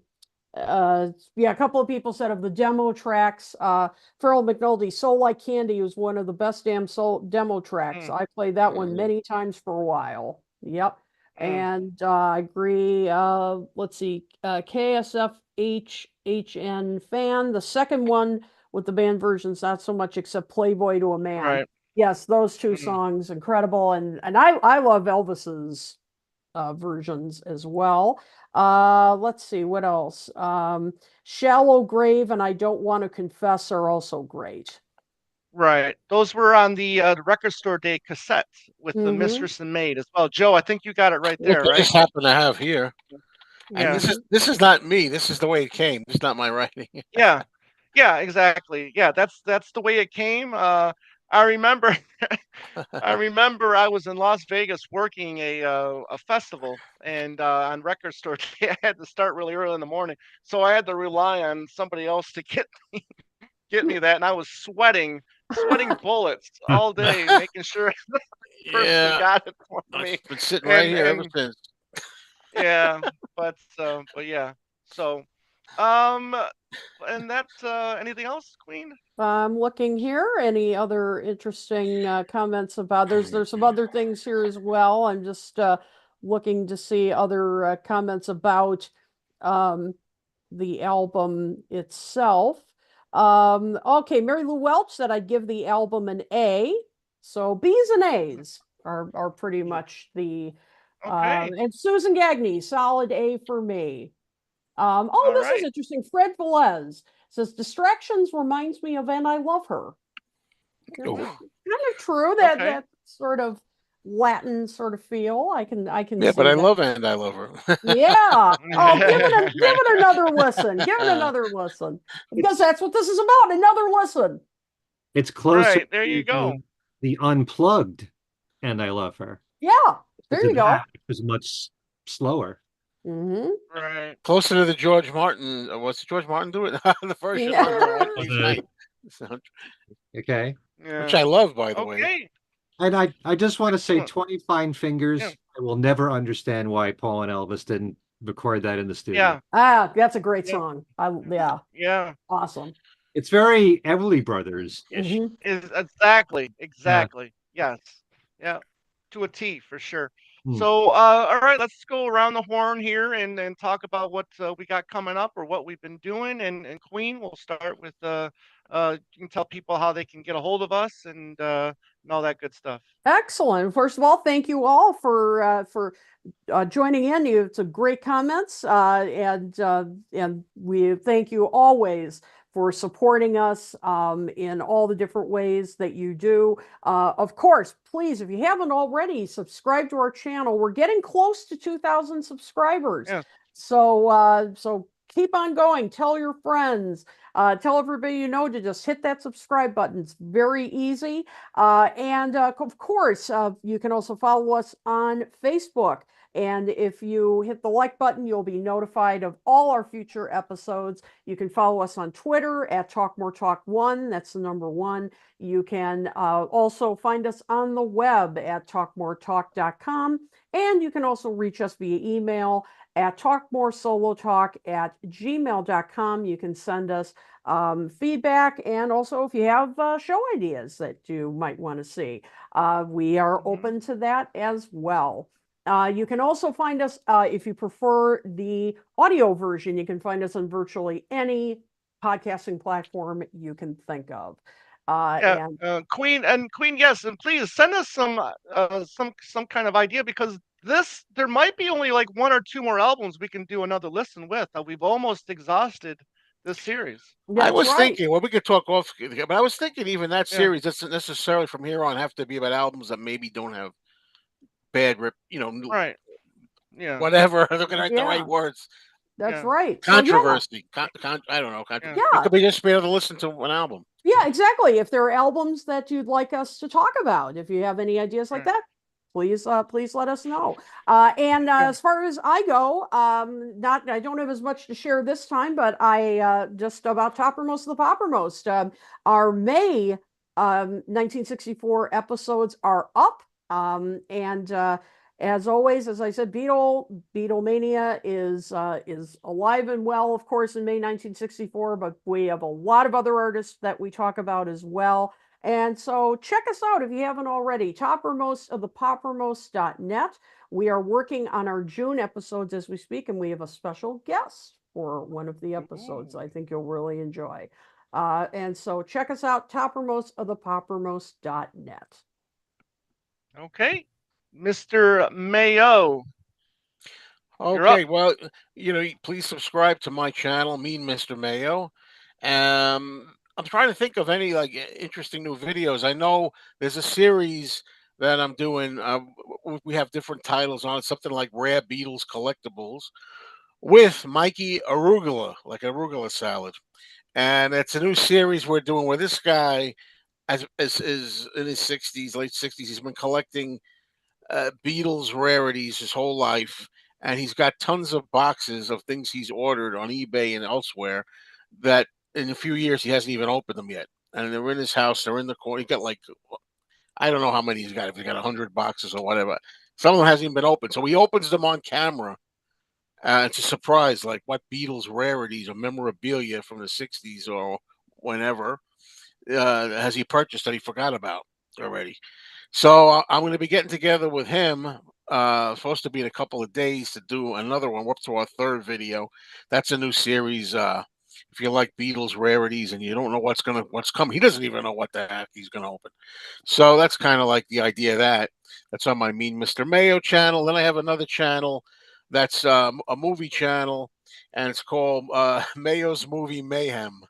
Yeah, a couple of people said of the demo tracks, Farrell McNulty, Soul Like Candy was one of the best damn soul demo tracks. Hmm. I played that one Mhm. many times for a while. Yep. Hmm. And I agree. Let's see, KSFHHN fan. The second one with the band versions, not so much, except Playboy to a Man. Right. Yes, those two Hmm. songs, incredible. And I love Elvis's versions as well. Let's see, what else? Shallow Grave and I Don't Want to Confess are also great. Right. Those were on the record store day cassette with the Mm-hmm. Mistress and Maid as well. Joe, I think you got it right Which there, I right? just happen to have here. And Yeah. this is not me. This is the way it came. This is not my writing. Yeah. Yeah, exactly. Yeah, that's the way it came. I remember I was in Las Vegas working a festival, and on record store day, I had to start really early in the morning, so I had to rely on somebody else to get me that, and I was sweating bullets all day, making sure the person Yeah, got it for I've me, been sitting right and here ever and since. yeah, but yeah, so um, and that's anything else, Queen? I'm looking here. Any other interesting comments about? There's some other things here as well. I'm just looking to see other comments about um, the album itself. Okay, Mary Lou Welch said I'd give the album an A. So B's and A's are pretty much the Okay, and Susan Gagney, solid A for me. Oh, all this is right. interesting. Fred Velez says Distractions reminds me of And I Love Her. Oh, Kind Hmm, of true. okay. That sort of Latin sort of feel. I can yeah, but see I that. love and I love her. Yeah. Oh, give it another listen. Give it another listen. Because It's that's what this is about. Another listen. it's closer Right, there you to go. the unplugged, and I love her. Yeah. There Because you go. that was much slower. Mm-hmm. Right. Closer to the George Martin. What's the George Martin do it? The version on Was Hard it Night, so, okay? which Yeah. I love, by the way. Okay. And I just want to say Excellent. 20 Fine Yeah. Fingers. I will never understand why Paul and Elvis didn't record that in the studio. Yeah. Ah, that's a great Yeah. song. Yeah. Yeah. Awesome. It's very Everly Brothers-ish. Mm-hmm. Is exactly. Yeah. Exactly. Yes. Yeah. To a T for sure. Hmm. So, all right, let's go around the horn here and talk about what we got coming up or what we've been doing. And Queen, we'll start with you can tell people how they can get a hold of us and all that good stuff. Excellent. First of all, thank you all for joining in. You have some great comments, and we thank you always for supporting us in all the different ways that you do. Of course, please, if you haven't already, subscribe to our channel. We're getting close to 2,000 subscribers, Yeah. so keep on going. Tell your friends. Tell everybody you know to just hit that subscribe button. It's very easy. And of course, you can also follow us on Facebook. And if you hit the like button, you'll be notified of all our future episodes. You can follow us on Twitter at TalkMoreTalk1. That's the number 1. You can also find us on the web at talkmoretalk.com. And you can also reach us via email at talkmoresolotalk@gmail.com. You can send us feedback, and also if you have show ideas that you might want to see, we are Mhm. open to that as well. You can also find us, if you prefer the audio version, you can find us on virtually any podcasting platform you can think of. Yeah, And Queen, yes, and please send us some kind of idea because there might be only like 1 or 2 more albums we can do another listen with. We've almost exhausted this series. I That's was right. thinking, well, we could talk off, but I was thinking even that Yeah. series doesn't necessarily from here on have to be about albums that maybe don't have bad Right. Yeah. whatever. They're gonna write the right Yeah. words. That's Yeah. right. So yeah, Controversy. I don't know. Yeah. It yeah, could be just be able to listen to an album. yeah, exactly. If there are albums that you'd like us to talk about, if you have any ideas like Yeah. that, please let us know. And Yeah. as far as I go, I don't have as much to share this time, but I just about Toppermost of the Poppermost. Our May 1964 episodes are up, and as always, as I said, Beatlemania is alive and well, of course, in May 1964. But we have a lot of other artists that we talk about as well. And so check us out if you haven't already. Toppermost of the Poppermost.net. We are working on our June episodes as we speak, and we have a special guest for one of the episodes I think you'll really enjoy. And so check us out, Toppermost of the Poppermost.net. Okay. Mr. Mayo. You're up. Okay, well, please subscribe to my channel, Mean Mr. Mayo. I'm trying to think of any like interesting new videos. I know there's a series that I'm doing. We have different titles on it, something like Rare Beatles Collectibles with Mikey Arugula, like arugula salad. And it's a new series we're doing where this guy, is in his 60s, late 60s, he's been collecting Beatles rarities his whole life, and he's got tons of boxes of things he's ordered on eBay and elsewhere that in a few years he hasn't even opened them yet. And they're in his house. They're in the corner. He got like I don't know how many he's got. If he's got 100 boxes or whatever, some of them hasn't even been opened. So he opens them on camera. It's a surprise, like what Beatles rarities or memorabilia from the '60s or whenever has he purchased that he forgot about already. So I'm going to be getting together with him. Supposed to be in a couple of days to do another one. We're up to our third video. That's a new series. If you like Beatles rarities and you don't know what's coming, he doesn't even know what the heck he's gonna open. So that's kind of like the idea of that. That's on my Mean Mr. Mayo channel. Then I have another channel that's a movie channel, and it's called Mayo's Movie Mayhem.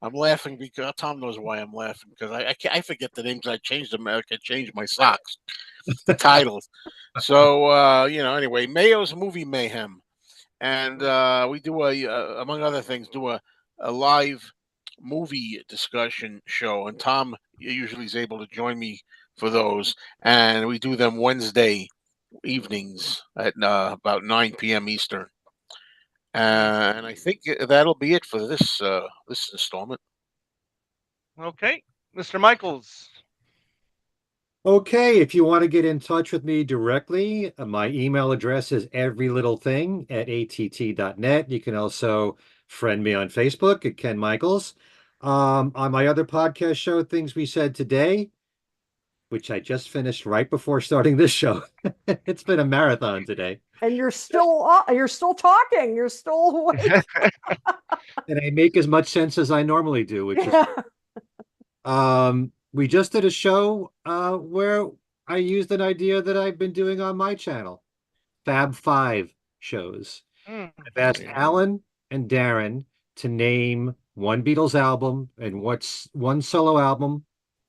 I'm laughing because Tom knows why I'm laughing because I forget the names. I changed them. I changed my socks, the titles. So anyway, Mayo's Movie Mayhem, and we do among other things, do a live movie discussion show, and Tom usually is able to join me for those, and we do them Wednesday evenings at about 9 p.m. Eastern. And I think that'll be it for this installment. Okay. Mr. Michaels. Okay, if you want to get in touch with me directly, my email address is everylittlething@att.net. You can also friend me on Facebook at Ken Michaels. On my other podcast show, Things We Said Today, which I just finished right before starting this show. It's been a marathon today. And you're still talking. You're still awake. And I make as much sense as I normally do, which is we just did a show where I used an idea that I've been doing on my channel, Fab Five shows. I've asked Alan and Darren to name one Beatles album and what's one solo album,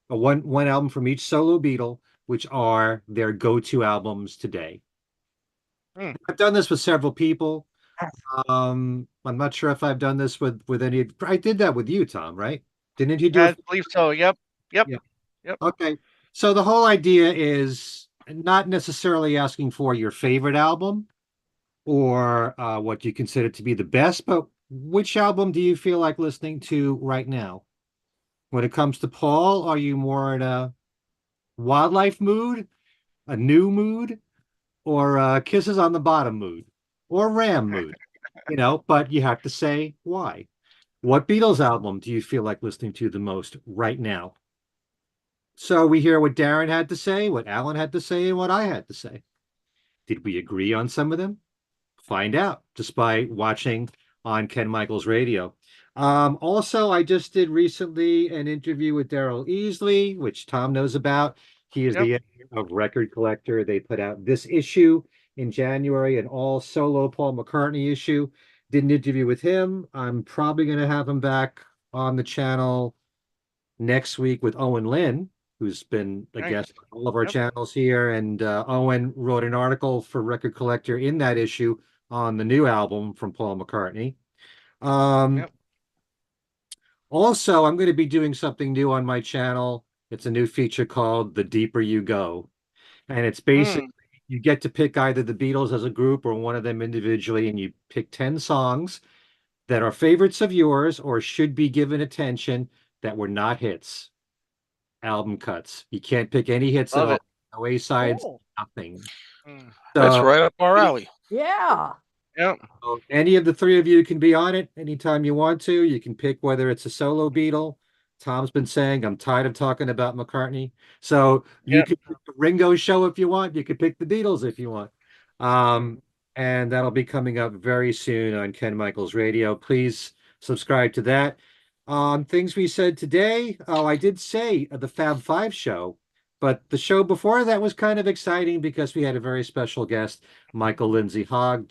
or one album from each solo Beatle, which are their go-to albums today. I've done this with several people. I'm not sure if I've done this with any. I did that with you, Tom, right? Didn't you do I it? believe so. Yep. Yeah. Okay. So the whole idea is not necessarily asking for your favorite album or what you consider to be the best, but which album do you feel like listening to right now? When it comes to Paul, are you more in a wildlife mood, a new mood, or kisses on the bottom mood, or Ram mood? But you have to say why. What Beatles album do you feel like listening to the most right now? So we hear what Darren had to say, what Alan had to say, and what I had to say. Did we agree on some of them? Find out just by watching on Ken Michaels Radio. Also, I just did recently an interview with Daryl Easley, which Tom knows about. He is the editor of Record Collector. They put out this issue. in January, an all solo Paul McCartney issue. Did an interview with him. I'm probably going to have him back on the channel next week with Owen Lynn, who's been a Nice. guest on all of our Yep. channels here. And Owen wrote an article for Record Collector in that issue on the new album from Paul McCartney. Yep. Also, I'm going to be doing something new on my channel. It's a new feature called The Deeper You Go. And it's basically Mm. you get to pick either the Beatles as a group or one of them individually, and you pick 10 songs that are favorites of yours or should be given attention that were not hits, album cuts. You can't pick any hits at Love all. it. No A sides, Cool. nothing. Mm. That's So right up our alley. Yeah. Yep. any of the three of you can be on it anytime you want to. You can pick whether it's a solo Beatle. Tom's been saying, I'm tired of talking about McCartney. So you Yep. can pick the Ringo show if you want. You can pick the Beatles if you want. Mm. And that'll be coming up very soon on Ken Michaels Radio. Please subscribe to that. Things we said today. Oh, I did say the Fab Five show, but the show before that was kind of exciting because we had a very special guest. Michael Lindsay Hogg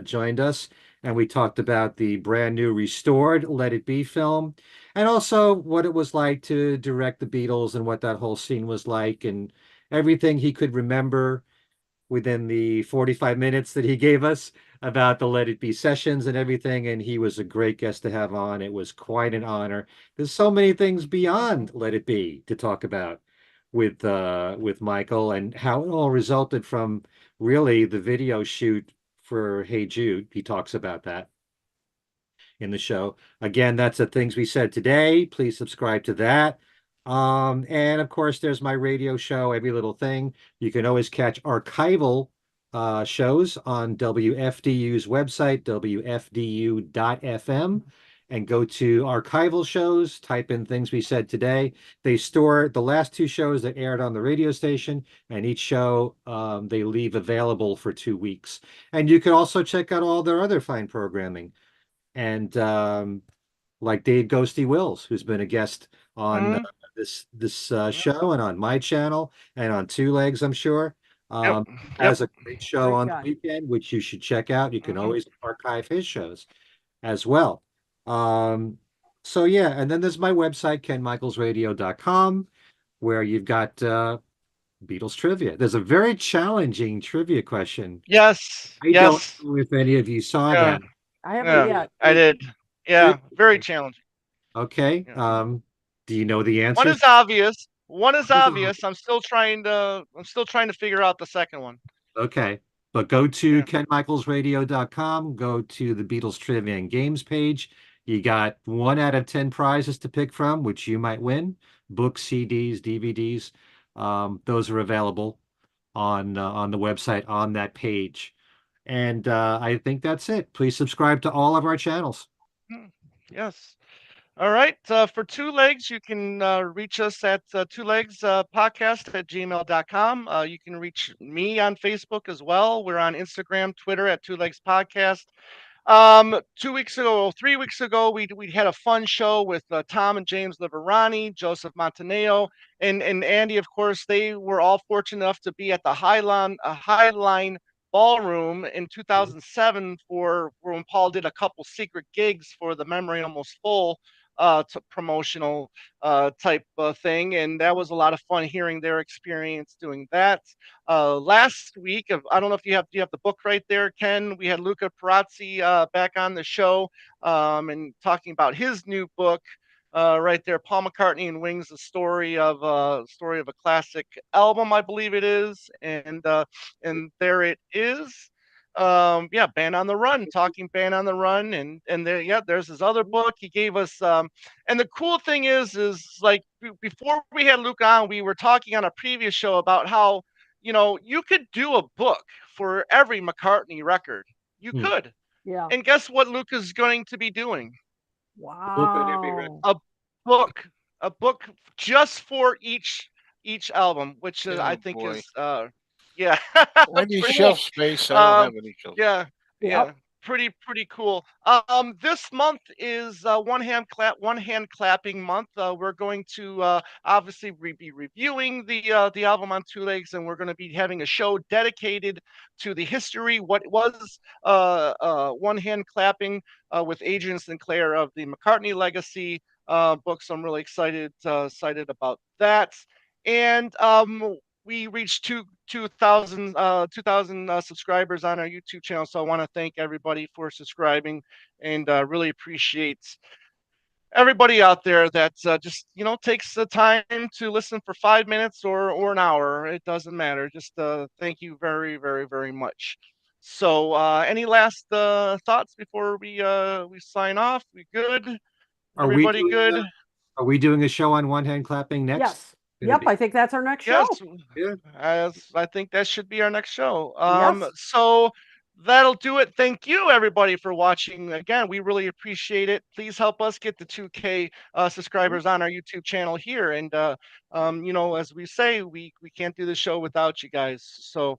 joined us, and we talked about the brand new restored Let It Be film, and also what it was like to direct the Beatles and what that whole scene was like, and everything he could remember within the 45 minutes that he gave us about the Let It Be sessions and everything. And he was a great guest to have on. It was quite an honor. There's so many things beyond Let It Be to talk about with Michael, and how it all resulted from really the video shoot for Hey Jude. He talks about that in the show. Again, that's the things we said today. Please subscribe to that. And of course, there's my radio show, Every Little Thing. You can always catch archival shows on WFDU's website, WFDU.FM, and go to archival shows, type in things we said today. They store the last two shows that aired on the radio station, and each show they leave available for 2 weeks. And you can also check out all their other fine programming. And like Dave Ghosty Wills, who's been a guest on Mm. this Yep. show and on my channel and on Two Legs, I'm sure. Yep. Yep. Has a great show Great on the guy. weekend, which you should check out. You can Mhm. always archive his shows as well. Um, so yeah, and then there's my website, kenmichaelsradio.com, where you've got Beatles trivia. There's a very challenging trivia question. Yes. I don't Yes. know if any of you saw Yeah. that. I haven't Yeah. yet. I did. Yeah. Very Trivia. challenging. Okay. Yeah. Do you know the One answers? is obvious. One is What is obvious. I'm still trying to figure out the second one. Okay. But go to Yeah. kenmichaelsradio.com, go to the Beatles Trivia and Games page. You got 1 out of 10 prizes to pick from, which you might win. Books, CDs, DVDs. Those are available on the website on that page. And I think that's it. Please subscribe to all of our channels. Mm. Yes. All right. For Two Legs, you can reach us at Two Legs Podcast at gmail.com. You can reach me on Facebook as well. We're on Instagram, Twitter at Two Legs Podcast. 2 weeks ago, 3 weeks ago, we had a fun show with Tom and James Liverani, Joseph Montaneo, and Andy. Of course, they were all fortunate enough to be at the Highline Ballroom in 2007 for when Paul did a couple secret gigs for the Memory Almost Full promotional type thing, and that was a lot of fun hearing their experience doing that. Last week, I don't know if you have the book right there, Ken. We had Luca Perazzi back on the show and talking about his new book. Right there, Paul McCartney and Wings: the story of a classic album, I believe it is, and there it is. Yeah, Band on the Run, talking Band on the Run, and there, yeah, there's his other book. He gave us, and the cool thing is like before we had Luke on, we were talking on a previous show about how you could do a book for every McCartney record. You Hmm. could. Yeah. And guess what Luke is going to be doing? Wow. A book. A book just for each album, which I Oh think boy. is yeah. I need pretty shelf cool. space. I don't have any shelf. Yeah. Yep. Yeah. Pretty cool. This month is one hand clapping month. We're going to obviously be reviewing the album on Two Legs, and we're going to be having a show dedicated to the history, what was one hand clapping with Adrian Sinclair of the McCartney Legacy book. So I'm really excited about that. And we reached 2,000 subscribers on our YouTube channel. So I want to thank everybody for subscribing, and really appreciate everybody out there that just takes the time to listen for 5 minutes or an hour. It doesn't matter. Just thank you very much. So any last thoughts before we sign off? We good? Are we Everybody doing good? are we doing a show on one hand clapping next? Yes. Yep, I think that's our next Yes, show. Yeah. as I think that should be our next show. Yes. So that'll do it. Thank you, everybody, for watching. Again, we really appreciate it. Please help us get the 2K subscribers on our YouTube channel here. And as we say, we can't do the show without you guys. So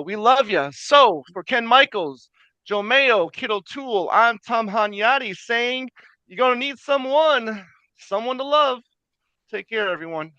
we love you. So for Ken Michaels, Joe Mayo, Kiddo Tool, I'm Tom Hanyati saying you're gonna need someone to love. Take care, everyone.